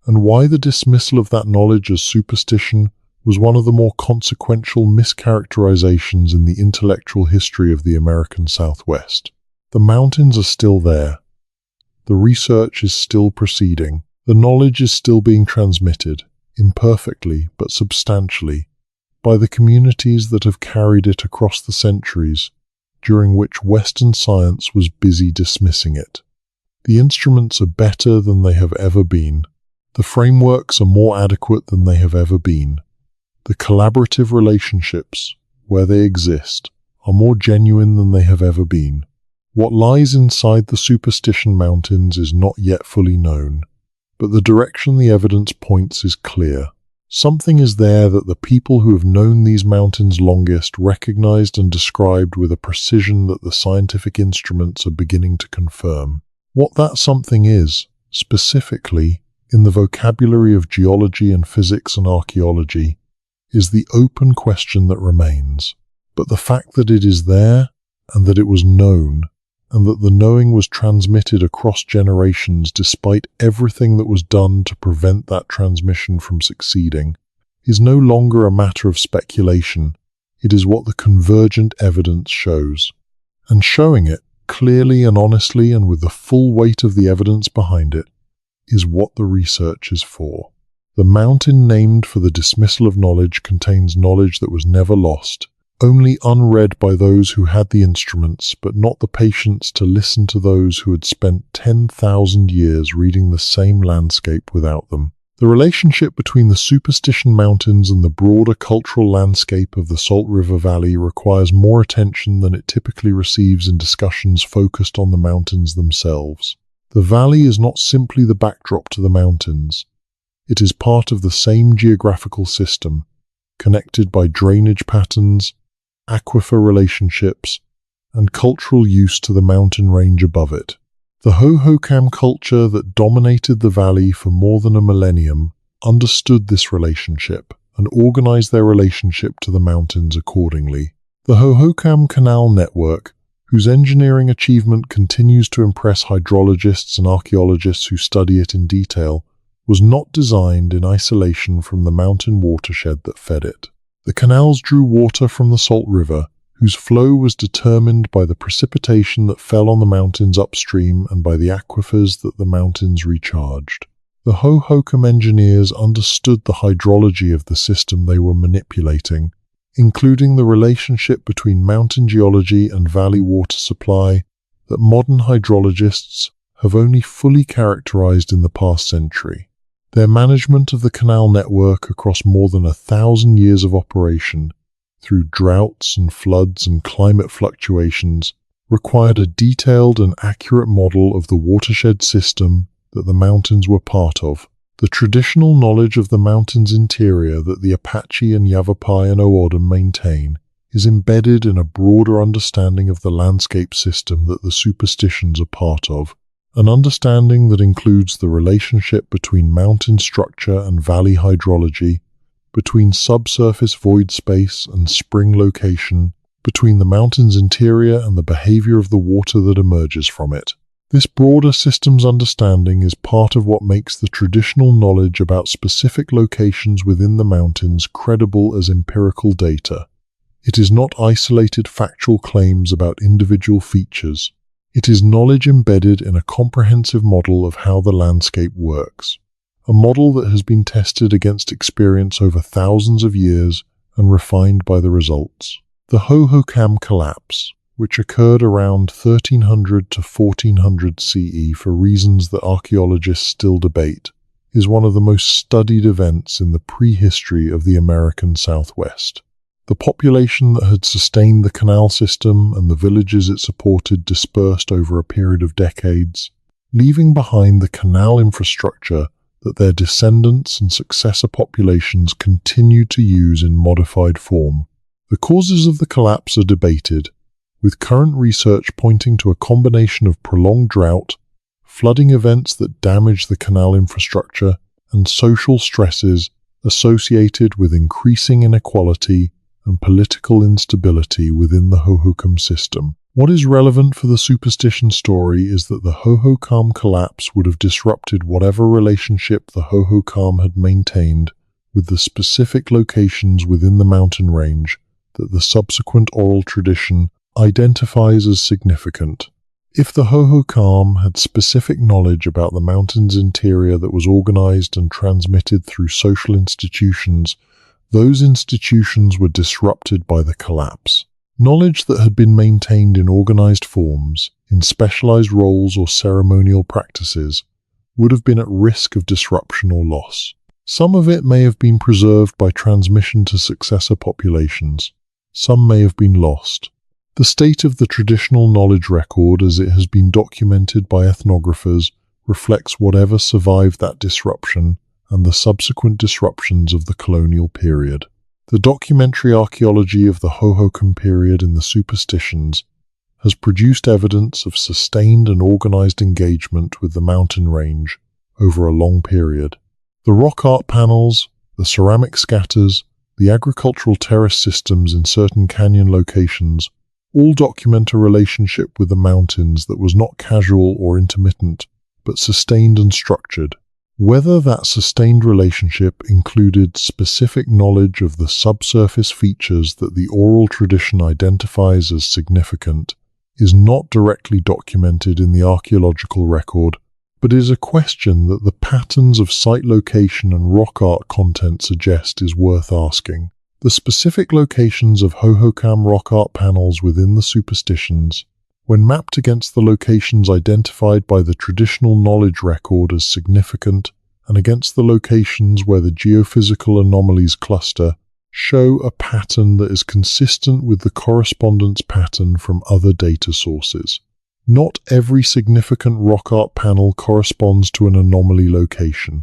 and why the dismissal of that knowledge as superstition was one of the more consequential mischaracterizations in the intellectual history of the American Southwest. The mountains are still there. The research is still proceeding. The knowledge is still being transmitted, imperfectly but substantially, by the communities that have carried it across the centuries, during which Western science was busy dismissing it. The instruments are better than they have ever been. The frameworks are more adequate than they have ever been. The collaborative relationships, where they exist, are more genuine than they have ever been. What lies inside the Superstition Mountains is not yet fully known, but the direction the evidence points is clear. Something is there that the people who have known these mountains longest recognized and described with a precision that the scientific instruments are beginning to confirm. What that something is, specifically, in the vocabulary of geology and physics and archaeology, is the open question that remains. But the fact that it is there, and that it was known, and that the knowing was transmitted across generations despite everything that was done to prevent that transmission from succeeding, is no longer a matter of speculation. It is what the convergent evidence shows. And showing it, clearly and honestly and with the full weight of the evidence behind it, is what the research is for. The mountain named for the dismissal of knowledge contains knowledge that was never lost, only unread by those who had the instruments, but not the patience to listen to those who had spent 10,000 years reading the same landscape without them. The relationship between the Superstition Mountains and the broader cultural landscape of the Salt River Valley requires more attention than it typically receives in discussions focused on the mountains themselves. The valley is not simply the backdrop to the mountains. It is part of the same geographical system, connected by drainage patterns, aquifer relationships, and cultural use to the mountain range above it. The Hohokam culture that dominated the valley for more than a millennium understood this relationship and organized their relationship to the mountains accordingly. The Hohokam Canal Network, whose engineering achievement continues to impress hydrologists and archaeologists who study it in detail, was not designed in isolation from the mountain watershed that fed it. The canals drew water from the Salt River, whose flow was determined by the precipitation that fell on the mountains upstream and by the aquifers that the mountains recharged. The Hohokam engineers understood the hydrology of the system they were manipulating, including the relationship between mountain geology and valley water supply that modern hydrologists have only fully characterized in the past century. Their management of the canal network across more than 1,000 years of operation, through droughts and floods and climate fluctuations, required a detailed and accurate model of the watershed system that the mountains were part of. The traditional knowledge of the mountain's interior that the Apache and Yavapai and O'odham maintain is embedded in a broader understanding of the landscape system that the superstitions are part of, an understanding that includes the relationship between mountain structure and valley hydrology, between subsurface void space and spring location, between the mountain's interior and the behavior of the water that emerges from it. This broader systems understanding is part of what makes the traditional knowledge about specific locations within the mountains credible as empirical data. It is not isolated factual claims about individual features. It is knowledge embedded in a comprehensive model of how the landscape works, a model that has been tested against experience over thousands of years and refined by the results. The Hohokam collapse, which occurred around 1300 to 1400 CE for reasons that archaeologists still debate, is one of the most studied events in the prehistory of the American Southwest. The population that had sustained the canal system and the villages it supported dispersed over a period of decades, leaving behind the canal infrastructure that their descendants and successor populations continued to use in modified form. The causes of the collapse are debated, with current research pointing to a combination of prolonged drought, flooding events that damage the canal infrastructure, and social stresses associated with increasing inequality and political instability within the Hohokam system. What is relevant for the superstition story is that the Hohokam collapse would have disrupted whatever relationship the Hohokam had maintained with the specific locations within the mountain range that the subsequent oral tradition identifies as significant. If the Hohokam had specific knowledge about the mountain's interior that was organized and transmitted through social institutions, those institutions were disrupted by the collapse. Knowledge that had been maintained in organized forms, in specialized roles or ceremonial practices, would have been at risk of disruption or loss. Some of it may have been preserved by transmission to successor populations. Some may have been lost. The state of the traditional knowledge record as it has been documented by ethnographers reflects whatever survived that disruption and the subsequent disruptions of the colonial period. The documentary archaeology of the Hohokam period in the superstitions has produced evidence of sustained and organized engagement with the mountain range over a long period. The rock art panels, the ceramic scatters, the agricultural terrace systems in certain canyon locations all document a relationship with the mountains that was not casual or intermittent, but sustained and structured. Whether that sustained relationship included specific knowledge of the subsurface features that the oral tradition identifies as significant is not directly documented in the archaeological record, but is a question that the patterns of site location and rock art content suggest is worth asking. The specific locations of Hohokam rock art panels within the superstitions, when mapped against the locations identified by the traditional knowledge record as significant and against the locations where the geophysical anomalies cluster, show a pattern that is consistent with the correspondence pattern from other data sources. Not every significant rock art panel corresponds to an anomaly location.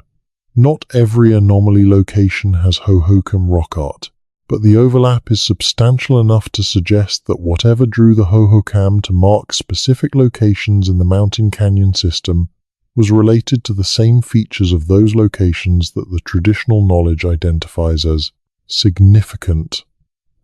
Not every anomaly location has Hohokam rock art, but the overlap is substantial enough to suggest that whatever drew the Hohokam to mark specific locations in the mountain canyon system was related to the same features of those locations that the traditional knowledge identifies as significant,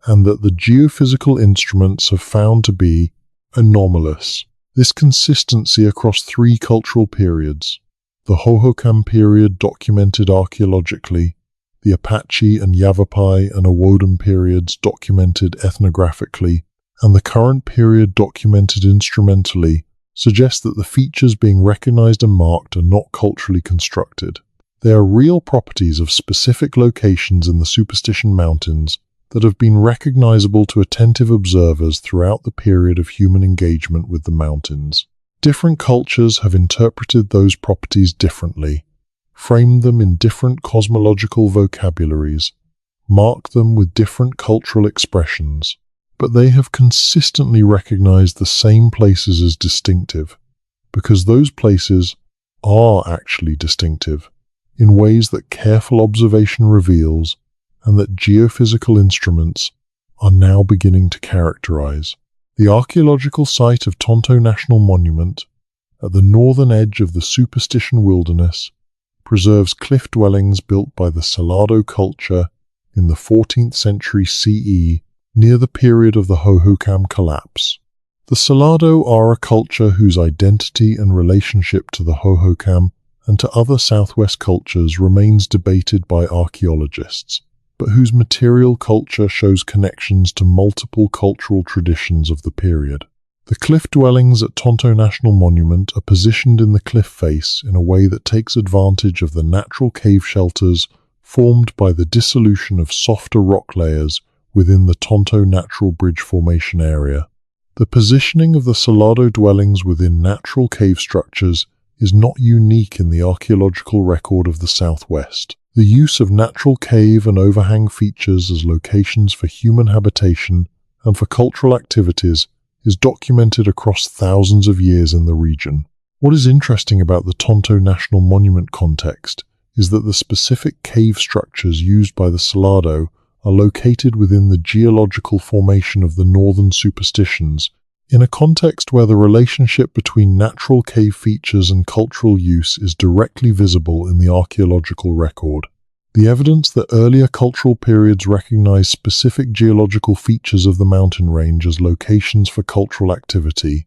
and that the geophysical instruments have found to be anomalous. This consistency across three cultural periods, the Hohokam period documented archaeologically, the Apache and Yavapai and O'odham periods documented ethnographically, and the current period documented instrumentally, suggests that the features being recognized and marked are not culturally constructed. They are real properties of specific locations in the Superstition Mountains that have been recognizable to attentive observers throughout the period of human engagement with the mountains. Different cultures have interpreted those properties differently, framed them in different cosmological vocabularies, marked them with different cultural expressions, but they have consistently recognized the same places as distinctive, because those places are actually distinctive in ways that careful observation reveals and that geophysical instruments are now beginning to characterize. The archaeological site of Tonto National Monument, at the northern edge of the Superstition Wilderness, preserves cliff dwellings built by the Salado culture in the 14th century CE near the period of the Hohokam collapse. The Salado are a culture whose identity and relationship to the Hohokam and to other southwest cultures remains debated by archaeologists, but whose material culture shows connections to multiple cultural traditions of the period. The cliff dwellings at Tonto National Monument are positioned in the cliff face in a way that takes advantage of the natural cave shelters formed by the dissolution of softer rock layers within the Tonto Natural Bridge Formation area. The positioning of the Salado dwellings within natural cave structures is not unique in the archaeological record of the Southwest. The use of natural cave and overhang features as locations for human habitation and for cultural activities is documented across thousands of years in the region. What is interesting about the Tonto National Monument context is that the specific cave structures used by the Salado are located within the geological formation of the northern superstitions, in a context where the relationship between natural cave features and cultural use is directly visible in the archaeological record. The evidence that earlier cultural periods recognized specific geological features of the mountain range as locations for cultural activity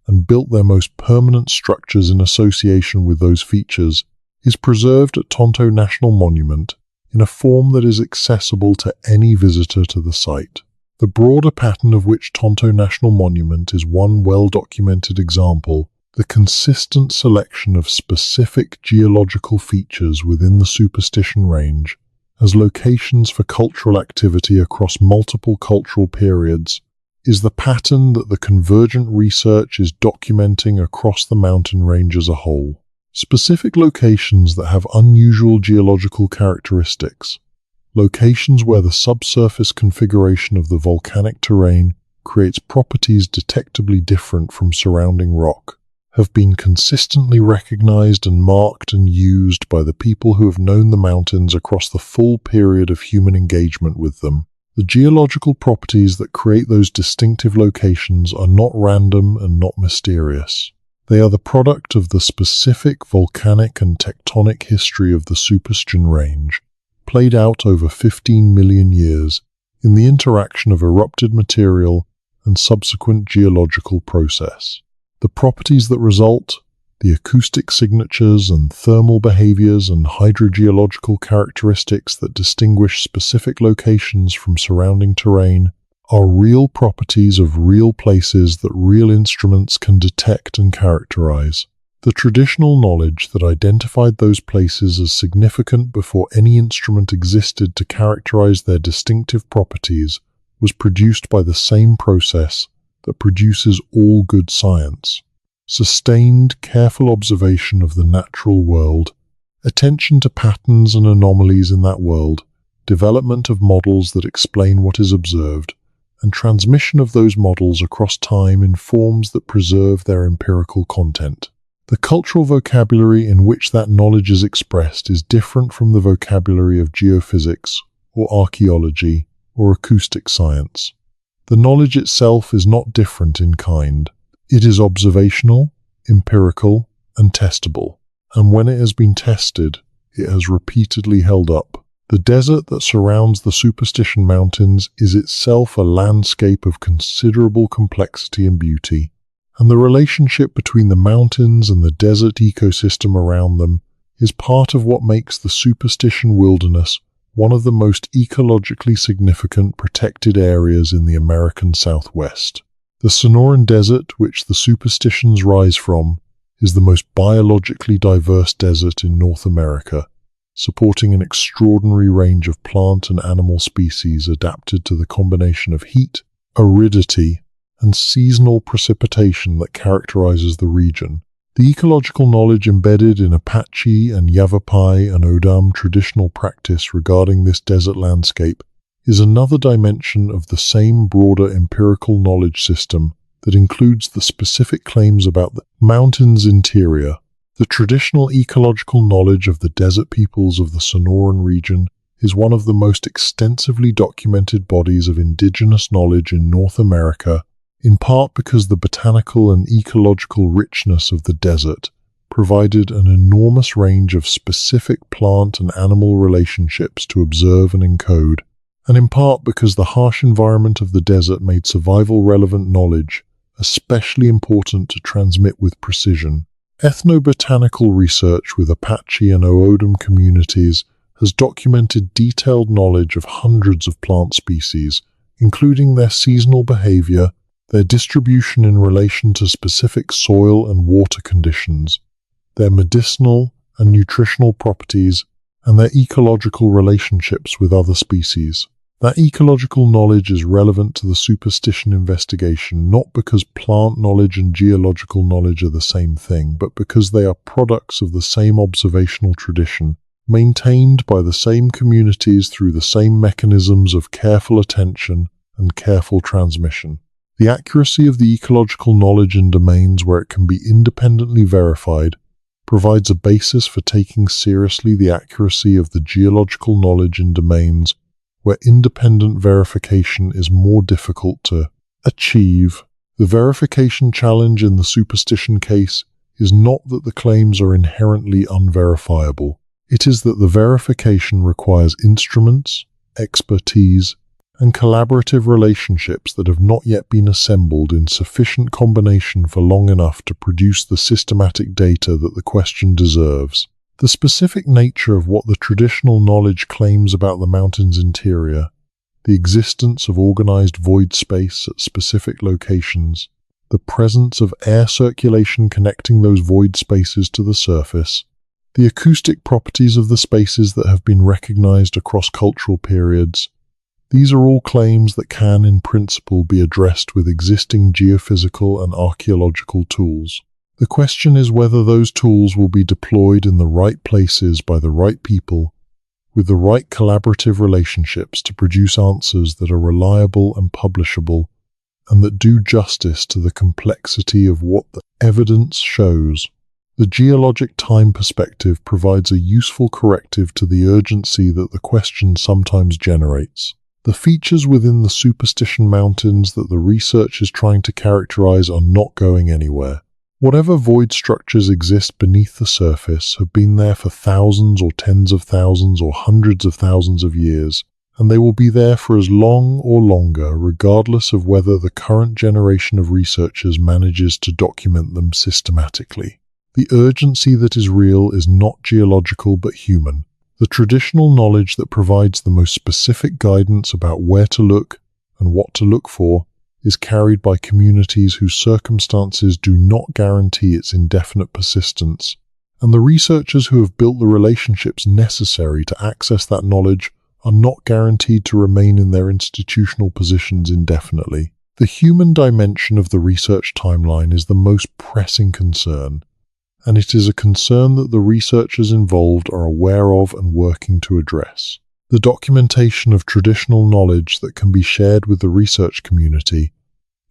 and built their most permanent structures in association with those features is preserved at Tonto National Monument in a form that is accessible to any visitor to the site. The broader pattern of which Tonto National Monument is one well-documented example, the consistent selection of specific geological features within the Superstition Range as locations for cultural activity across multiple cultural periods, is the pattern that the convergent research is documenting across the mountain range as a whole. Specific locations that have unusual geological characteristics, locations where the subsurface configuration of the volcanic terrain creates properties detectably different from surrounding rock, have been consistently recognized and marked and used by the people who have known the mountains across the full period of human engagement with them. The geological properties that create those distinctive locations are not random and not mysterious. They are the product of the specific volcanic and tectonic history of the Superstition Range, played out over 15 million years in the interaction of erupted material and subsequent geological process. The properties that result, the acoustic signatures and thermal behaviors and hydrogeological characteristics that distinguish specific locations from surrounding terrain, are real properties of real places that real instruments can detect and characterize. The traditional knowledge that identified those places as significant before any instrument existed to characterize their distinctive properties was produced by the same process that produces all good science. Sustained, careful observation of the natural world, attention to patterns and anomalies in that world, development of models that explain what is observed, and transmission of those models across time in forms that preserve their empirical content. The cultural vocabulary in which that knowledge is expressed is different from the vocabulary of geophysics, or archaeology, or acoustic science. The knowledge itself is not different in kind. It is observational, empirical, and testable, and when it has been tested, it has repeatedly held up. The desert that surrounds the Superstition Mountains is itself a landscape of considerable complexity and beauty, and the relationship between the mountains and the desert ecosystem around them is part of what makes the Superstition Wilderness one of the most ecologically significant protected areas in the American Southwest. The Sonoran Desert, which the superstitions rise from, is the most biologically diverse desert in North America, supporting an extraordinary range of plant and animal species adapted to the combination of heat, aridity, and seasonal precipitation that characterizes the region. The ecological knowledge embedded in Apache and Yavapai and O'odham traditional practice regarding this desert landscape is another dimension of the same broader empirical knowledge system that includes the specific claims about the mountain's interior. The traditional ecological knowledge of the desert peoples of the Sonoran region is one of the most extensively documented bodies of indigenous knowledge in North America, in part because the botanical and ecological richness of the desert provided an enormous range of specific plant and animal relationships to observe and encode, and in part because the harsh environment of the desert made survival-relevant knowledge especially important to transmit with precision. Ethnobotanical research with Apache and O'odham communities has documented detailed knowledge of hundreds of plant species, including their seasonal behavior, their distribution in relation to specific soil and water conditions, their medicinal and nutritional properties, and their ecological relationships with other species. That ecological knowledge is relevant to the superstition investigation not because plant knowledge and geological knowledge are the same thing, but because they are products of the same observational tradition, maintained by the same communities through the same mechanisms of careful attention and careful transmission. The accuracy of the ecological knowledge in domains where it can be independently verified provides a basis for taking seriously the accuracy of the geological knowledge in domains where independent verification is more difficult to achieve. The verification challenge in the superstition case is not that the claims are inherently unverifiable. It is that the verification requires instruments, expertise, and collaborative relationships that have not yet been assembled in sufficient combination for long enough to produce the systematic data that the question deserves. The specific nature of what the traditional knowledge claims about the mountain's interior, the existence of organized void space at specific locations, the presence of air circulation connecting those void spaces to the surface, the acoustic properties of the spaces that have been recognized across cultural periods, these are all claims that can, in principle, be addressed with existing geophysical and archaeological tools. The question is whether those tools will be deployed in the right places by the right people, with the right collaborative relationships to produce answers that are reliable and publishable, and that do justice to the complexity of what the evidence shows. The geologic time perspective provides a useful corrective to the urgency that the question sometimes generates. The features within the Superstition Mountains that the research is trying to characterize are not going anywhere. Whatever void structures exist beneath the surface have been there for thousands or tens of thousands or hundreds of thousands of years, and they will be there for as long or longer regardless of whether the current generation of researchers manages to document them systematically. The urgency that is real is not geological but human. The traditional knowledge that provides the most specific guidance about where to look and what to look for is carried by communities whose circumstances do not guarantee its indefinite persistence, and the researchers who have built the relationships necessary to access that knowledge are not guaranteed to remain in their institutional positions indefinitely. The human dimension of the research timeline is the most pressing concern, and it is a concern that the researchers involved are aware of and working to address. The documentation of traditional knowledge that can be shared with the research community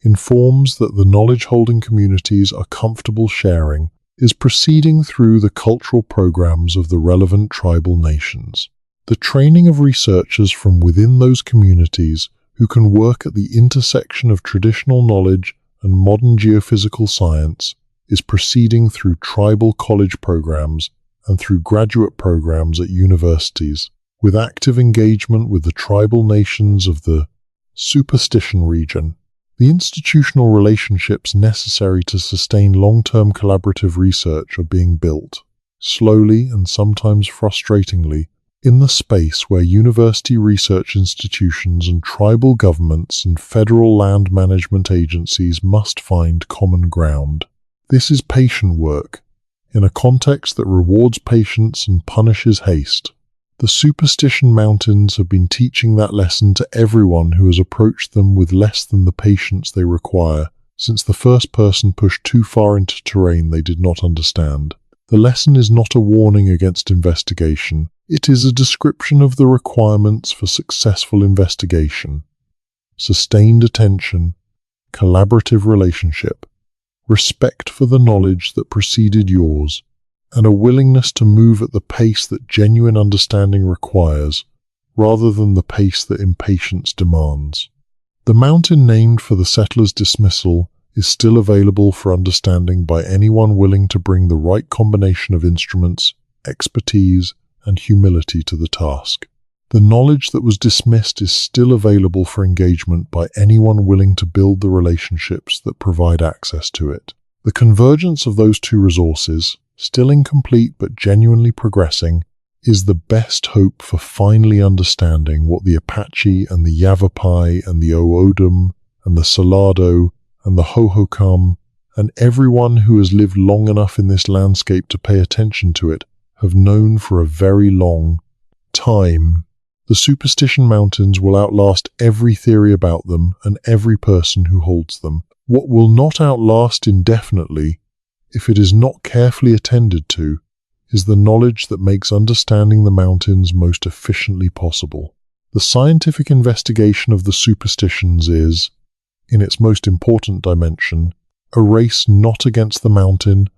informs that the knowledge-holding communities are comfortable sharing is proceeding through the cultural programs of the relevant tribal nations. The training of researchers from within those communities who can work at the intersection of traditional knowledge and modern geophysical science is proceeding through tribal college programs and through graduate programs at universities, with active engagement with the tribal nations of the Superstition region. The institutional relationships necessary to sustain long-term collaborative research are being built, slowly and sometimes frustratingly, in the space where university research institutions and tribal governments and federal land management agencies must find common ground. This is patient work, in a context that rewards patience and punishes haste. The Superstition Mountains have been teaching that lesson to everyone who has approached them with less than the patience they require, since the first person pushed too far into terrain they did not understand. The lesson is not a warning against investigation. It is a description of the requirements for successful investigation: sustained attention, collaborative relationship, respect for the knowledge that preceded yours, and a willingness to move at the pace that genuine understanding requires, rather than the pace that impatience demands. The mountain named for the settlers' dismissal is still available for understanding by anyone willing to bring the right combination of instruments, expertise, and humility to the task. The knowledge that was dismissed is still available for engagement by anyone willing to build the relationships that provide access to it. The convergence of those two resources, still incomplete but genuinely progressing, is the best hope for finally understanding what the Apache and the Yavapai and the O'odham and the Salado and the Hohokam and everyone who has lived long enough in this landscape to pay attention to it have known for a very long time. The Superstition Mountains will outlast every theory about them and every person who holds them. What will not outlast indefinitely, if it is not carefully attended to, is the knowledge that makes understanding the mountains most efficiently possible. The scientific investigation of the superstitions is, in its most important dimension, a race not against the mountain,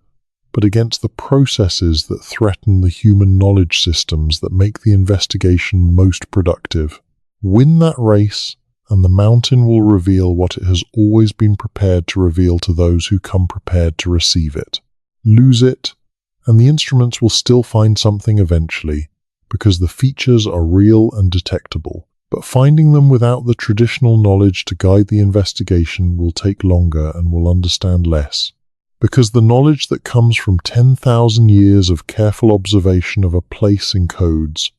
but against the processes that threaten the human knowledge systems that make the investigation most productive. Win that race, and the mountain will reveal what it has always been prepared to reveal to those who come prepared to receive it. Lose it, and the instruments will still find something eventually, because the features are real and detectable. But finding them without the traditional knowledge to guide the investigation will take longer and will understand less. Because the knowledge that comes from 10,000 years of careful observation of a place encodes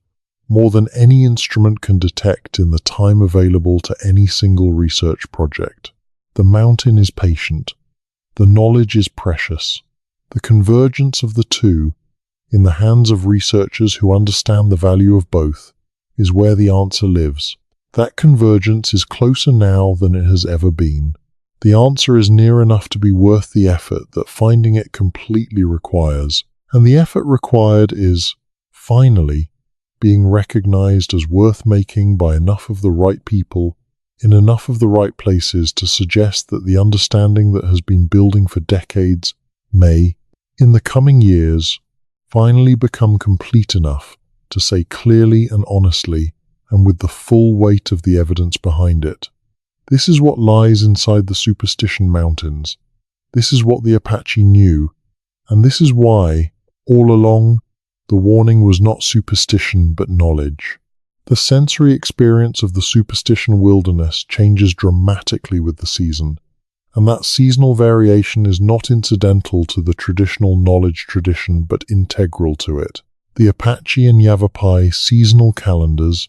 more than any instrument can detect in the time available to any single research project. The mountain is patient. The knowledge is precious. The convergence of the two, in the hands of researchers who understand the value of both, is where the answer lives. That convergence is closer now than it has ever been. The answer is near enough to be worth the effort that finding it completely requires. And the effort required is, finally, being recognized as worth making by enough of the right people, in enough of the right places to suggest that the understanding that has been building for decades may, in the coming years, finally become complete enough to say clearly and honestly, and with the full weight of the evidence behind it. This is what lies inside the Superstition Mountains. This is what the Apache knew, and this is why, all along, the warning was not superstition but knowledge. The sensory experience of the Superstition Wilderness changes dramatically with the season, and that seasonal variation is not incidental to the traditional knowledge tradition but integral to it. The Apache and Yavapai seasonal calendars,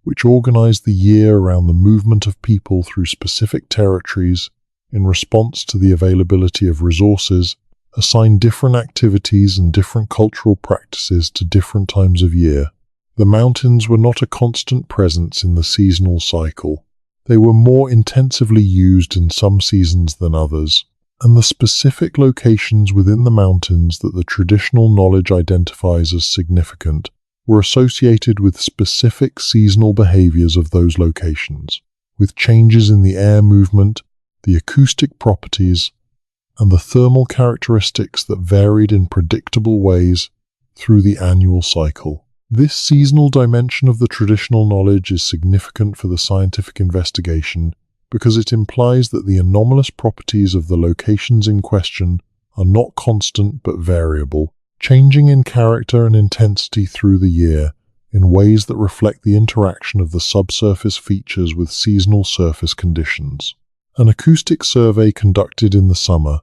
which organize the year around the movement of people through specific territories in response to the availability of resources, assign different activities and different cultural practices to different times of year. The mountains were not a constant presence in the seasonal cycle. They were more intensively used in some seasons than others, and the specific locations within the mountains that the traditional knowledge identifies as significant were associated with specific seasonal behaviors of those locations, with changes in the air movement, the acoustic properties, and the thermal characteristics that varied in predictable ways through the annual cycle. This seasonal dimension of the traditional knowledge is significant for the scientific investigation because it implies that the anomalous properties of the locations in question are not constant but variable, changing in character and intensity through the year in ways that reflect the interaction of the subsurface features with seasonal surface conditions. An acoustic survey conducted in the summer,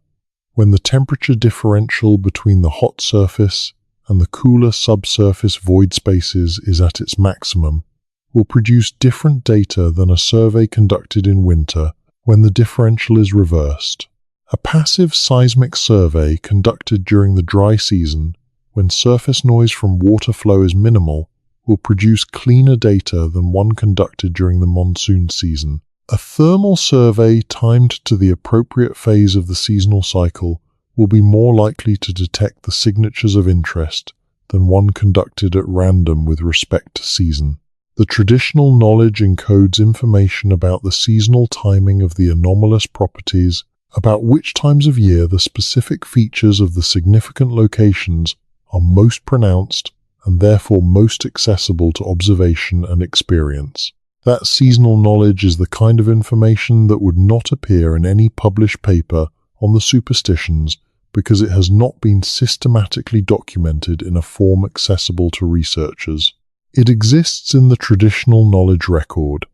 when the temperature differential between the hot surface and the cooler subsurface void spaces is at its maximum, will produce different data than a survey conducted in winter when the differential is reversed. A passive seismic survey conducted during the dry season, when surface noise from water flow is minimal, will produce cleaner data than one conducted during the monsoon season. A thermal survey timed to the appropriate phase of the seasonal cycle will be more likely to detect the signatures of interest than one conducted at random with respect to season. The traditional knowledge encodes information about the seasonal timing of the anomalous properties, about which times of year the specific features of the significant locations are most pronounced and therefore most accessible to observation and experience. That seasonal knowledge is the kind of information that would not appear in any published paper on the superstitions because it has not been systematically documented in a form accessible to researchers. It exists in the traditional knowledge record,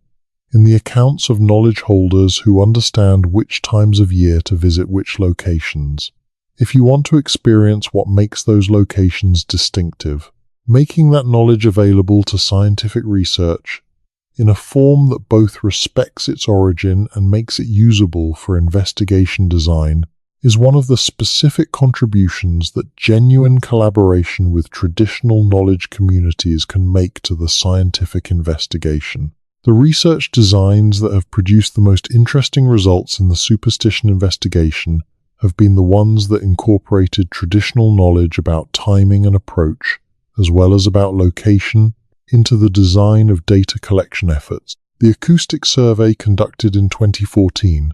in the accounts of knowledge holders who understand which times of year to visit which locations. If you want to experience what makes those locations distinctive, making that knowledge available to scientific research in a form that both respects its origin and makes it usable for investigation design is one of the specific contributions that genuine collaboration with traditional knowledge communities can make to the scientific investigation. The research designs that have produced the most interesting results in the superstition investigation have been the ones that incorporated traditional knowledge about timing and approach, as well as about location, into the design of data collection efforts. The acoustic survey conducted in 2014,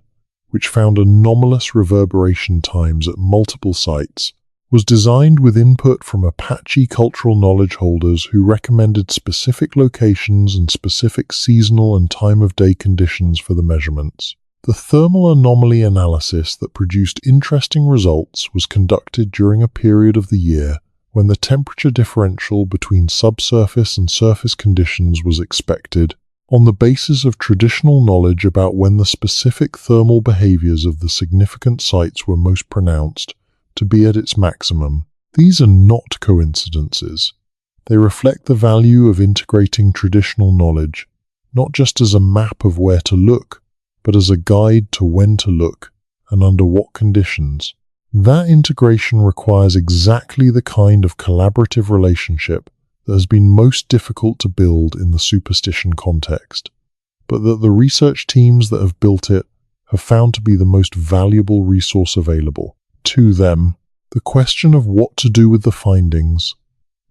which found anomalous reverberation times at multiple sites, was designed with input from Apache cultural knowledge holders who recommended specific locations and specific seasonal and time-of-day conditions for the measurements. The thermal anomaly analysis that produced interesting results was conducted during a period of the year when the temperature differential between subsurface and surface conditions was expected, on the basis of traditional knowledge about when the specific thermal behaviors of the significant sites were most pronounced, to be at its maximum. These are not coincidences. They reflect the value of integrating traditional knowledge, not just as a map of where to look, but as a guide to when to look and under what conditions. That integration requires exactly the kind of collaborative relationship that has been most difficult to build in the superstition context, but that the research teams that have built it have found to be the most valuable resource available to them. The question of what to do with the findings,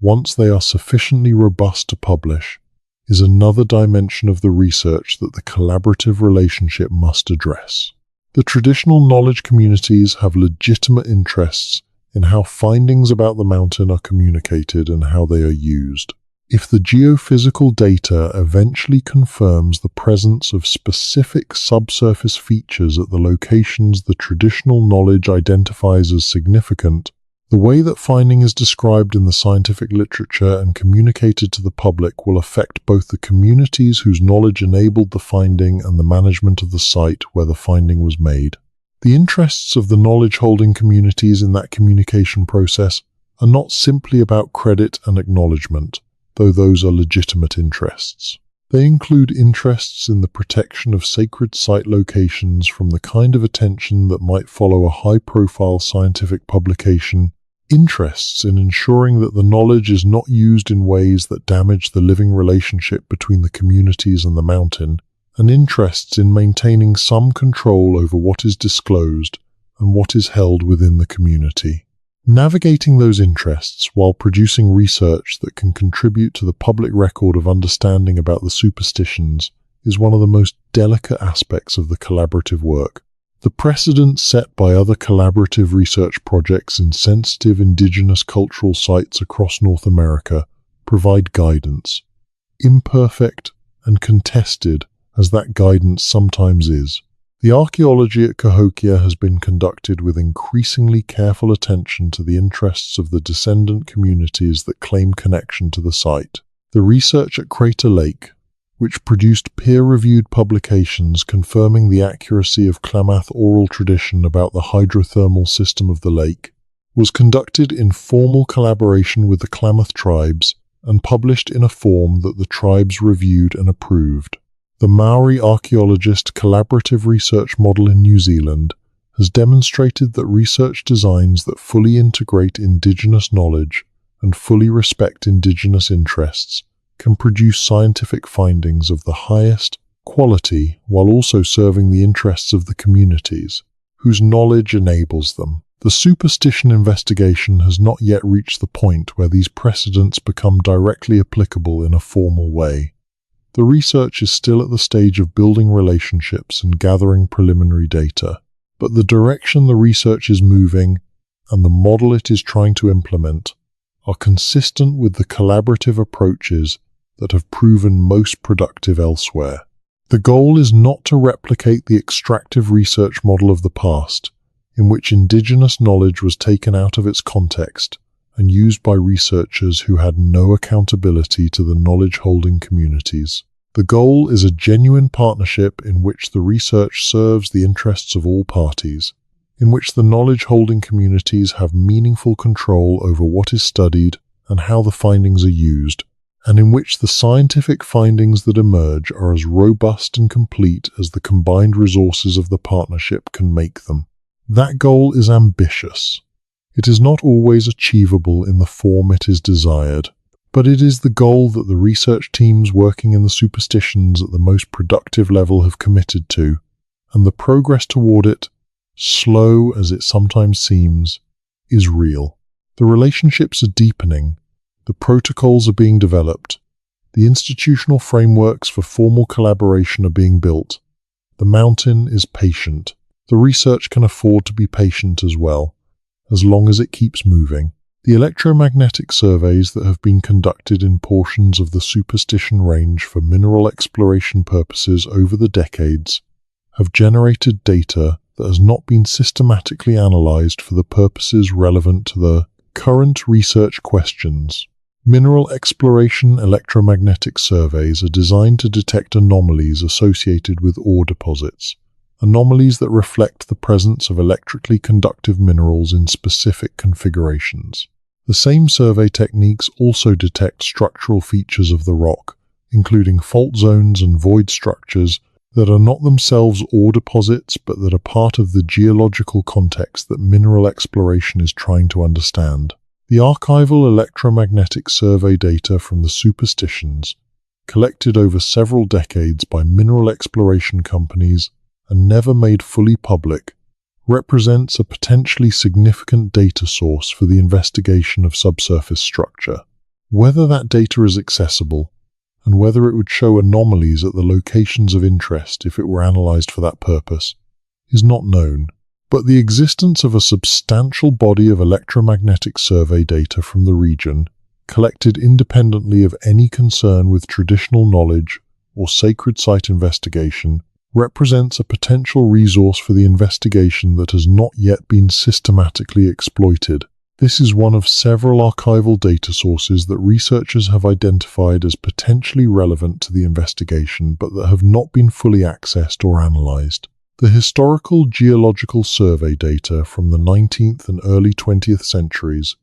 once they are sufficiently robust to publish, is another dimension of the research that the collaborative relationship must address. The traditional knowledge communities have legitimate interests in how findings about the mountain are communicated and how they are used. If the geophysical data eventually confirms the presence of specific subsurface features at the locations the traditional knowledge identifies as significant, the way that finding is described in the scientific literature and communicated to the public will affect both the communities whose knowledge enabled the finding and the management of the site where the finding was made. The interests of the knowledge-holding communities in that communication process are not simply about credit and acknowledgement, though those are legitimate interests. They include interests in the protection of sacred site locations from the kind of attention that might follow a high-profile scientific publication, interests in ensuring that the knowledge is not used in ways that damage the living relationship between the communities and the mountain, and interests in maintaining some control over what is disclosed and what is held within the community. Navigating those interests while producing research that can contribute to the public record of understanding about the superstitions is one of the most delicate aspects of the collaborative work. The precedents set by other collaborative research projects in sensitive indigenous cultural sites across North America provide guidance, imperfect and contested as that guidance sometimes is. The archaeology at Cahokia has been conducted with increasingly careful attention to the interests of the descendant communities that claim connection to the site. The research at Crater Lake, which produced peer-reviewed publications confirming the accuracy of Klamath oral tradition about the hydrothermal system of the lake, was conducted in formal collaboration with the Klamath tribes and published in a form that the tribes reviewed and approved. The Maori Archaeologist Collaborative Research Model in New Zealand has demonstrated that research designs that fully integrate Indigenous knowledge and fully respect Indigenous interests can produce scientific findings of the highest quality while also serving the interests of the communities whose knowledge enables them. The superstition investigation has not yet reached the point where these precedents become directly applicable in a formal way. The research is still at the stage of building relationships and gathering preliminary data, but the direction the research is moving and the model it is trying to implement are consistent with the collaborative approaches that have proven most productive elsewhere. The goal is not to replicate the extractive research model of the past, in which Indigenous knowledge was taken out of its context and used by researchers who had no accountability to the knowledge-holding communities. The goal is a genuine partnership in which the research serves the interests of all parties, in which the knowledge-holding communities have meaningful control over what is studied and how the findings are used, and in which the scientific findings that emerge are as robust and complete as the combined resources of the partnership can make them. That goal is ambitious. It is not always achievable in the form it is desired, but it is the goal that the research teams working in the superstitions at the most productive level have committed to, and the progress toward it, slow as it sometimes seems, is real. The relationships are deepening, the protocols are being developed, the institutional frameworks for formal collaboration are being built. The mountain is patient. The research can afford to be patient as well, as long as it keeps moving. The electromagnetic surveys that have been conducted in portions of the superstition range for mineral exploration purposes over the decades have generated data that has not been systematically analyzed for the purposes relevant to the current research questions. Mineral exploration electromagnetic surveys are designed to detect anomalies associated with ore deposits, anomalies that reflect the presence of electrically conductive minerals in specific configurations. The same survey techniques also detect structural features of the rock, including fault zones and void structures that are not themselves ore deposits but that are part of the geological context that mineral exploration is trying to understand. The archival electromagnetic survey data from the superstitions, collected over several decades by mineral exploration companies and never made fully public, represents a potentially significant data source for the investigation of subsurface structure. Whether that data is accessible, and whether it would show anomalies at the locations of interest if it were analyzed for that purpose, is not known. But the existence of a substantial body of electromagnetic survey data from the region, collected independently of any concern with traditional knowledge or sacred site investigation, represents a potential resource for the investigation that has not yet been systematically exploited. This is one of several archival data sources that researchers have identified as potentially relevant to the investigation but that have not been fully accessed or analyzed. The historical geological survey data from the 19th and early 20th centuries,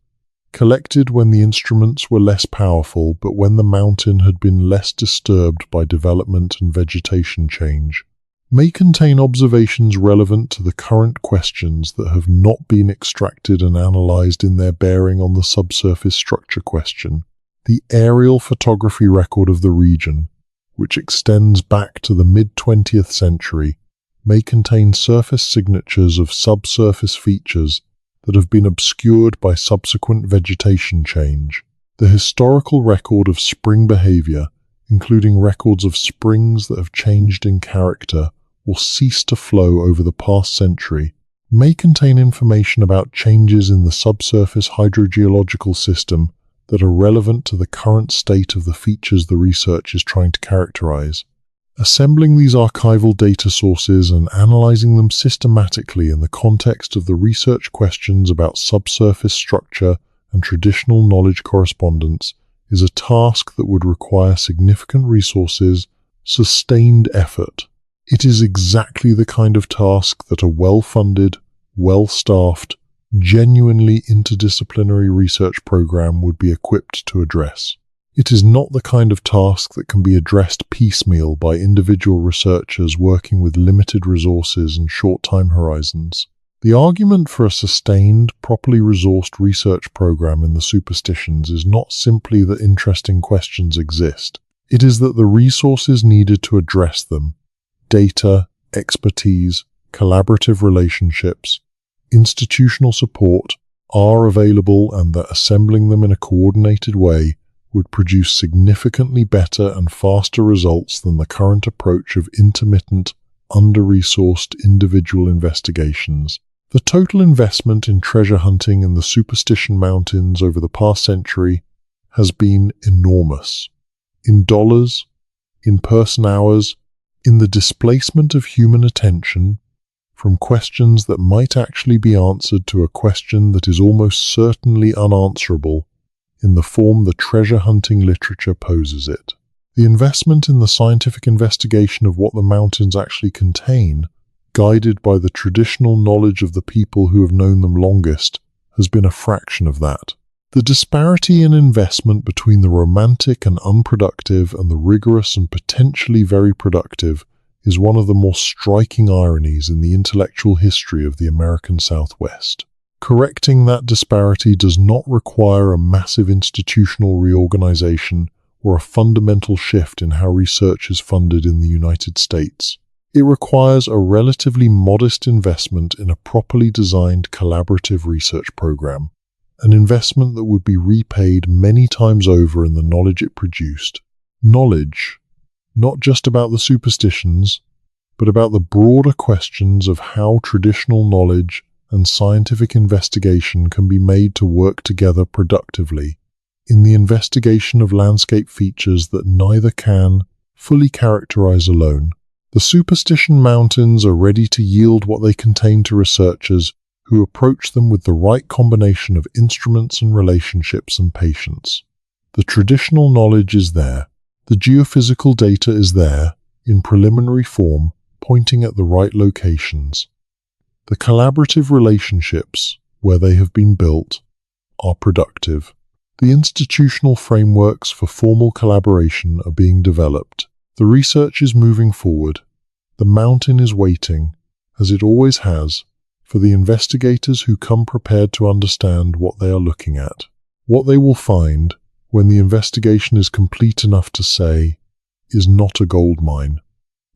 collected when the instruments were less powerful but when the mountain had been less disturbed by development and vegetation change, may contain observations relevant to the current questions that have not been extracted and analyzed in their bearing on the subsurface structure question. The aerial photography record of the region, which extends back to the mid-20th century, may contain surface signatures of subsurface features that have been obscured by subsequent vegetation change. The historical record of spring behavior, including records of springs that have changed in character or ceased to flow over the past century, may contain information about changes in the subsurface hydrogeological system that are relevant to the current state of the features the research is trying to characterize. Assembling these archival data sources and analyzing them systematically in the context of the research questions about subsurface structure and traditional knowledge correspondence is a task that would require significant resources, sustained effort. It is exactly the kind of task that a well-funded, well-staffed, genuinely interdisciplinary research program would be equipped to address. It is not the kind of task that can be addressed piecemeal by individual researchers working with limited resources and short time horizons. The argument for a sustained, properly resourced research program in the superstitions is not simply that interesting questions exist. It is that the resources needed to address them, data, expertise, collaborative relationships, institutional support, are available, and that assembling them in a coordinated way would produce significantly better and faster results than the current approach of intermittent, under-resourced individual investigations. The total investment in treasure hunting in the Superstition Mountains over the past century has been enormous. In dollars, in person-hours, in the displacement of human attention from questions that might actually be answered to a question that is almost certainly unanswerable in the form the treasure hunting literature poses it. The investment in the scientific investigation of what the mountains actually contain, guided by the traditional knowledge of the people who have known them longest, has been a fraction of that. The disparity in investment between the romantic and unproductive and the rigorous and potentially very productive is one of the more striking ironies in the intellectual history of the American Southwest. Correcting that disparity does not require a massive institutional reorganization or a fundamental shift in how research is funded in the United States. It requires a relatively modest investment in a properly designed collaborative research program, an investment that would be repaid many times over in the knowledge it produced. Knowledge, not just about the superstitions, but about the broader questions of how traditional knowledge and scientific investigation can be made to work together productively in the investigation of landscape features that neither can fully characterize alone. The Superstition Mountains are ready to yield what they contain to researchers who approach them with the right combination of instruments and relationships and patience. The traditional knowledge is there. The geophysical data is there, in preliminary form, pointing at the right locations. The collaborative relationships, where they have been built, are productive. The institutional frameworks for formal collaboration are being developed. The research is moving forward. The mountain is waiting, as it always has, for the investigators who come prepared to understand what they are looking at. What they will find, when the investigation is complete enough to say, is not a gold mine.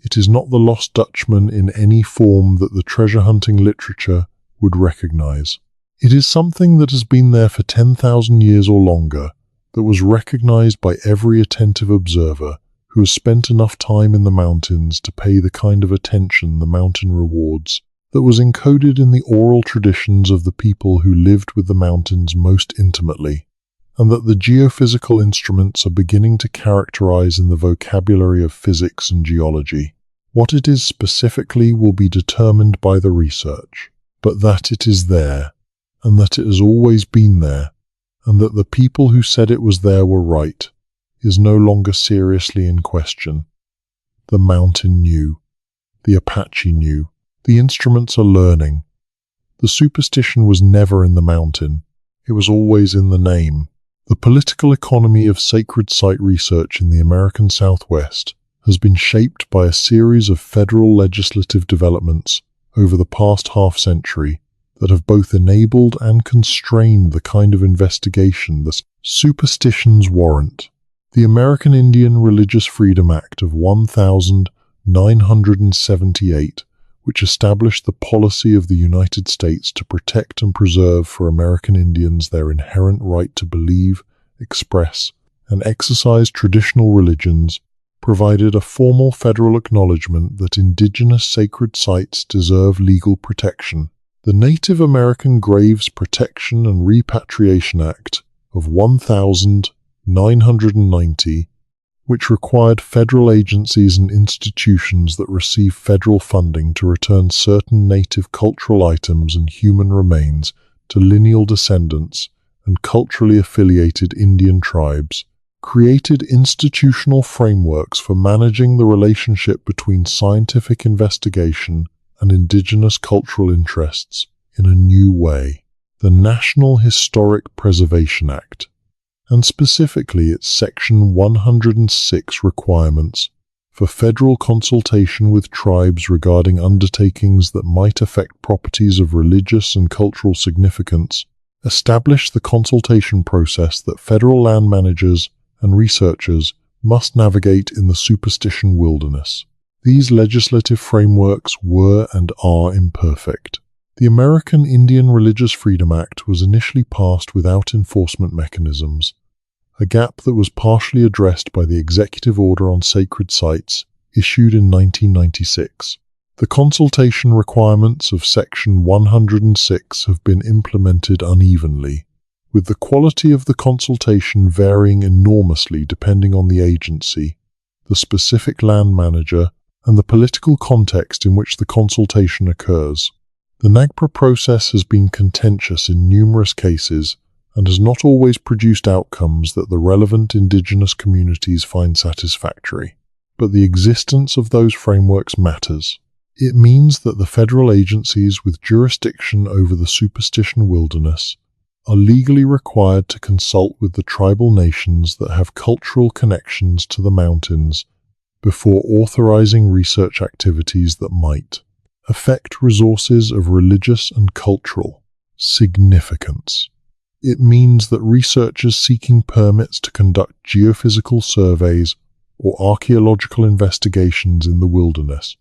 It is not the Lost Dutchman in any form that the treasure hunting literature would recognize. It is something that has been there for 10,000 years or longer, that was recognized by every attentive observer who has spent enough time in the mountains to pay the kind of attention the mountain rewards, that was encoded in the oral traditions of the people who lived with the mountains most intimately, and that the geophysical instruments are beginning to characterize in the vocabulary of physics and geology. What it is specifically will be determined by the research, but that it is there, and that it has always been there, and that the people who said it was there were right, is no longer seriously in question. The mountain knew. The Apache knew. The instruments are learning. The superstition was never in the mountain. It was always in the name. The political economy of sacred site research in the American Southwest has been shaped by a series of federal legislative developments over the past half-century that have both enabled and constrained the kind of investigation that superstitions warrant. The American Indian Religious Freedom Act of 1978, which established the policy of the United States to protect and preserve for American Indians their inherent right to believe, express, and exercise traditional religions, provided a formal federal acknowledgement that indigenous sacred sites deserve legal protection. The Native American Graves Protection and Repatriation Act of 1990, which required federal agencies and institutions that receive federal funding to return certain native cultural items and human remains to lineal descendants and culturally affiliated Indian tribes, created institutional frameworks for managing the relationship between scientific investigation and indigenous cultural interests in a new way. the National Historic Preservation Act, and specifically its Section 106 requirements for federal consultation with tribes regarding undertakings that might affect properties of religious and cultural significance, establish the consultation process that federal land managers and researchers must navigate in the superstition wilderness. These legislative frameworks were and are imperfect. The American Indian Religious Freedom Act was initially passed without enforcement mechanisms, a gap that was partially addressed by the Executive Order on Sacred Sites issued in 1996. The consultation requirements of Section 106 have been implemented unevenly, with the quality of the consultation varying enormously depending on the agency, the specific land manager, and the political context in which the consultation occurs. The NAGPRA process has been contentious in numerous cases and has not always produced outcomes that the relevant indigenous communities find satisfactory. But the existence of those frameworks matters. It means that the federal agencies with jurisdiction over the superstition wilderness are legally required to consult with the tribal nations that have cultural connections to the mountains before authorizing research activities that might affect resources of religious and cultural significance. It means that researchers seeking permits to conduct geophysical surveys or archaeological investigations in the wilderness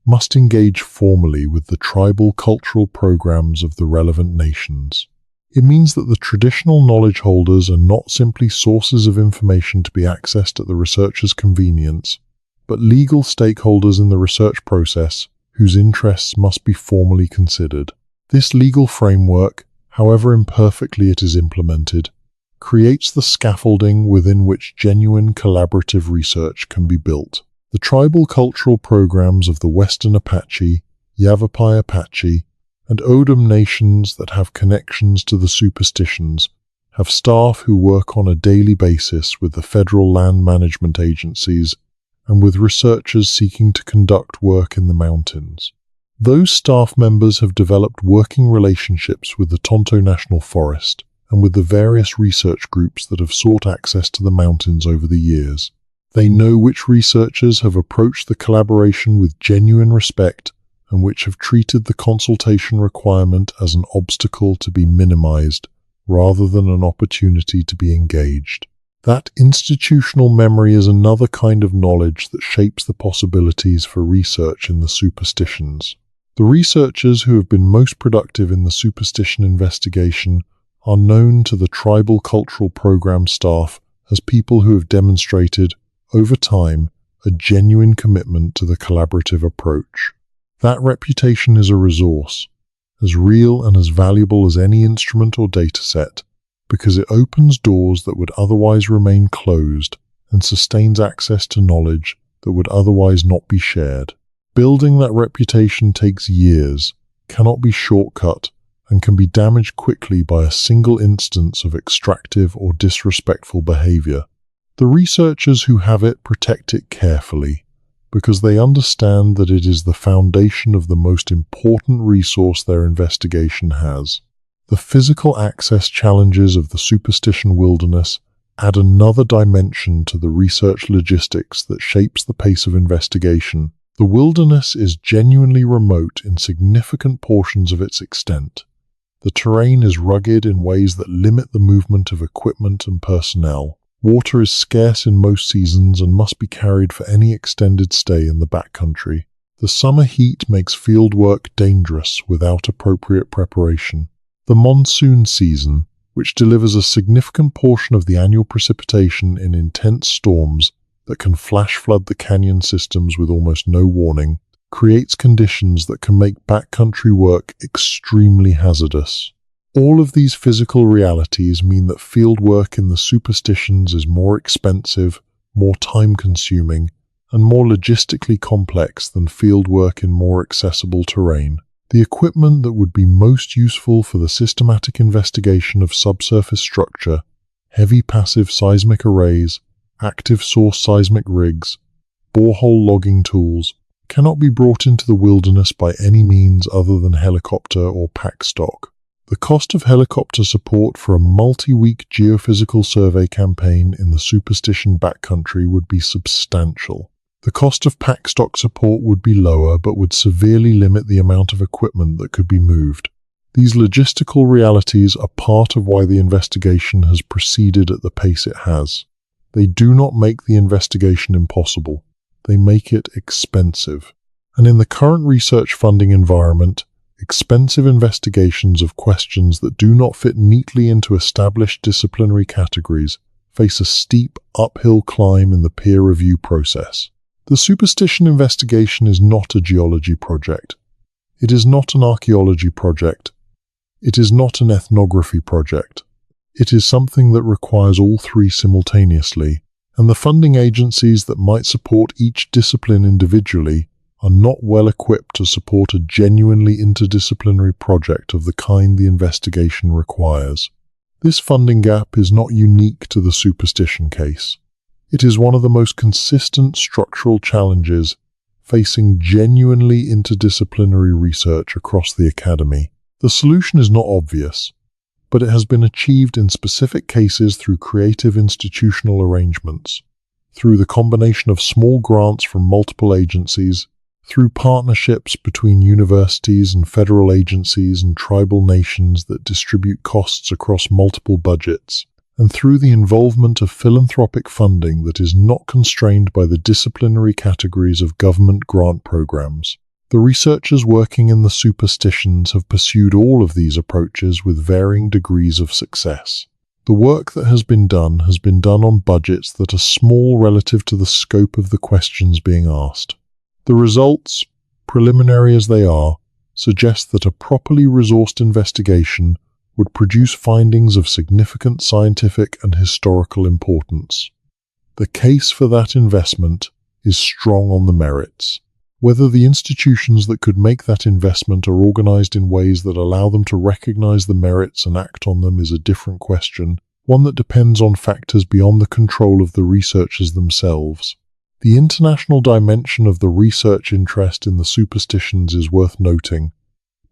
must engage formally with the tribal cultural programs of the relevant nations. It means that the traditional knowledge holders are not simply sources of information to be accessed at the researcher's convenience, but legal stakeholders in the research process whose interests must be formally considered. This legal framework, however imperfectly it is implemented, creates the scaffolding within which genuine collaborative research can be built. The tribal cultural programs of the Western Apache, Yavapai Apache, and Odom nations that have connections to the superstitions have staff who work on a daily basis with the federal land management agencies and with researchers seeking to conduct work in the mountains. Those staff members have developed working relationships with the Tonto National Forest and with the various research groups that have sought access to the mountains over the years. They know which researchers have approached the collaboration with genuine respect and which have treated the consultation requirement as an obstacle to be minimized rather than an opportunity to be engaged. That institutional memory is another kind of knowledge that shapes the possibilities for research in the superstitions. The researchers who have been most productive in the superstition investigation are known to the tribal cultural program staff as people who have demonstrated, over time, a genuine commitment to the collaborative approach. That reputation is a resource, as real and as valuable as any instrument or data set, because it opens doors that would otherwise remain closed and sustains access to knowledge that would otherwise not be shared. Building that reputation takes years, cannot be shortcut, and can be damaged quickly by a single instance of extractive or disrespectful behavior. The researchers who have it protect it carefully, because they understand that it is the foundation of the most important resource their investigation has. The physical access challenges of the superstition wilderness add another dimension to the research logistics that shapes the pace of investigation. The wilderness is genuinely remote in significant portions of its extent. The terrain is rugged in ways that limit the movement of equipment and personnel. Water is scarce in most seasons and must be carried for any extended stay in the backcountry. The summer heat makes field work dangerous without appropriate preparation. The monsoon season, which delivers a significant portion of the annual precipitation in intense storms that can flash flood the canyon systems with almost no warning, creates conditions that can make backcountry work extremely hazardous. All of these physical realities mean that field work in the superstitions is more expensive, more time-consuming, and more logistically complex than field work in more accessible terrain. The equipment that would be most useful for the systematic investigation of subsurface structure, heavy passive seismic arrays, active source seismic rigs, borehole logging tools, cannot be brought into the wilderness by any means other than helicopter or pack stock. The cost of helicopter support for a multi-week geophysical survey campaign in the Superstition backcountry would be substantial. The cost of pack stock support would be lower, but would severely limit the amount of equipment that could be moved. These logistical realities are part of why the investigation has proceeded at the pace it has. They do not make the investigation impossible. They make it expensive. And in the current research funding environment, expensive investigations of questions that do not fit neatly into established disciplinary categories face a steep uphill climb in the peer review process. The Superstition investigation is not a geology project. It is not an archaeology project. It is not an ethnography project. It is something that requires all three simultaneously, and the funding agencies that might support each discipline individually are not well equipped to support a genuinely interdisciplinary project of the kind the investigation requires. This funding gap is not unique to the Superstition case. It is one of the most consistent structural challenges facing genuinely interdisciplinary research across the academy. The solution is not obvious, but it has been achieved in specific cases through creative institutional arrangements, through the combination of small grants from multiple agencies, through partnerships between universities and federal agencies and tribal nations that distribute costs across multiple budgets, and through the involvement of philanthropic funding that is not constrained by the disciplinary categories of government grant programs. The researchers working in the Superstitions have pursued all of these approaches with varying degrees of success. The work that has been done on budgets that are small relative to the scope of the questions being asked. The results, preliminary as they are, suggest that a properly resourced investigation would produce findings of significant scientific and historical importance. The case for that investment is strong on the merits. Whether the institutions that could make that investment are organized in ways that allow them to recognize the merits and act on them is a different question, one that depends on factors beyond the control of the researchers themselves. The international dimension of the research interest in the Superstitions is worth noting,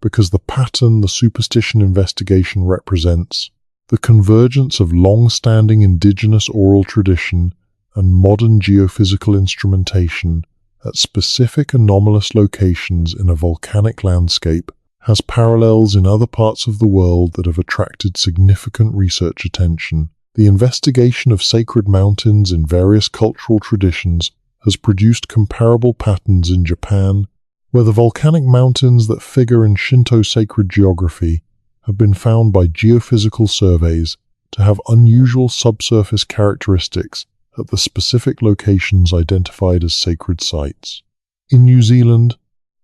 because the pattern the Superstition investigation represents, the convergence of long-standing indigenous oral tradition and modern geophysical instrumentation at specific anomalous locations in a volcanic landscape, has parallels in other parts of the world that have attracted significant research attention. The investigation of sacred mountains in various cultural traditions has produced comparable patterns in Japan, where the volcanic mountains that figure in Shinto sacred geography have been found by geophysical surveys to have unusual subsurface characteristics at the specific locations identified as sacred sites. In New Zealand,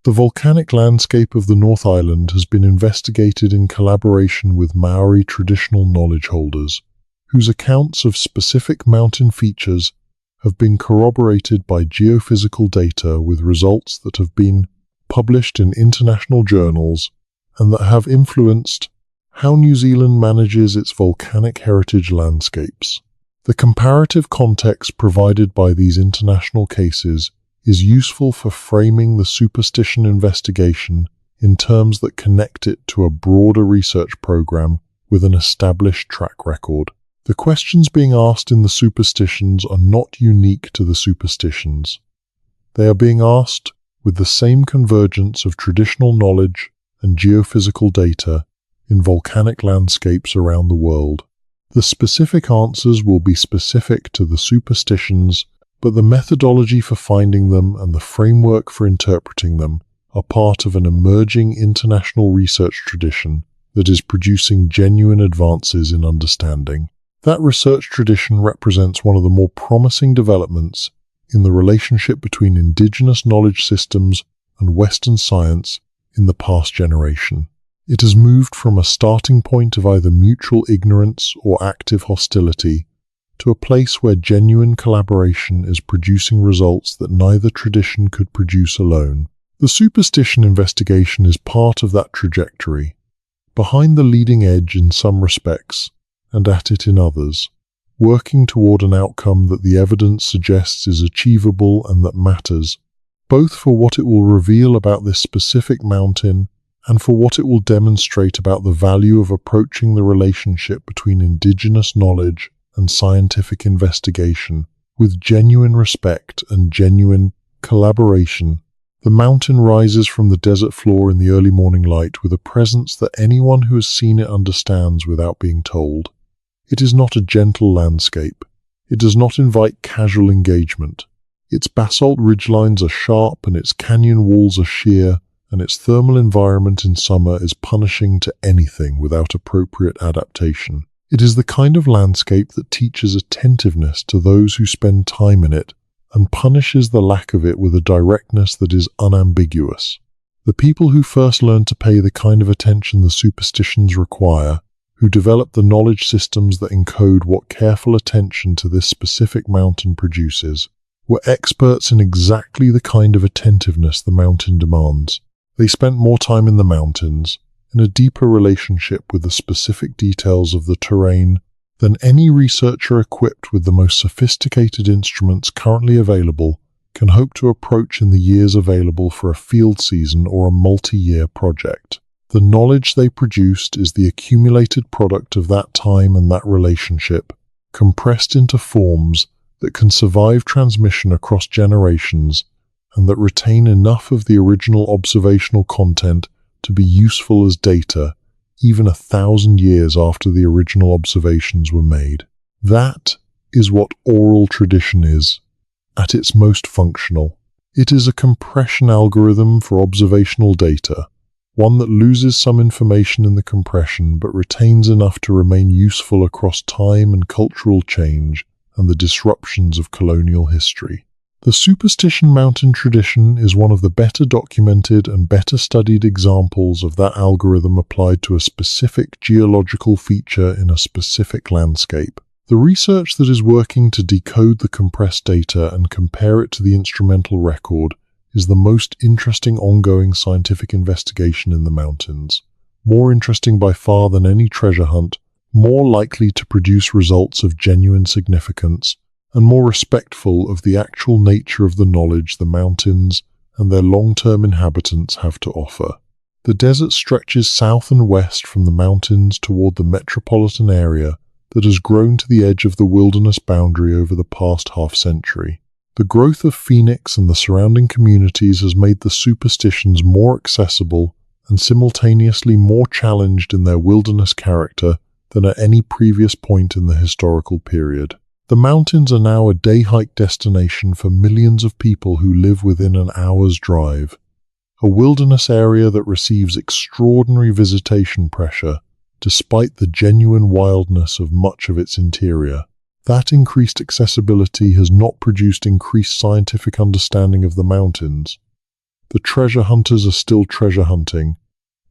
the volcanic landscape of the North Island has been investigated in collaboration with Maori traditional knowledge holders, whose accounts of specific mountain features have been corroborated by geophysical data with results that have been published in international journals and that have influenced how New Zealand manages its volcanic heritage landscapes. The comparative context provided by these international cases is useful for framing the Superstition investigation in terms that connect it to a broader research program with an established track record. The questions being asked in the Superstitions are not unique to the Superstitions. They are being asked with the same convergence of traditional knowledge and geophysical data in volcanic landscapes around the world. The specific answers will be specific to the Superstitions, but the methodology for finding them and the framework for interpreting them are part of an emerging international research tradition that is producing genuine advances in understanding. That research tradition represents one of the more promising developments in the relationship between indigenous knowledge systems and Western science in the past generation. It has moved from a starting point of either mutual ignorance or active hostility to a place where genuine collaboration is producing results that neither tradition could produce alone. The Superstition investigation is part of that trajectory, behind the leading edge in some respects, and at it in others, working toward an outcome that the evidence suggests is achievable and that matters, both for what it will reveal about this specific mountain and for what it will demonstrate about the value of approaching the relationship between indigenous knowledge and scientific investigation with genuine respect and genuine collaboration. The mountain rises from the desert floor in the early morning light with a presence that anyone who has seen it understands without being told. It is not a gentle landscape. It does not invite casual engagement. Its basalt ridgelines are sharp and its canyon walls are sheer, and its thermal environment in summer is punishing to anything without appropriate adaptation. It is the kind of landscape that teaches attentiveness to those who spend time in it and punishes the lack of it with a directness that is unambiguous. The people who first learn to pay the kind of attention the superstitions require, who develop the knowledge systems that encode what careful attention to this specific mountain produces, were experts in exactly the kind of attentiveness the mountain demands. They spent more time in the mountains, in a deeper relationship with the specific details of the terrain, than any researcher equipped with the most sophisticated instruments currently available can hope to approach in the years available for a field season or a multi-year project. The knowledge they produced is the accumulated product of that time and that relationship, compressed into forms that can survive transmission across generations and that retain enough of the original observational content to be useful as data even 1,000 years after the original observations were made. That is what oral tradition is, at its most functional. It is a compression algorithm for observational data, one that loses some information in the compression but retains enough to remain useful across time and cultural change and the disruptions of colonial history. The Superstition Mountain tradition is one of the better documented and better studied examples of that algorithm applied to a specific geological feature in a specific landscape. The research that is working to decode the compressed data and compare it to the instrumental record is the most interesting ongoing scientific investigation in the mountains. More interesting by far than any treasure hunt, more likely to produce results of genuine significance, and more respectful of the actual nature of the knowledge the mountains and their long-term inhabitants have to offer. The desert stretches south and west from the mountains toward the metropolitan area that has grown to the edge of the wilderness boundary over the past half-century. The growth of Phoenix and the surrounding communities has made the superstitions more accessible and simultaneously more challenged in their wilderness character than at any previous point in the historical period. The mountains are now a day hike destination for millions of people who live within an hour's drive, a wilderness area that receives extraordinary visitation pressure despite the genuine wildness of much of its interior. That increased accessibility has not produced increased scientific understanding of the mountains. The treasure hunters are still treasure hunting,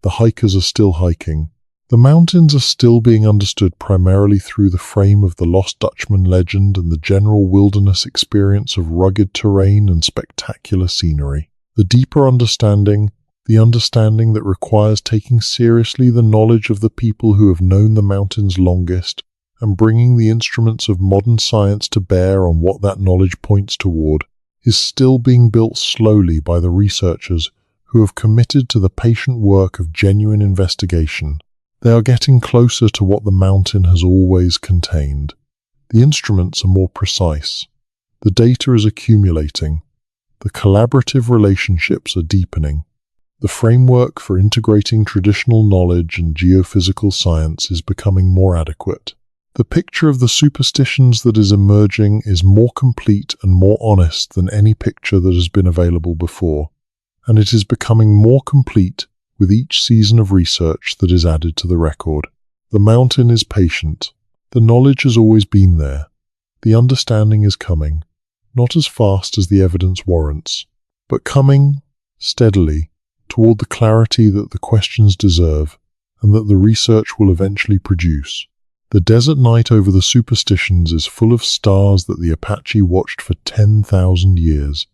the hikers are still hiking. The mountains are still being understood primarily through the frame of the Lost Dutchman legend and the general wilderness experience of rugged terrain and spectacular scenery. The deeper understanding, the understanding that requires taking seriously the knowledge of the people who have known the mountains longest and bringing the instruments of modern science to bear on what that knowledge points toward, is still being built slowly by the researchers who have committed to the patient work of genuine investigation. They are getting closer to what the mountain has always contained. The instruments are more precise. The data is accumulating. The collaborative relationships are deepening. The framework for integrating traditional knowledge and geophysical science is becoming more adequate. The picture of the superstitions that is emerging is more complete and more honest than any picture that has been available before, and it is becoming more complete with each season of research that is added to the record. The mountain is patient. The knowledge has always been there. The understanding is coming, not as fast as the evidence warrants, but coming steadily toward the clarity that the questions deserve and that the research will eventually produce. The desert night over the superstitions is full of stars that the Apache watched for 10,000 years.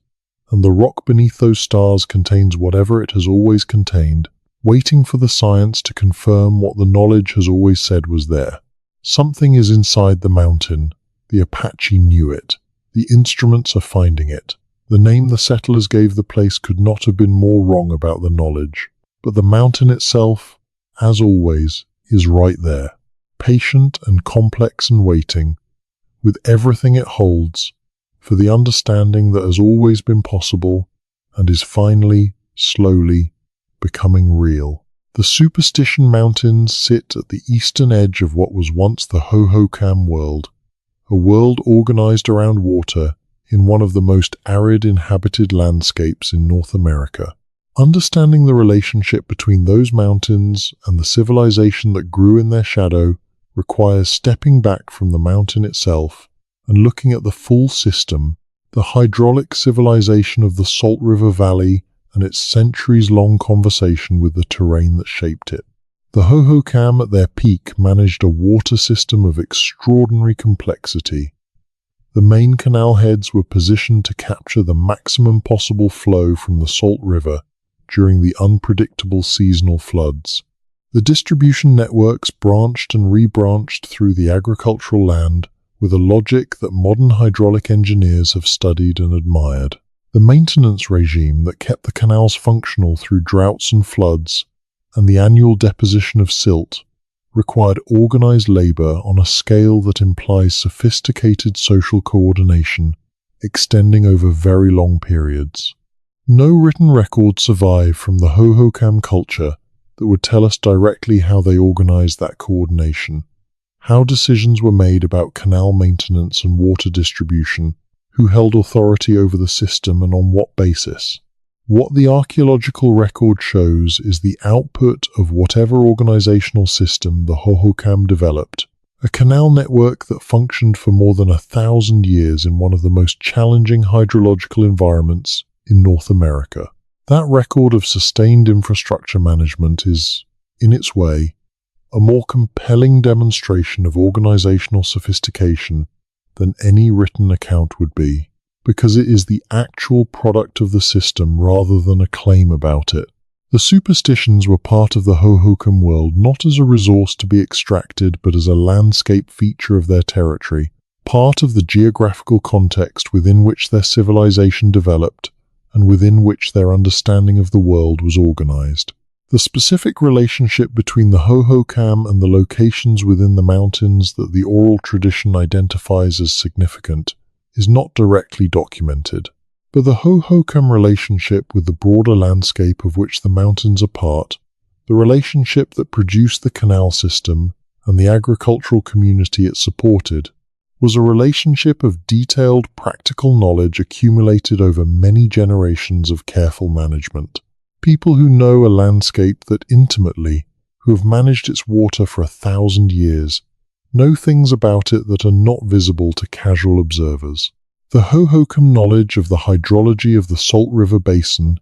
And the rock beneath those stars contains whatever it has always contained, waiting for the science to confirm what the knowledge has always said was there. Something is inside the mountain. The Apache knew it. The instruments are finding it. The name the settlers gave the place could not have been more wrong about the knowledge. But the mountain itself, as always, is right there, patient and complex and waiting, with everything it holds, for the understanding that has always been possible and is finally, slowly, becoming real. The Superstition Mountains sit at the eastern edge of what was once the Hohokam world, a world organized around water in one of the most arid inhabited landscapes in North America. Understanding the relationship between those mountains and the civilization that grew in their shadow requires stepping back from the mountain itself and looking at the full system, the hydraulic civilization of the Salt River Valley and its centuries-long conversation with the terrain that shaped it. The Hohokam at their peak managed a water system of extraordinary complexity. The main canal heads were positioned to capture the maximum possible flow from the Salt River during the unpredictable seasonal floods. The distribution networks branched and rebranched through the agricultural land with a logic that modern hydraulic engineers have studied and admired. The maintenance regime that kept the canals functional through droughts and floods, and the annual deposition of silt, required organized labor on a scale that implies sophisticated social coordination extending over very long periods. No written records survive from the Hohokam culture that would tell us directly how they organized that coordination, how decisions were made about canal maintenance and water distribution, who held authority over the system and on what basis. What the archaeological record shows is the output of whatever organizational system the Hohokam developed, a canal network that functioned for more than 1,000 years in one of the most challenging hydrological environments in North America. That record of sustained infrastructure management is, in its way, a more compelling demonstration of organizational sophistication than any written account would be, because it is the actual product of the system rather than a claim about it. The superstitions were part of the Hohokam world not as a resource to be extracted but as a landscape feature of their territory, part of the geographical context within which their civilization developed and within which their understanding of the world was organized. The specific relationship between the Hohokam and the locations within the mountains that the oral tradition identifies as significant is not directly documented, but the Hohokam relationship with the broader landscape of which the mountains are part, the relationship that produced the canal system and the agricultural community it supported, was a relationship of detailed practical knowledge accumulated over many generations of careful management. People who know a landscape that intimately, who have managed its water for 1,000 years, know things about it that are not visible to casual observers. The Hohokam knowledge of the hydrology of the Salt River Basin,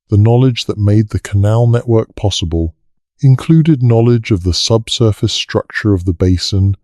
the knowledge that made the canal network possible, included knowledge of the subsurface structure of the basin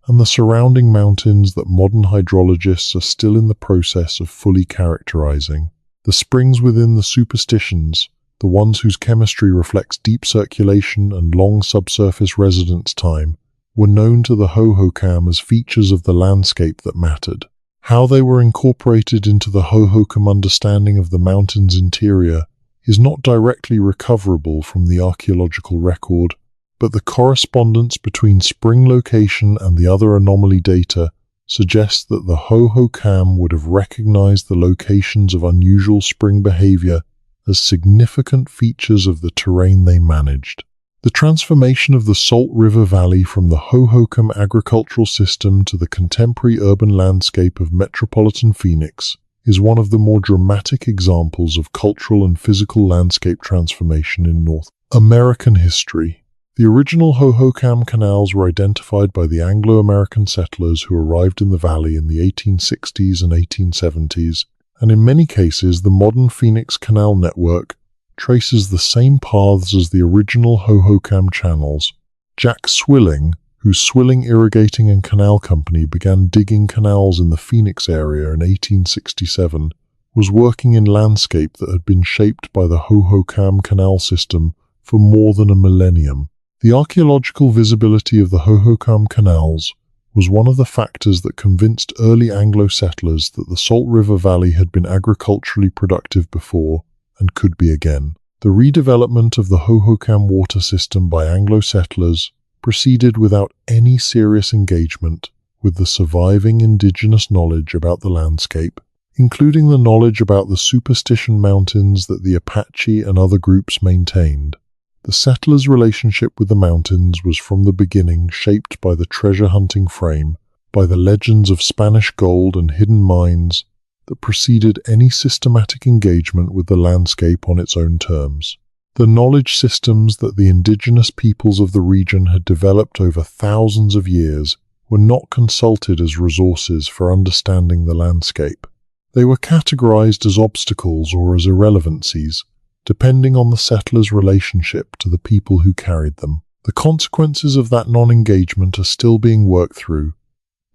and the surrounding mountains that modern hydrologists are still in the process of fully characterizing. The springs within the superstitions, the ones whose chemistry reflects deep circulation and long subsurface residence time, were known to the Hohokam as features of the landscape that mattered. How they were incorporated into the Hohokam understanding of the mountain's interior is not directly recoverable from the archaeological record, but the correspondence between spring location and the other anomaly data suggests that the Hohokam would have recognized the locations of unusual spring behavior as significant features of the terrain they managed. The transformation of the Salt River Valley from the Hohokam agricultural system to the contemporary urban landscape of metropolitan Phoenix is one of the more dramatic examples of cultural and physical landscape transformation in North American history. The original Hohokam canals were identified by the Anglo-American settlers who arrived in the valley in the 1860s and 1870s, and in many cases the modern Phoenix Canal network traces the same paths as the original Hohokam channels. Jack Swilling, whose Swilling Irrigating and Canal Company began digging canals in the Phoenix area in 1867, was working in landscape that had been shaped by the Hohokam canal system for more than a millennium. The archaeological visibility of the Hohokam canals was one of the factors that convinced early Anglo settlers that the Salt River Valley had been agriculturally productive before and could be again. The redevelopment of the Hohokam water system by Anglo settlers proceeded without any serious engagement with the surviving indigenous knowledge about the landscape, including the knowledge about the Superstition Mountains that the Apache and other groups maintained. The settlers' relationship with the mountains was from the beginning shaped by the treasure-hunting frame, by the legends of Spanish gold and hidden mines that preceded any systematic engagement with the landscape on its own terms. The knowledge systems that the indigenous peoples of the region had developed over thousands of years were not consulted as resources for understanding the landscape. They were categorized as obstacles or as irrelevancies, depending on the settlers' relationship to the people who carried them. The consequences of that non-engagement are still being worked through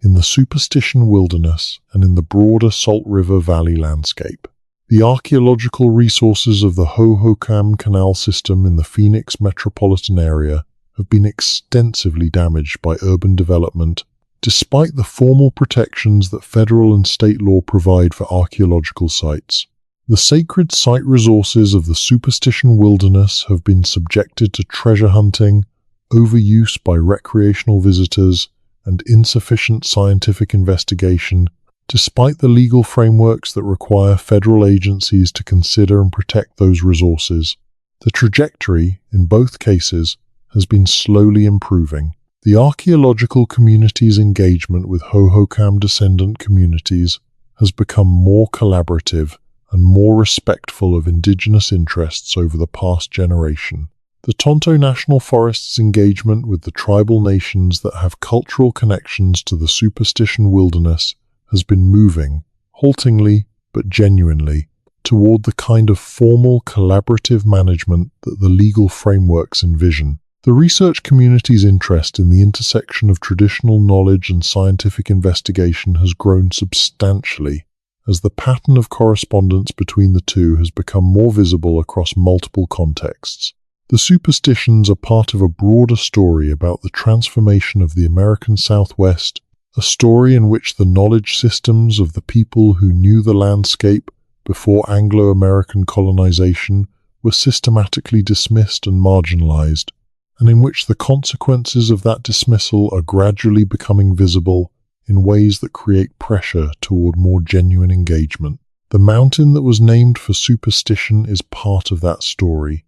in the Superstition Wilderness and in the broader Salt River Valley landscape. The archaeological resources of the Hohokam Canal system in the Phoenix metropolitan area have been extensively damaged by urban development, despite the formal protections that federal and state law provide for archaeological sites. The sacred site resources of the Superstition Wilderness have been subjected to treasure hunting, overuse by recreational visitors, and insufficient scientific investigation, despite the legal frameworks that require federal agencies to consider and protect those resources. The trajectory, in both cases, has been slowly improving. The archaeological community's engagement with Hohokam descendant communities has become more collaborative and more respectful of indigenous interests over the past generation. The Tonto National Forest's engagement with the tribal nations that have cultural connections to the Superstition Wilderness has been moving, haltingly but genuinely, toward the kind of formal collaborative management that the legal frameworks envision. The research community's interest in the intersection of traditional knowledge and scientific investigation has grown substantially as the pattern of correspondence between the two has become more visible across multiple contexts. The superstitions are part of a broader story about the transformation of the American Southwest, a story in which the knowledge systems of the people who knew the landscape before Anglo-American colonization were systematically dismissed and marginalized, and in which the consequences of that dismissal are gradually becoming visible in ways that create pressure toward more genuine engagement. The mountain that was named for superstition is part of that story,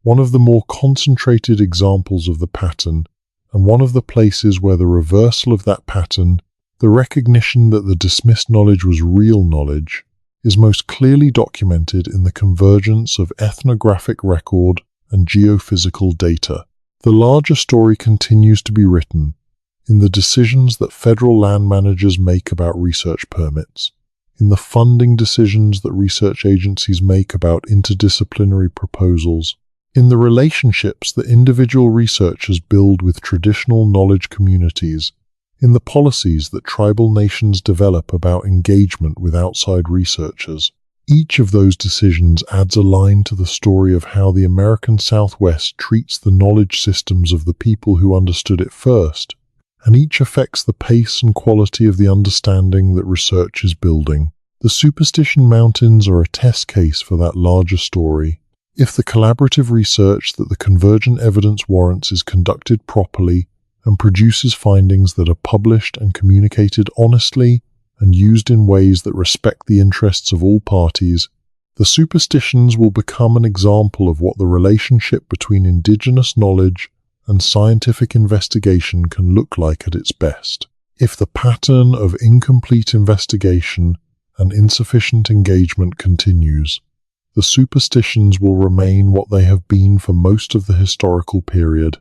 one of the more concentrated examples of the pattern, and one of the places where the reversal of that pattern, the recognition that the dismissed knowledge was real knowledge, is most clearly documented in the convergence of ethnographic record and geophysical data. The larger story continues to be written in the decisions that federal land managers make about research permits, in the funding decisions that research agencies make about interdisciplinary proposals, in the relationships that individual researchers build with traditional knowledge communities, in the policies that tribal nations develop about engagement with outside researchers. Each of those decisions adds a line to the story of how the American Southwest treats the knowledge systems of the people who understood it first, and each affects the pace and quality of the understanding that research is building. The Superstition Mountains are a test case for that larger story. If the collaborative research that the convergent evidence warrants is conducted properly and produces findings that are published and communicated honestly and used in ways that respect the interests of all parties, the superstitions will become an example of what the relationship between indigenous knowledge and scientific investigation can look like at its best. If the pattern of incomplete investigation and insufficient engagement continues, the superstitions will remain what they have been for most of the historical period,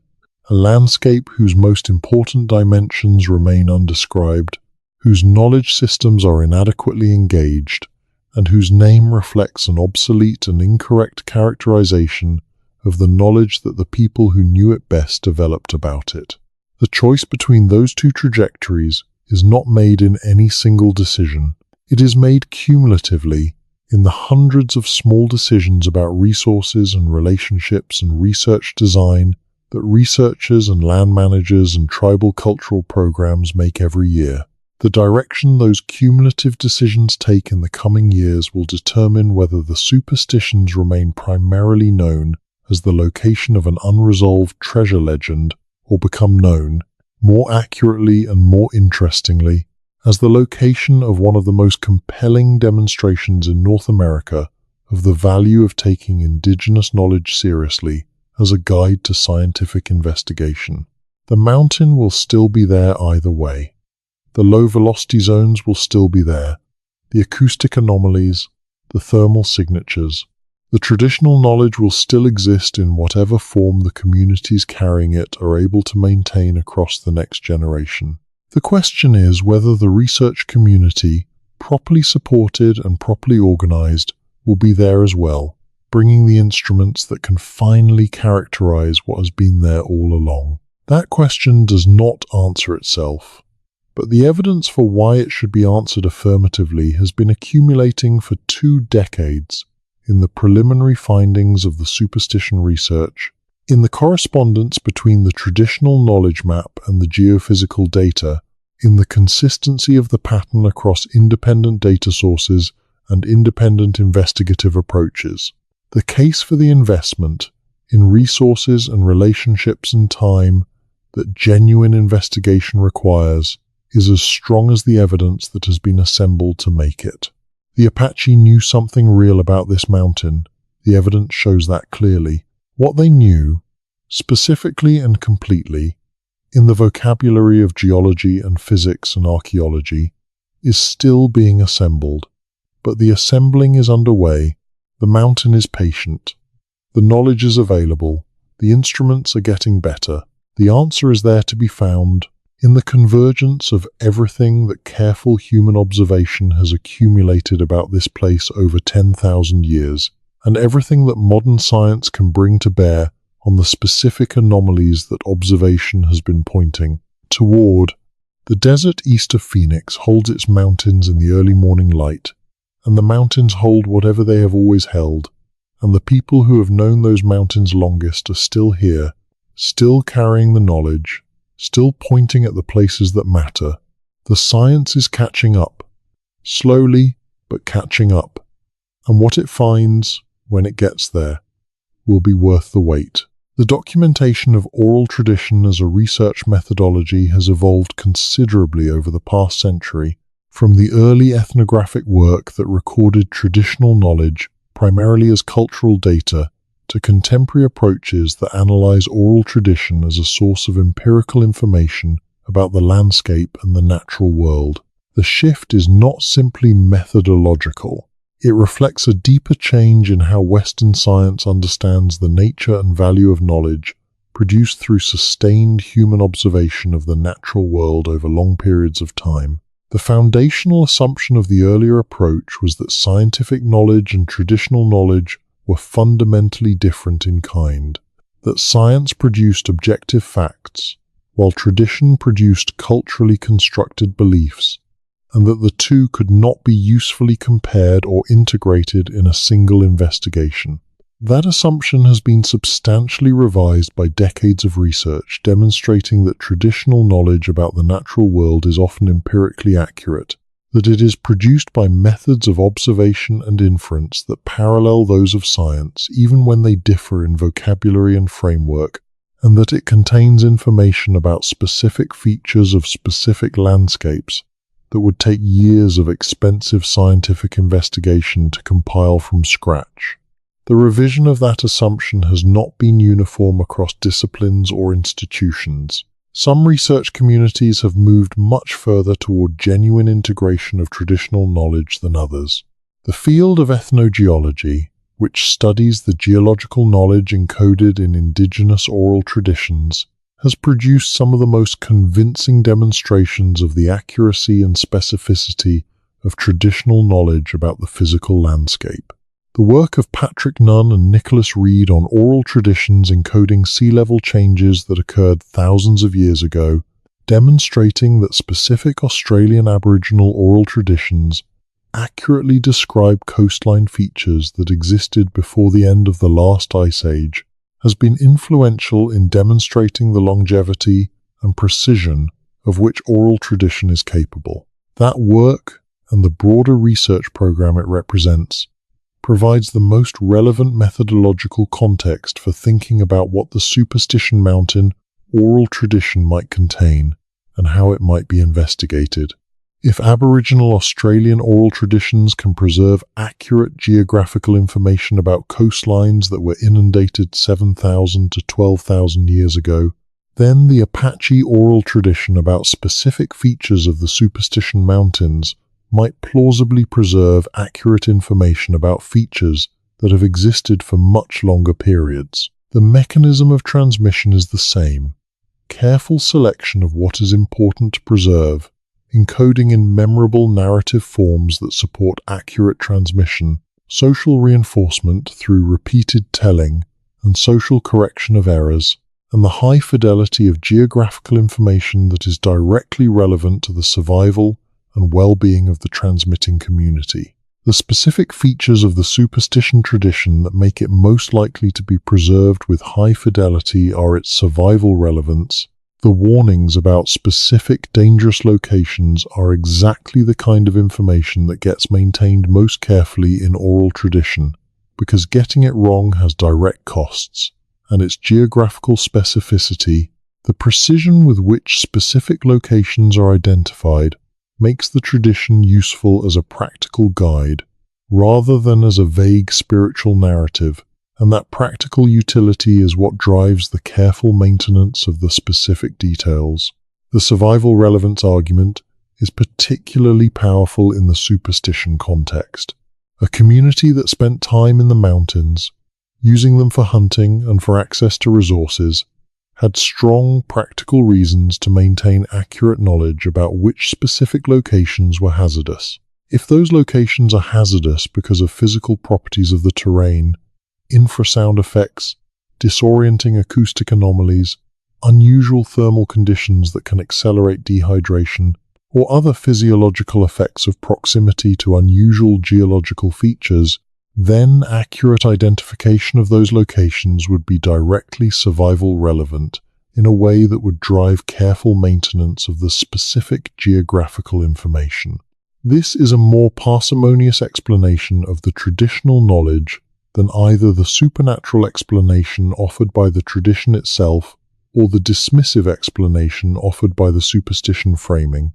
a landscape whose most important dimensions remain undescribed, whose knowledge systems are inadequately engaged, and whose name reflects an obsolete and incorrect characterization of the knowledge that the people who knew it best developed about it. The choice between those two trajectories is not made in any single decision. It is made cumulatively in the hundreds of small decisions about resources and relationships and research design that researchers and land managers and tribal cultural programs make every year. The direction those cumulative decisions take in the coming years will determine whether the superstitions remain primarily known as the location of an unresolved treasure legend or become known, more accurately and more interestingly, as the location of one of the most compelling demonstrations in North America of the value of taking indigenous knowledge seriously as a guide to scientific investigation. The mountain will still be there either way. The low-velocity zones will still be there, the acoustic anomalies, the thermal signatures. The traditional knowledge will still exist in whatever form the communities carrying it are able to maintain across the next generation. The question is whether the research community, properly supported and properly organized, will be there as well, bringing the instruments that can finally characterize what has been there all along. That question does not answer itself, but the evidence for why it should be answered affirmatively has been accumulating for 2 decades in the preliminary findings of the superstition research, in the correspondence between the traditional knowledge map and the geophysical data, in the consistency of the pattern across independent data sources and independent investigative approaches. The case for the investment in resources and relationships and time that genuine investigation requires is as strong as the evidence that has been assembled to make it. The Apache knew something real about this mountain. The evidence shows that clearly. What they knew, specifically and completely, in the vocabulary of geology and physics and archaeology, is still being assembled. But the assembling is underway. The mountain is patient. The knowledge is available. The instruments are getting better. The answer is there to be found in the convergence of everything that careful human observation has accumulated about this place over 10,000 years, and everything that modern science can bring to bear on the specific anomalies that observation has been pointing toward. The desert east of Phoenix holds its mountains in the early morning light, and the mountains hold whatever they have always held, and the people who have known those mountains longest are still here, still carrying the knowledge, still pointing at the places that matter. The science is catching up, slowly but catching up, and what it finds, when it gets there, will be worth the wait. The documentation of oral tradition as a research methodology has evolved considerably over the past century, from the early ethnographic work that recorded traditional knowledge primarily as cultural data to contemporary approaches that analyze oral tradition as a source of empirical information about the landscape and the natural world. The shift is not simply methodological. It reflects a deeper change in how Western science understands the nature and value of knowledge produced through sustained human observation of the natural world over long periods of time. The foundational assumption of the earlier approach was that scientific knowledge and traditional knowledge were fundamentally different in kind, that science produced objective facts, while tradition produced culturally constructed beliefs, and that the two could not be usefully compared or integrated in a single investigation. That assumption has been substantially revised by decades of research demonstrating that traditional knowledge about the natural world is often empirically accurate, that it is produced by methods of observation and inference that parallel those of science even when they differ in vocabulary and framework, and that it contains information about specific features of specific landscapes that would take years of expensive scientific investigation to compile from scratch. The revision of that assumption has not been uniform across disciplines or institutions. Some research communities have moved much further toward genuine integration of traditional knowledge than others. The field of ethnogeology, which studies the geological knowledge encoded in indigenous oral traditions, has produced some of the most convincing demonstrations of the accuracy and specificity of traditional knowledge about the physical landscape. The work of Patrick Nunn and Nicholas Reed on oral traditions encoding sea level changes that occurred thousands of years ago, demonstrating that specific Australian Aboriginal oral traditions accurately describe coastline features that existed before the end of the last ice age, has been influential in demonstrating the longevity and precision of which oral tradition is capable. That work, and the broader research program it represents, provides the most relevant methodological context for thinking about what the Superstition Mountain oral tradition might contain and how it might be investigated. If Aboriginal Australian oral traditions can preserve accurate geographical information about coastlines that were inundated 7,000 to 12,000 years ago, then the Apache oral tradition about specific features of the Superstition Mountains might plausibly preserve accurate information about features that have existed for much longer periods. The mechanism of transmission is the same: careful selection of what is important to preserve, encoding in memorable narrative forms that support accurate transmission, social reinforcement through repeated telling, and social correction of errors, and the high fidelity of geographical information that is directly relevant to the survival and well-being of the transmitting community. The specific features of the superstition tradition that make it most likely to be preserved with high fidelity are its survival relevance. The warnings about specific dangerous locations are exactly the kind of information that gets maintained most carefully in oral tradition, because getting it wrong has direct costs, and its geographical specificity, the precision with which specific locations are identified, makes the tradition useful as a practical guide, rather than as a vague spiritual narrative, and that practical utility is what drives the careful maintenance of the specific details. The survival relevance argument is particularly powerful in the superstition context. A community that spent time in the mountains, using them for hunting and for access to resources, had strong practical reasons to maintain accurate knowledge about which specific locations were hazardous. If those locations are hazardous because of physical properties of the terrain, infrasound effects, disorienting acoustic anomalies, unusual thermal conditions that can accelerate dehydration, or other physiological effects of proximity to unusual geological features, then accurate identification of those locations would be directly survival relevant in a way that would drive careful maintenance of the specific geographical information. This is a more parsimonious explanation of the traditional knowledge than either the supernatural explanation offered by the tradition itself or the dismissive explanation offered by the superstition framing.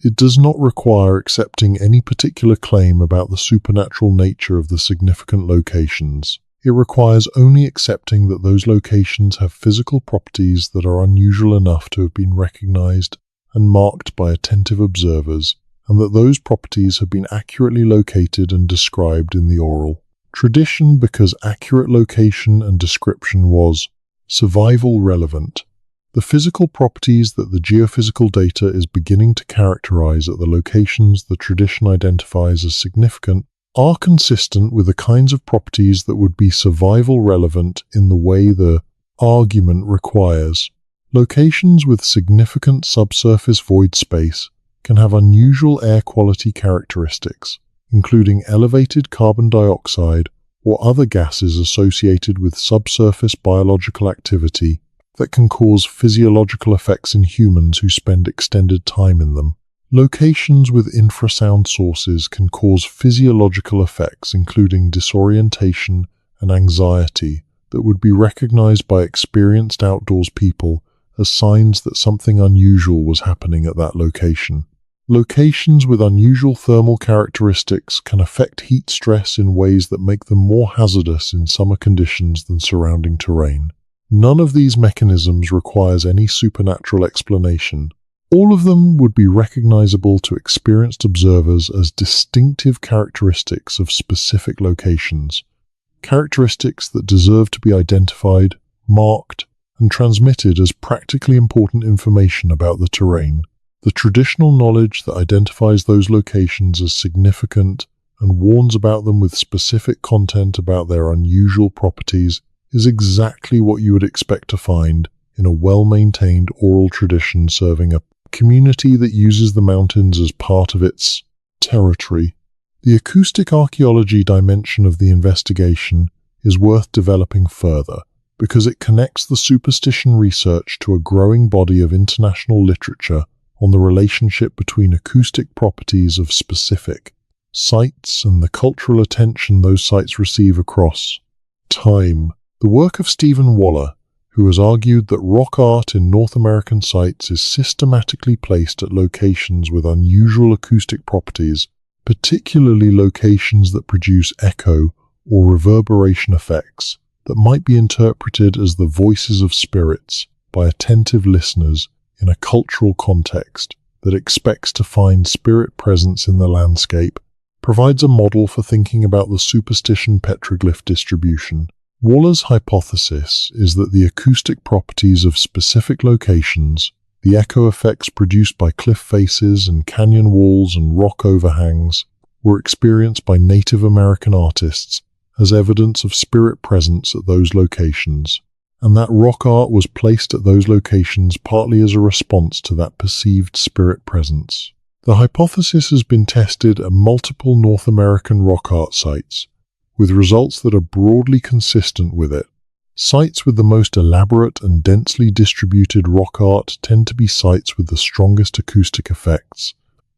It does not require accepting any particular claim about the supernatural nature of the significant locations. It requires only accepting that those locations have physical properties that are unusual enough to have been recognized and marked by attentive observers, and that those properties have been accurately located and described in the oral tradition because accurate location and description was survival relevant. The physical properties that the geophysical data is beginning to characterize at the locations the tradition identifies as significant are consistent with the kinds of properties that would be survival relevant in the way the argument requires. Locations with significant subsurface void space can have unusual air quality characteristics, including elevated carbon dioxide or other gases associated with subsurface biological activity that can cause physiological effects in humans who spend extended time in them. Locations with infrasound sources can cause physiological effects including disorientation and anxiety that would be recognized by experienced outdoors people as signs that something unusual was happening at that location. Locations with unusual thermal characteristics can affect heat stress in ways that make them more hazardous in summer conditions than surrounding terrain. None of these mechanisms requires any supernatural explanation. All of them would be recognizable to experienced observers as distinctive characteristics of specific locations, characteristics that deserve to be identified, marked, and transmitted as practically important information about the terrain. The traditional knowledge that identifies those locations as significant and warns about them with specific content about their unusual properties is exactly what you would expect to find in a well-maintained oral tradition serving a community that uses the mountains as part of its territory. The acoustic archaeology dimension of the investigation is worth developing further because it connects the superstition research to a growing body of international literature on the relationship between acoustic properties of specific sites and the cultural attention those sites receive across time. The work of Stephen Waller, who has argued that rock art in North American sites is systematically placed at locations with unusual acoustic properties, particularly locations that produce echo or reverberation effects that might be interpreted as the voices of spirits by attentive listeners in a cultural context that expects to find spirit presence in the landscape, provides a model for thinking about the superstition petroglyph distribution. Waller's hypothesis is that the acoustic properties of specific locations, the echo effects produced by cliff faces and canyon walls and rock overhangs, were experienced by Native American artists as evidence of spirit presence at those locations, and that rock art was placed at those locations partly as a response to that perceived spirit presence. The hypothesis has been tested at multiple North American rock art sites, with results that are broadly consistent with it. Sites with the most elaborate and densely distributed rock art tend to be sites with the strongest acoustic effects,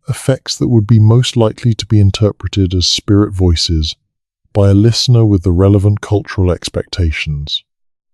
effects that would be most likely to be interpreted as spirit voices by a listener with the relevant cultural expectations.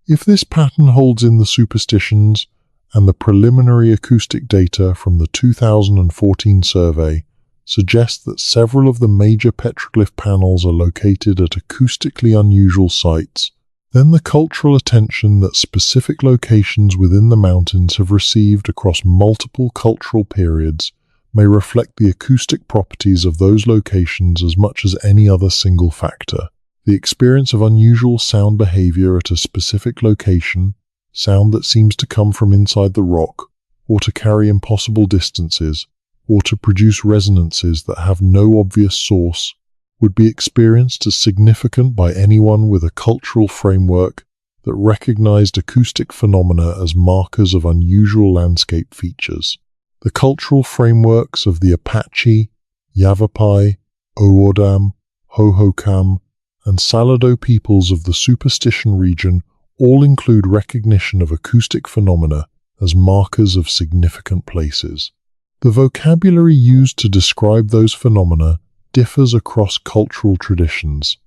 If this pattern holds in the superstitions, and the preliminary acoustic data from the 2014 survey suggests that several of the major petroglyph panels are located at acoustically unusual sites, then the cultural attention that specific locations within the mountains have received across multiple cultural periods may reflect the acoustic properties of those locations as much as any other single factor. The experience of unusual sound behavior at a specific location, sound that seems to come from inside the rock, or to carry impossible distances, or to produce resonances that have no obvious source, would be experienced as significant by anyone with a cultural framework that recognized acoustic phenomena as markers of unusual landscape features. The cultural frameworks of the Apache, Yavapai, Owodam, Hohokam, and Salado peoples of the Superstition region all include recognition of acoustic phenomena as markers of significant places. The vocabulary used to describe those phenomena differs across cultural traditions,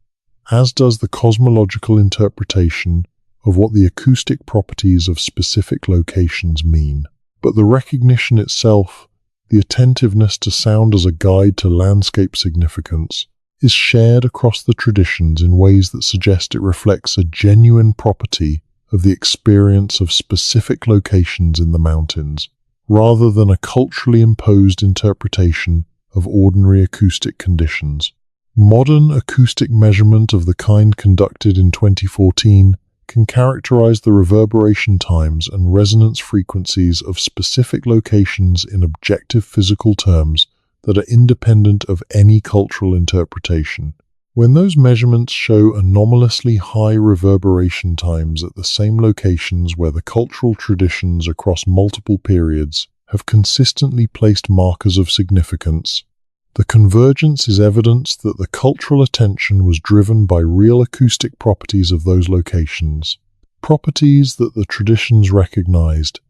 as does the cosmological interpretation of what the acoustic properties of specific locations mean. But the recognition itself, the attentiveness to sound as a guide to landscape significance, is shared across the traditions in ways that suggest it reflects a genuine property of the experience of specific locations in the mountains, rather than a culturally imposed interpretation of ordinary acoustic conditions. Modern acoustic measurement of the kind conducted in 2014 can characterize the reverberation times and resonance frequencies of specific locations in objective physical terms that are independent of any cultural interpretation. When those measurements show anomalously high reverberation times at the same locations where the cultural traditions across multiple periods have consistently placed markers of significance, the convergence is evidence that the cultural attention was driven by real acoustic properties of those locations, properties that the traditions recognized,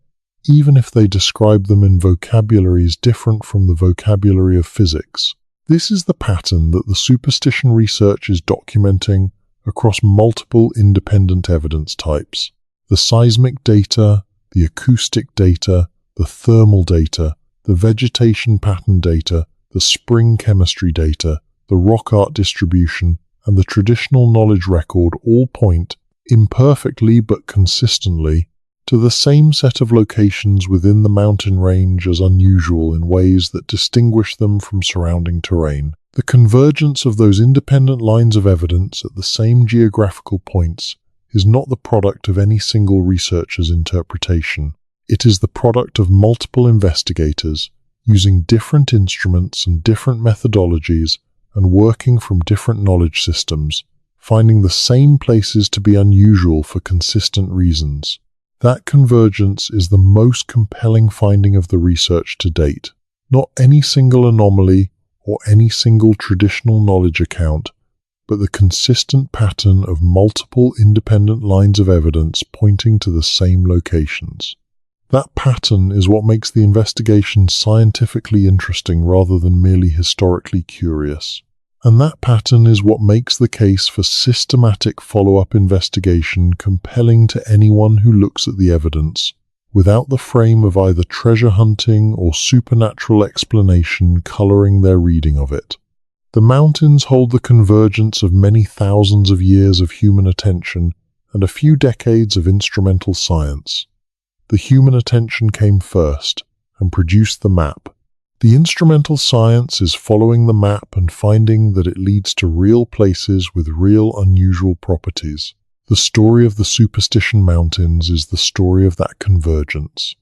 even if they describe them in vocabularies different from the vocabulary of physics. This is the pattern that the superstition research is documenting across multiple independent evidence types: the seismic data, the acoustic data, the thermal data, the vegetation pattern data, the spring chemistry data, the rock art distribution, and the traditional knowledge record all point, imperfectly but consistently, to the same set of locations within the mountain range as unusual in ways that distinguish them from surrounding terrain. The convergence of those independent lines of evidence at the same geographical points is not the product of any single researcher's interpretation. It is the product of multiple investigators using different instruments and different methodologies and working from different knowledge systems, finding the same places to be unusual for consistent reasons. That convergence is the most compelling finding of the research to date. Not any single anomaly or any single traditional knowledge account, but the consistent pattern of multiple independent lines of evidence pointing to the same locations. That pattern is what makes the investigation scientifically interesting rather than merely historically curious. And that pattern is what makes the case for systematic follow-up investigation compelling to anyone who looks at the evidence, without the frame of either treasure hunting or supernatural explanation coloring their reading of it. The mountains hold the convergence of many thousands of years of human attention and a few decades of instrumental science. The human attention came first and produced the map. The instrumental science is following the map and finding that it leads to real places with real unusual properties. The story of the Superstition Mountains is the story of that convergence.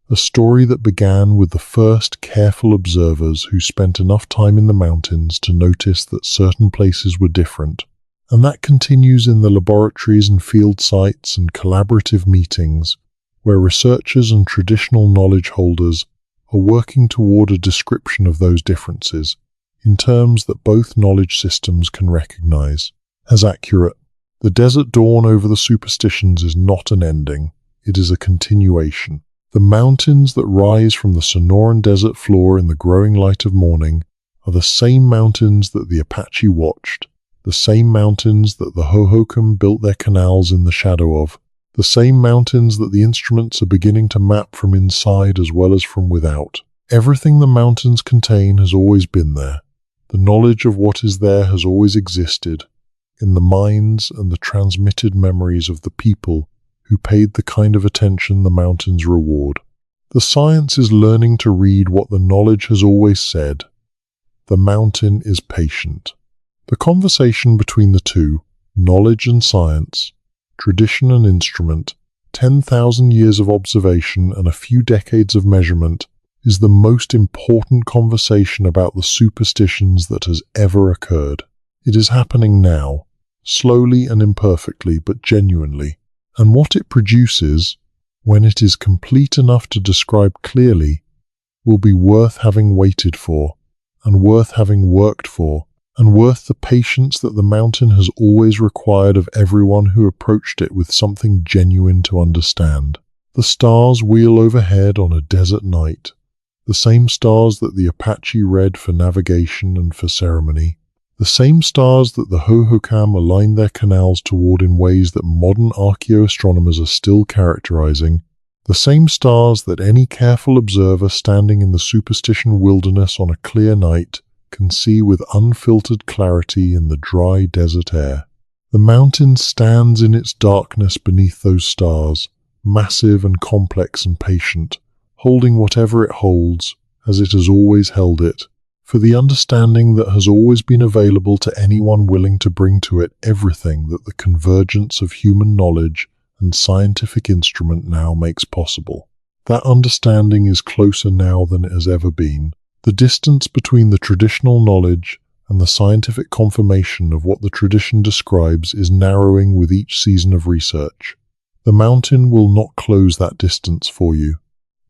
A story that began with the first careful observers who spent enough time in the mountains to notice that certain places were different, and that continues in the laboratories and field sites and collaborative meetings where researchers and traditional knowledge holders are working toward a description of those differences in terms that both knowledge systems can recognize as accurate. The desert dawn over the superstitions is not an ending, it is a continuation. The mountains that rise from the Sonoran desert floor in the growing light of morning are the same mountains that the Apache watched, the same mountains that the Hohokam built their canals in the shadow of, the same mountains that the instruments are beginning to map from inside as well as from without. Everything the mountains contain has always been there. The knowledge of what is there has always existed, in the minds and the transmitted memories of the people who paid the kind of attention the mountains reward. The science is learning to read what the knowledge has always said. The mountain is patient. The conversation between the two, knowledge and science, tradition and instrument, 10,000 years of observation and a few decades of measurement, is the most important conversation about the superstitions that has ever occurred. It is happening now, slowly and imperfectly, but genuinely. And what it produces, when it is complete enough to describe clearly, will be worth having waited for, and worth having worked for, and worth the patience that the mountain has always required of everyone who approached it with something genuine to understand. The stars wheel overhead on a desert night, the same stars that the Apache read for navigation and for ceremony, the same stars that the Hohokam aligned their canals toward in ways that modern archaeoastronomers are still characterizing, the same stars that any careful observer standing in the superstition wilderness on a clear night can see with unfiltered clarity in the dry desert air. The mountain stands in its darkness beneath those stars, massive and complex and patient, holding whatever it holds, as it has always held it, for the understanding that has always been available to anyone willing to bring to it everything that the convergence of human knowledge and scientific instrument now makes possible. That understanding is closer now than it has ever been. The distance between the traditional knowledge and the scientific confirmation of what the tradition describes is narrowing with each season of research. The mountain will not close that distance for you.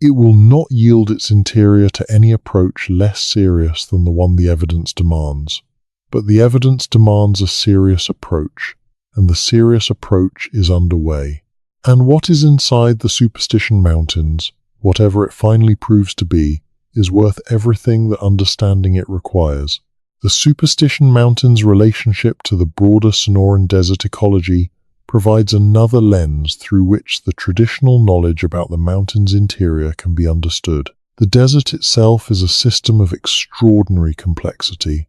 It will not yield its interior to any approach less serious than the one the evidence demands. But the evidence demands a serious approach, and the serious approach is underway. And what is inside the Superstition Mountains, whatever it finally proves to be, is worth everything that understanding it requires. The Superstition Mountains' relationship to the broader Sonoran desert ecology provides another lens through which the traditional knowledge about the mountain's interior can be understood. The desert itself is a system of extraordinary complexity,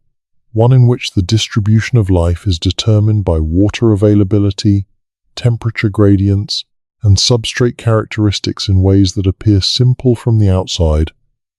one in which the distribution of life is determined by water availability, temperature gradients, and substrate characteristics in ways that appear simple from the outside,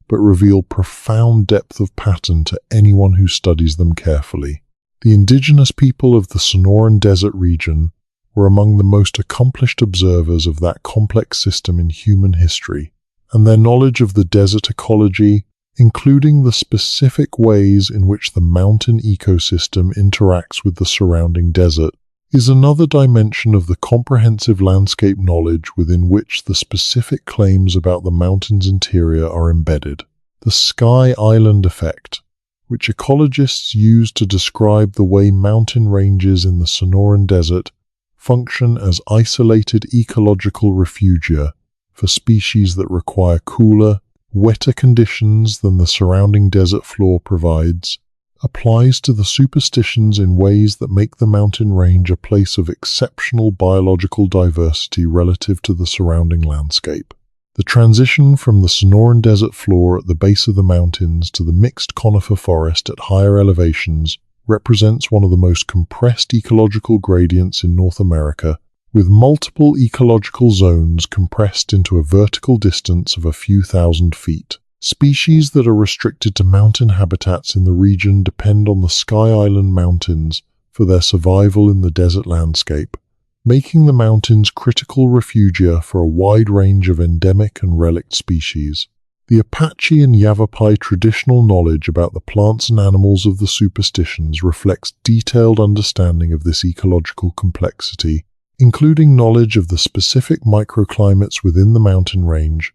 but reveal profound depth of pattern to anyone who studies them carefully. The indigenous people of the Sonoran Desert region were among the most accomplished observers of that complex system in human history, and their knowledge of the desert ecology, including the specific ways in which the mountain ecosystem interacts with the surrounding desert, is another dimension of the comprehensive landscape knowledge within which the specific claims about the mountain's interior are embedded. The sky island effect, which ecologists use to describe the way mountain ranges in the Sonoran Desert function as isolated ecological refugia for species that require cooler, wetter conditions than the surrounding desert floor provides, applies to the superstitions in ways that make the mountain range a place of exceptional biological diversity relative to the surrounding landscape. The transition from the Sonoran desert floor at the base of the mountains to the mixed conifer forest at higher elevations represents one of the most compressed ecological gradients in North America, with multiple ecological zones compressed into a vertical distance of a few thousand feet. Species that are restricted to mountain habitats in the region depend on the Sky Island Mountains for their survival in the desert landscape, making the mountains critical refugia for a wide range of endemic and relict species. The Apache and Yavapai traditional knowledge about the plants and animals of the superstitions reflects detailed understanding of this ecological complexity, including knowledge of the specific microclimates within the mountain range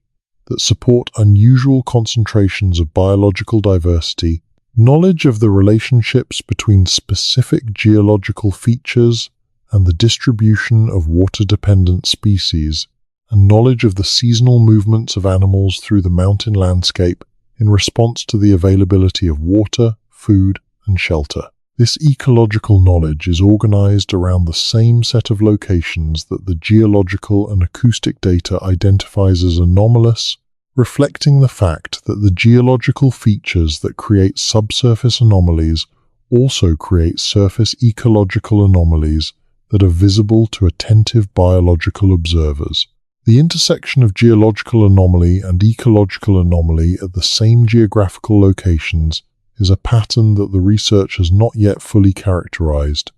that support unusual concentrations of biological diversity, knowledge of the relationships between specific geological features and the distribution of water-dependent species, and knowledge of the seasonal movements of animals through the mountain landscape in response to the availability of water, food, and shelter. This ecological knowledge is organized around the same set of locations that the geological and acoustic data identifies as anomalous, reflecting the fact that the geological features that create subsurface anomalies also create surface ecological anomalies that are visible to attentive biological observers. The intersection of geological anomaly and ecological anomaly at the same geographical locations is a pattern that the research has not yet fully characterized,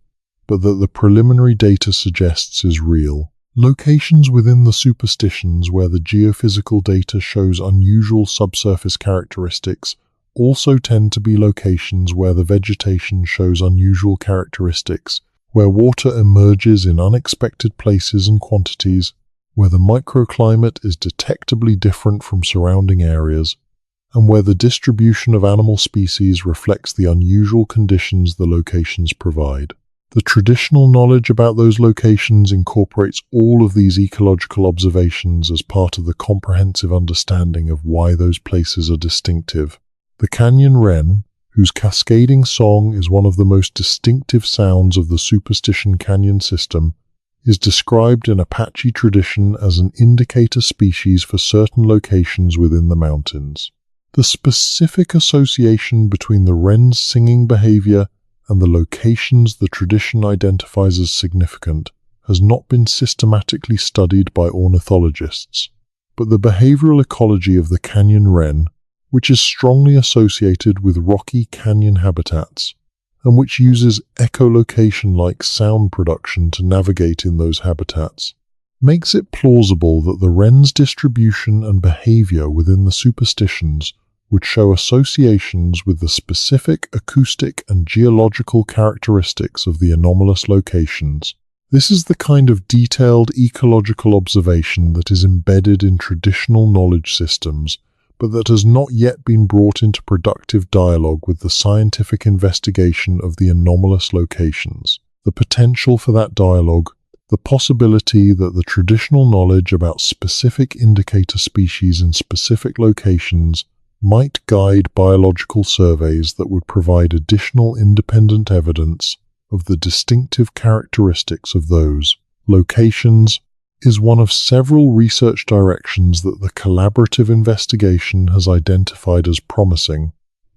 but that the preliminary data suggests is real. Locations within the superstitions where the geophysical data shows unusual subsurface characteristics also tend to be locations where the vegetation shows unusual characteristics, where water emerges in unexpected places and quantities, where the microclimate is detectably different from surrounding areas, and where the distribution of animal species reflects the unusual conditions the locations provide. The traditional knowledge about those locations incorporates all of these ecological observations as part of the comprehensive understanding of why those places are distinctive. The canyon wren, whose cascading song is one of the most distinctive sounds of the Superstition Canyon system, is described in Apache tradition as an indicator species for certain locations within the mountains. The specific association between the wren's singing behavior and the locations the tradition identifies as significant has not been systematically studied by ornithologists, but the behavioral ecology of the canyon wren, which is strongly associated with rocky canyon habitats, and which uses echolocation-like sound production to navigate in those habitats, makes it plausible that the wren's distribution and behavior within the superstitions would show associations with the specific acoustic and geological characteristics of the anomalous locations. This is the kind of detailed ecological observation that is embedded in traditional knowledge systems, but that has not yet been brought into productive dialogue with the scientific investigation of the anomalous locations. The potential for that dialogue, the possibility that the traditional knowledge about specific indicator species in specific locations might guide biological surveys that would provide additional independent evidence of the distinctive characteristics of those locations, is one of several research directions that the collaborative investigation has identified as promising,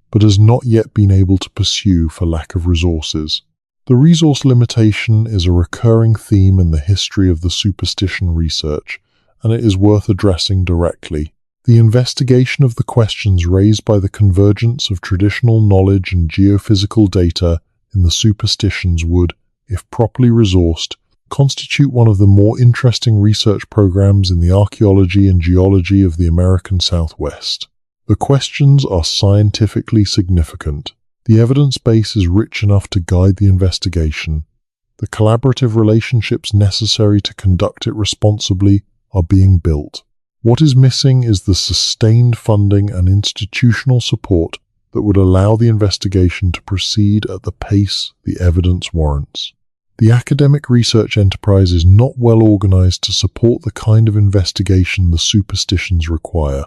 but has not yet been able to pursue for lack of resources. The resource limitation is a recurring theme in the history of the superstition research, and it is worth addressing directly. The investigation of the questions raised by the convergence of traditional knowledge and geophysical data in the superstitions would, if properly resourced, constitute one of the more interesting research programs in the archaeology and geology of the American Southwest. The questions are scientifically significant. The evidence base is rich enough to guide the investigation. The collaborative relationships necessary to conduct it responsibly are being built. What is missing is the sustained funding and institutional support that would allow the investigation to proceed at the pace the evidence warrants. The academic research enterprise is not well organized to support the kind of investigation the superstitions require.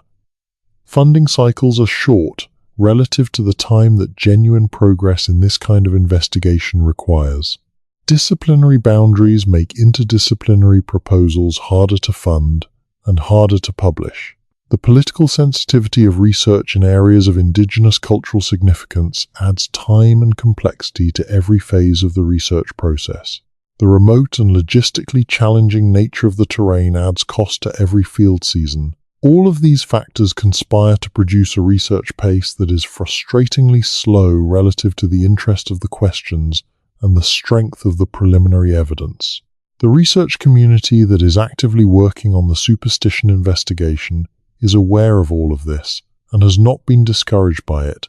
Funding cycles are short relative to the time that genuine progress in this kind of investigation requires. Disciplinary boundaries make interdisciplinary proposals harder to fund and harder to publish. The political sensitivity of research in areas of indigenous cultural significance adds time and complexity to every phase of the research process. The remote and logistically challenging nature of the terrain adds cost to every field season. All of these factors conspire to produce a research pace that is frustratingly slow relative to the interest of the questions and the strength of the preliminary evidence. The research community that is actively working on the superstition investigation is aware of all of this and has not been discouraged by it,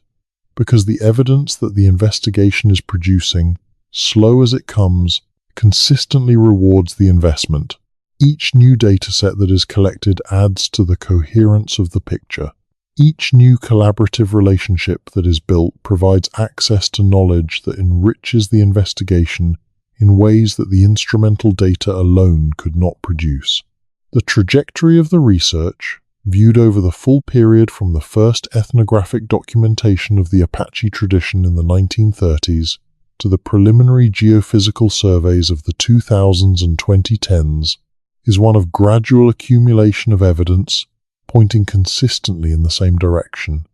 because the evidence that the investigation is producing, slow as it comes, consistently rewards the investment. Each new dataset that is collected adds to the coherence of the picture. Each new collaborative relationship that is built provides access to knowledge that enriches the investigation in ways that the instrumental data alone could not produce. The trajectory of the research, viewed over the full period from the first ethnographic documentation of the Apache tradition in the 1930s to the preliminary geophysical surveys of the 2000s and 2010s, is one of gradual accumulation of evidence pointing consistently in the same direction.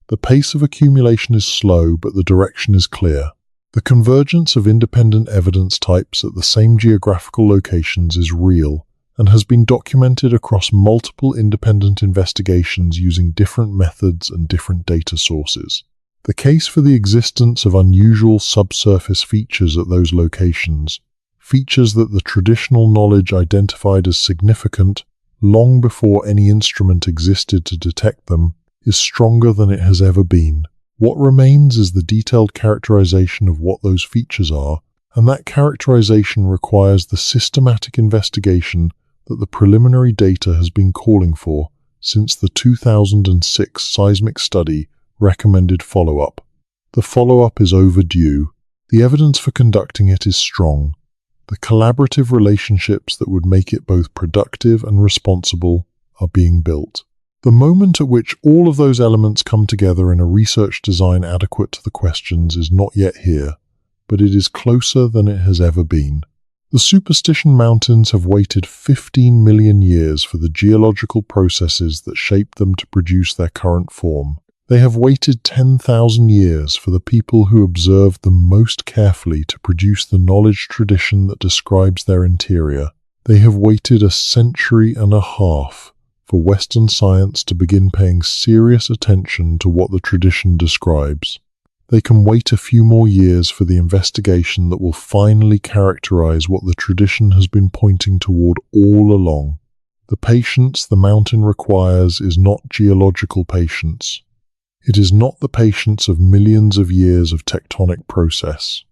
The pace of accumulation is slow, but the direction is clear. The convergence of independent evidence types at the same geographical locations is real and has been documented across multiple independent investigations using different methods and different data sources. The case for the existence of unusual subsurface features at those locations, features that the traditional knowledge identified as significant long before any instrument existed to detect them, is stronger than it has ever been. What remains is the detailed characterization of what those features are, and that characterization requires the systematic investigation that the preliminary data has been calling for since the 2006 seismic study recommended follow-up. The follow-up is overdue. The evidence for conducting it is strong. The collaborative relationships that would make it both productive and responsible are being built. The moment at which all of those elements come together in a research design adequate to the questions is not yet here, but it is closer than it has ever been. The Superstition Mountains have waited 15 million years for the geological processes that shaped them to produce their current form. They have waited 10,000 years for the people who observed them most carefully to produce the knowledge tradition that describes their interior. They have waited a century and a half for Western science to begin paying serious attention to what the tradition describes. They can wait a few more years for the investigation that will finally characterize what the tradition has been pointing toward all along. The patience the mountain requires is not geological patience. It is not the patience of millions of years of tectonic process.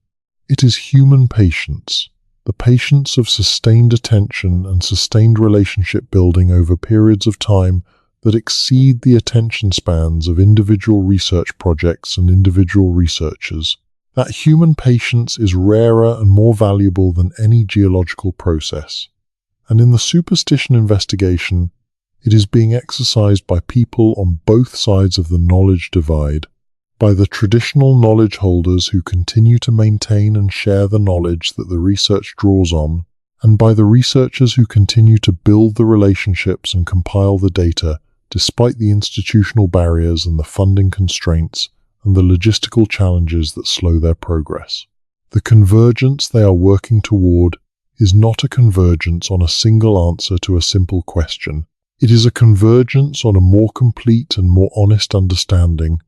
It is human patience, the patience of sustained attention and sustained relationship building over periods of time that exceed the attention spans of individual research projects and individual researchers. That human patience is rarer and more valuable than any geological process. And in the superstition investigation, it is being exercised by people on both sides of the knowledge divide, by the traditional knowledge holders who continue to maintain and share the knowledge that the research draws on, and by the researchers who continue to build the relationships and compile the data despite the institutional barriers and the funding constraints and the logistical challenges that slow their progress. The convergence they are working toward is not a convergence on a single answer to a simple question. It is a convergence on a more complete and more honest understanding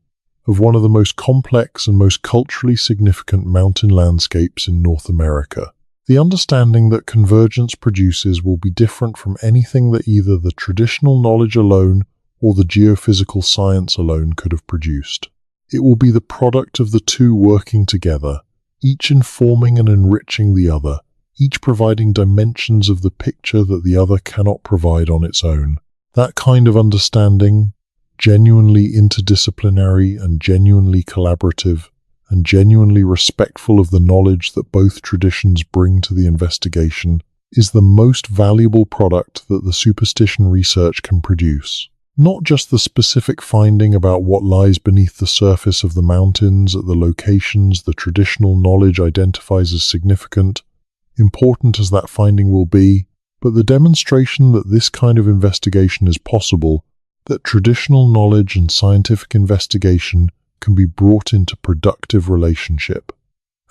of one of the most complex and most culturally significant mountain landscapes in North America. The understanding that convergence produces will be different from anything that either the traditional knowledge alone or the geophysical science alone could have produced. It will be the product of the two working together, each informing and enriching the other, each providing dimensions of the picture that the other cannot provide on its own. That kind of understanding, genuinely interdisciplinary and genuinely collaborative and genuinely respectful of the knowledge that both traditions bring to the investigation, is the most valuable product that the superstition research can produce. Not just the specific finding about what lies beneath the surface of the mountains at the locations the traditional knowledge identifies as significant, important as that finding will be, but the demonstration that this kind of investigation is possible, that traditional knowledge and scientific investigation can be brought into productive relationship,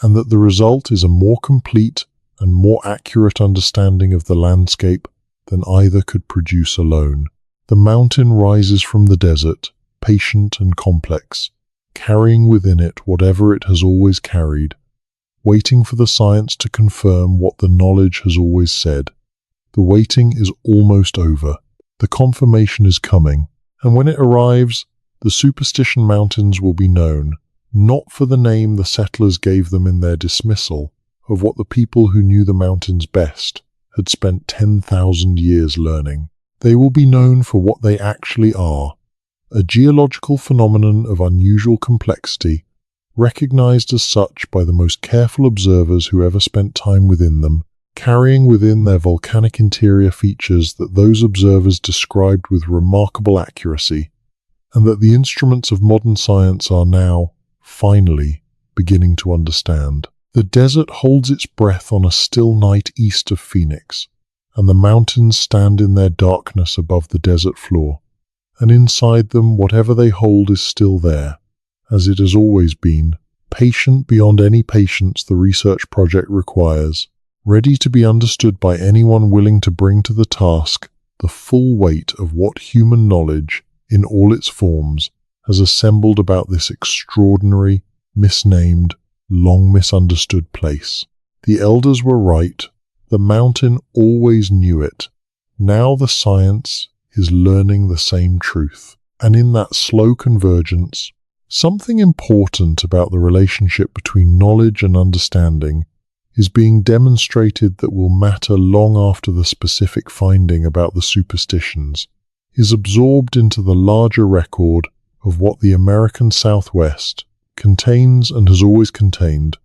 and that the result is a more complete and more accurate understanding of the landscape than either could produce alone. The mountain rises from the desert, patient and complex, carrying within it whatever it has always carried, waiting for the science to confirm what the knowledge has always said. The waiting is almost over. The confirmation is coming, and when it arrives, the Superstition Mountains will be known, not for the name the settlers gave them in their dismissal of what the people who knew the mountains best had spent 10,000 years learning. They will be known for what they actually are, a geological phenomenon of unusual complexity, recognized as such by the most careful observers who ever spent time within them, carrying within their volcanic interior features that those observers described with remarkable accuracy, and that the instruments of modern science are now, finally, beginning to understand. The desert holds its breath on a still night east of Phoenix, and the mountains stand in their darkness above the desert floor, and inside them whatever they hold is still there, as it has always been, patient beyond any patience the research project requires, ready to be understood by anyone willing to bring to the task the full weight of what human knowledge, in all its forms, has assembled about this extraordinary, misnamed, long misunderstood place. The elders were right. The mountain always knew it. Now the science is learning the same truth. And in that slow convergence, something important about the relationship between knowledge and understanding is being demonstrated that will matter long after the specific finding about the superstitions is absorbed into the larger record of what the American Southwest contains and has always contained,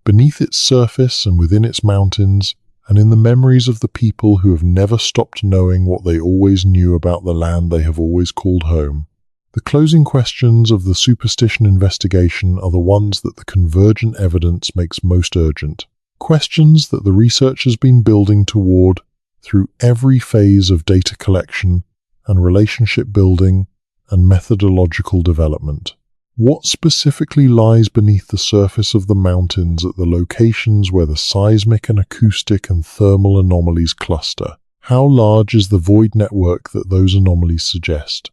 beneath its surface and within its mountains, and in the memories of the people who have never stopped knowing what they always knew about the land they have always called home. The closing questions of the superstition investigation are the ones that the convergent evidence makes most urgent. Questions that the research has been building toward through every phase of data collection and relationship building and methodological development. What specifically lies beneath the surface of the mountains at the locations where the seismic and acoustic and thermal anomalies cluster? How large is the void network that those anomalies suggest?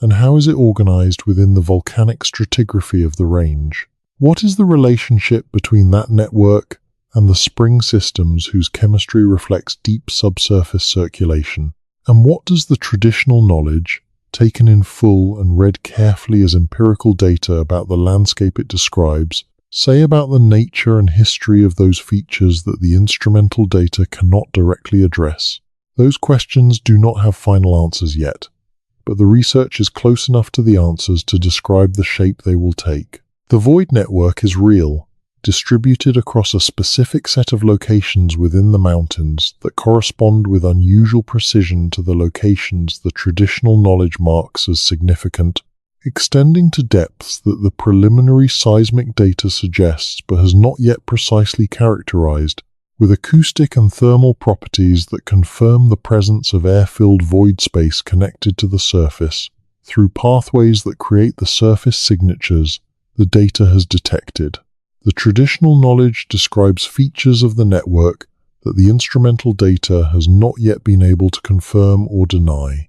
And how is it organized within the volcanic stratigraphy of the range? What is the relationship between that network and the spring systems whose chemistry reflects deep subsurface circulation? And what does the traditional knowledge, taken in full and read carefully as empirical data about the landscape it describes, say about the nature and history of those features that the instrumental data cannot directly address? Those questions do not have final answers yet, but the research is close enough to the answers to describe the shape they will take. The void network is real, distributed across a specific set of locations within the mountains that correspond with unusual precision to the locations the traditional knowledge marks as significant, extending to depths that the preliminary seismic data suggests but has not yet precisely characterized, with acoustic and thermal properties that confirm the presence of air-filled void space connected to the surface through pathways that create the surface signatures the data has detected. The traditional knowledge describes features of the network that the instrumental data has not yet been able to confirm or deny,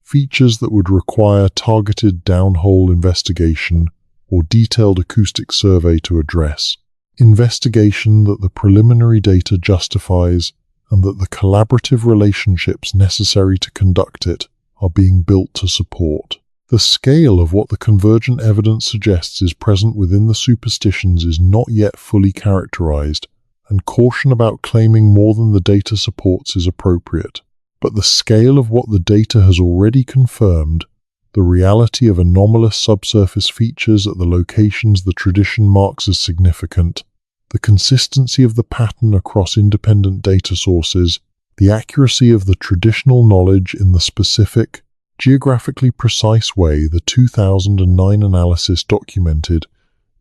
features that would require targeted downhole investigation or detailed acoustic survey to address, investigation that the preliminary data justifies and that the collaborative relationships necessary to conduct it are being built to support. The scale of what the convergent evidence suggests is present within the superstitions is not yet fully characterized, and caution about claiming more than the data supports is appropriate. But the scale of what the data has already confirmed, the reality of anomalous subsurface features at the locations the tradition marks as significant, the consistency of the pattern across independent data sources, the accuracy of the traditional knowledge in the specific, geographically precise way the 2009 analysis documented,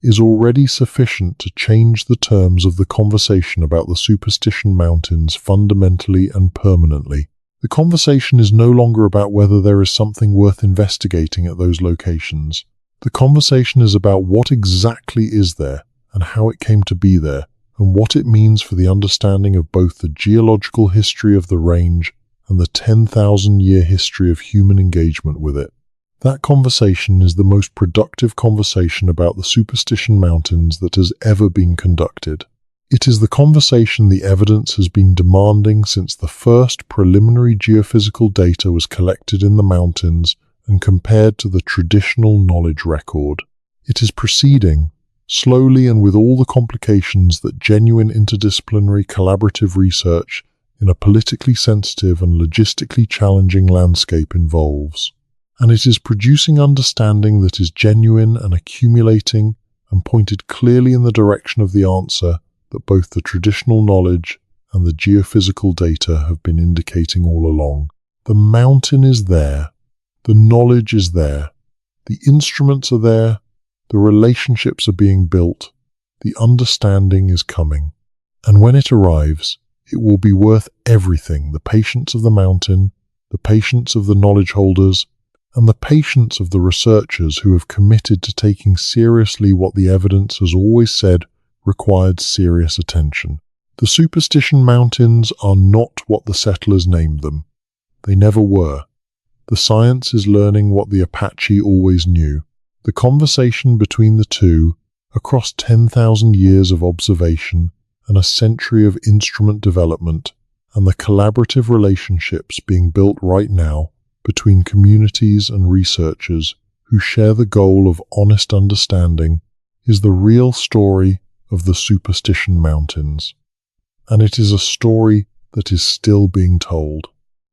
is already sufficient to change the terms of the conversation about the Superstition Mountains fundamentally and permanently. The conversation is no longer about whether there is something worth investigating at those locations. The conversation is about what exactly is there and how it came to be there, and what it means for the understanding of both the geological history of the range and the 10,000-year history of human engagement with it. That conversation is the most productive conversation about the Superstition Mountains that has ever been conducted. It is the conversation the evidence has been demanding since the first preliminary geophysical data was collected in the mountains and compared to the traditional knowledge record. It is proceeding, slowly and with all the complications that genuine interdisciplinary collaborative research in a politically sensitive and logistically challenging landscape involves. And it is producing understanding that is genuine and accumulating and pointed clearly in the direction of the answer that both the traditional knowledge and the geophysical data have been indicating all along. The mountain is there, the knowledge is there, the instruments are there, the relationships are being built, the understanding is coming. And when it arrives, it will be worth everything: the patience of the mountain, the patience of the knowledge holders, and the patience of the researchers who have committed to taking seriously what the evidence has always said required serious attention. The Superstition Mountains are not what the settlers named them. They never were. The science is learning what the Apache always knew. The conversation between the two, across 10,000 years of observation and a century of instrument development, and the collaborative relationships being built right now between communities and researchers who share the goal of honest understanding, is the real story of the Superstition Mountains. And it is a story that is still being told.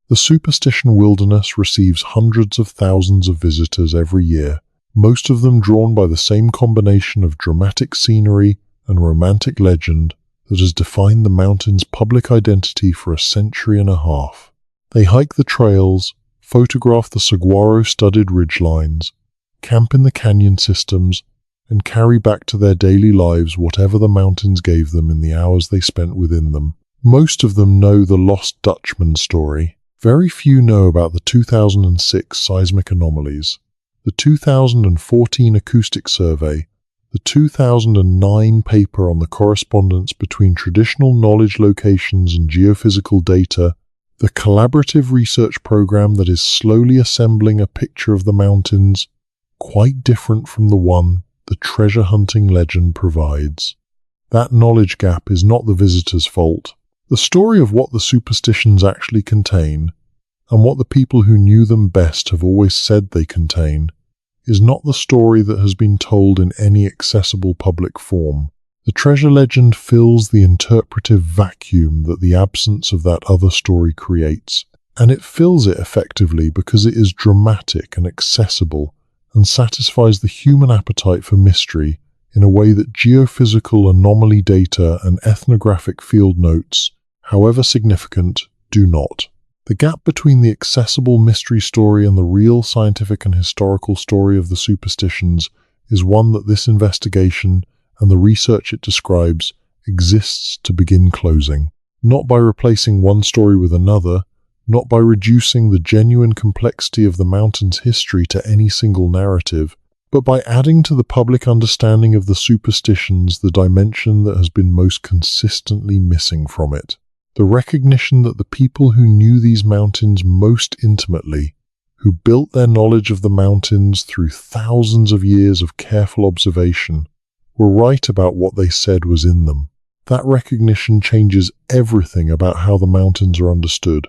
The Superstition Wilderness receives hundreds of thousands of visitors every year, most of them drawn by the same combination of dramatic scenery and romantic legend that has defined the mountain's public identity for a century and a half. They hike the trails, photograph the saguaro-studded ridgelines, camp in the canyon systems, and carry back to their daily lives whatever the mountains gave them in the hours they spent within them. Most of them know the Lost Dutchman story. Very few know about the 2006 seismic anomalies, the 2014 acoustic survey, the 2009 paper on the correspondence between traditional knowledge locations and geophysical data, the collaborative research program that is slowly assembling a picture of the mountains, quite different from the one the treasure hunting legend provides. That knowledge gap is not the visitor's fault. The story of what the superstitions actually contain, and what the people who knew them best have always said they contain, is not the story that has been told in any accessible public form. The treasure legend fills the interpretive vacuum that the absence of that other story creates, and it fills it effectively because it is dramatic and accessible and satisfies the human appetite for mystery in a way that geophysical anomaly data and ethnographic field notes, however significant, do not. The gap between the accessible mystery story and the real scientific and historical story of the superstitions is one that this investigation and the research it describes exists to begin closing. Not by replacing one story with another, not by reducing the genuine complexity of the mountain's history to any single narrative, but by adding to the public understanding of the superstitions the dimension that has been most consistently missing from it. The recognition that the people who knew these mountains most intimately, who built their knowledge of the mountains through thousands of years of careful observation, were right about what they said was in them. That recognition changes everything about how the mountains are understood.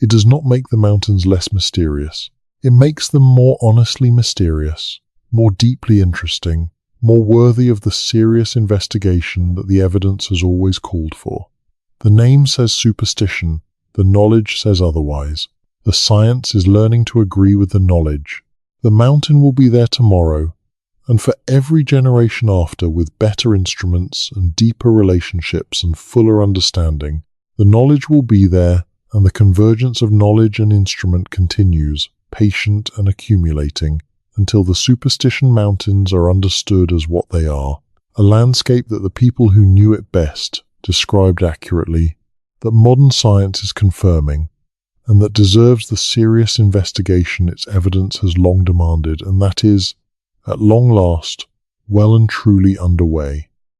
It does not make the mountains less mysterious. It makes them more honestly mysterious, more deeply interesting, more worthy of the serious investigation that the evidence has always called for. The name says superstition, the knowledge says otherwise. The science is learning to agree with the knowledge, The mountain will be there tomorrow, and for every generation after, with better instruments and deeper relationships and fuller understanding. The knowledge will be there, and the convergence of knowledge and instrument continues, patient and accumulating, until the Superstition Mountains are understood as what they are, a landscape that the people who knew it best described accurately, that modern science is confirming, and that deserves the serious investigation its evidence has long demanded, and that is, at long last, well and truly underway.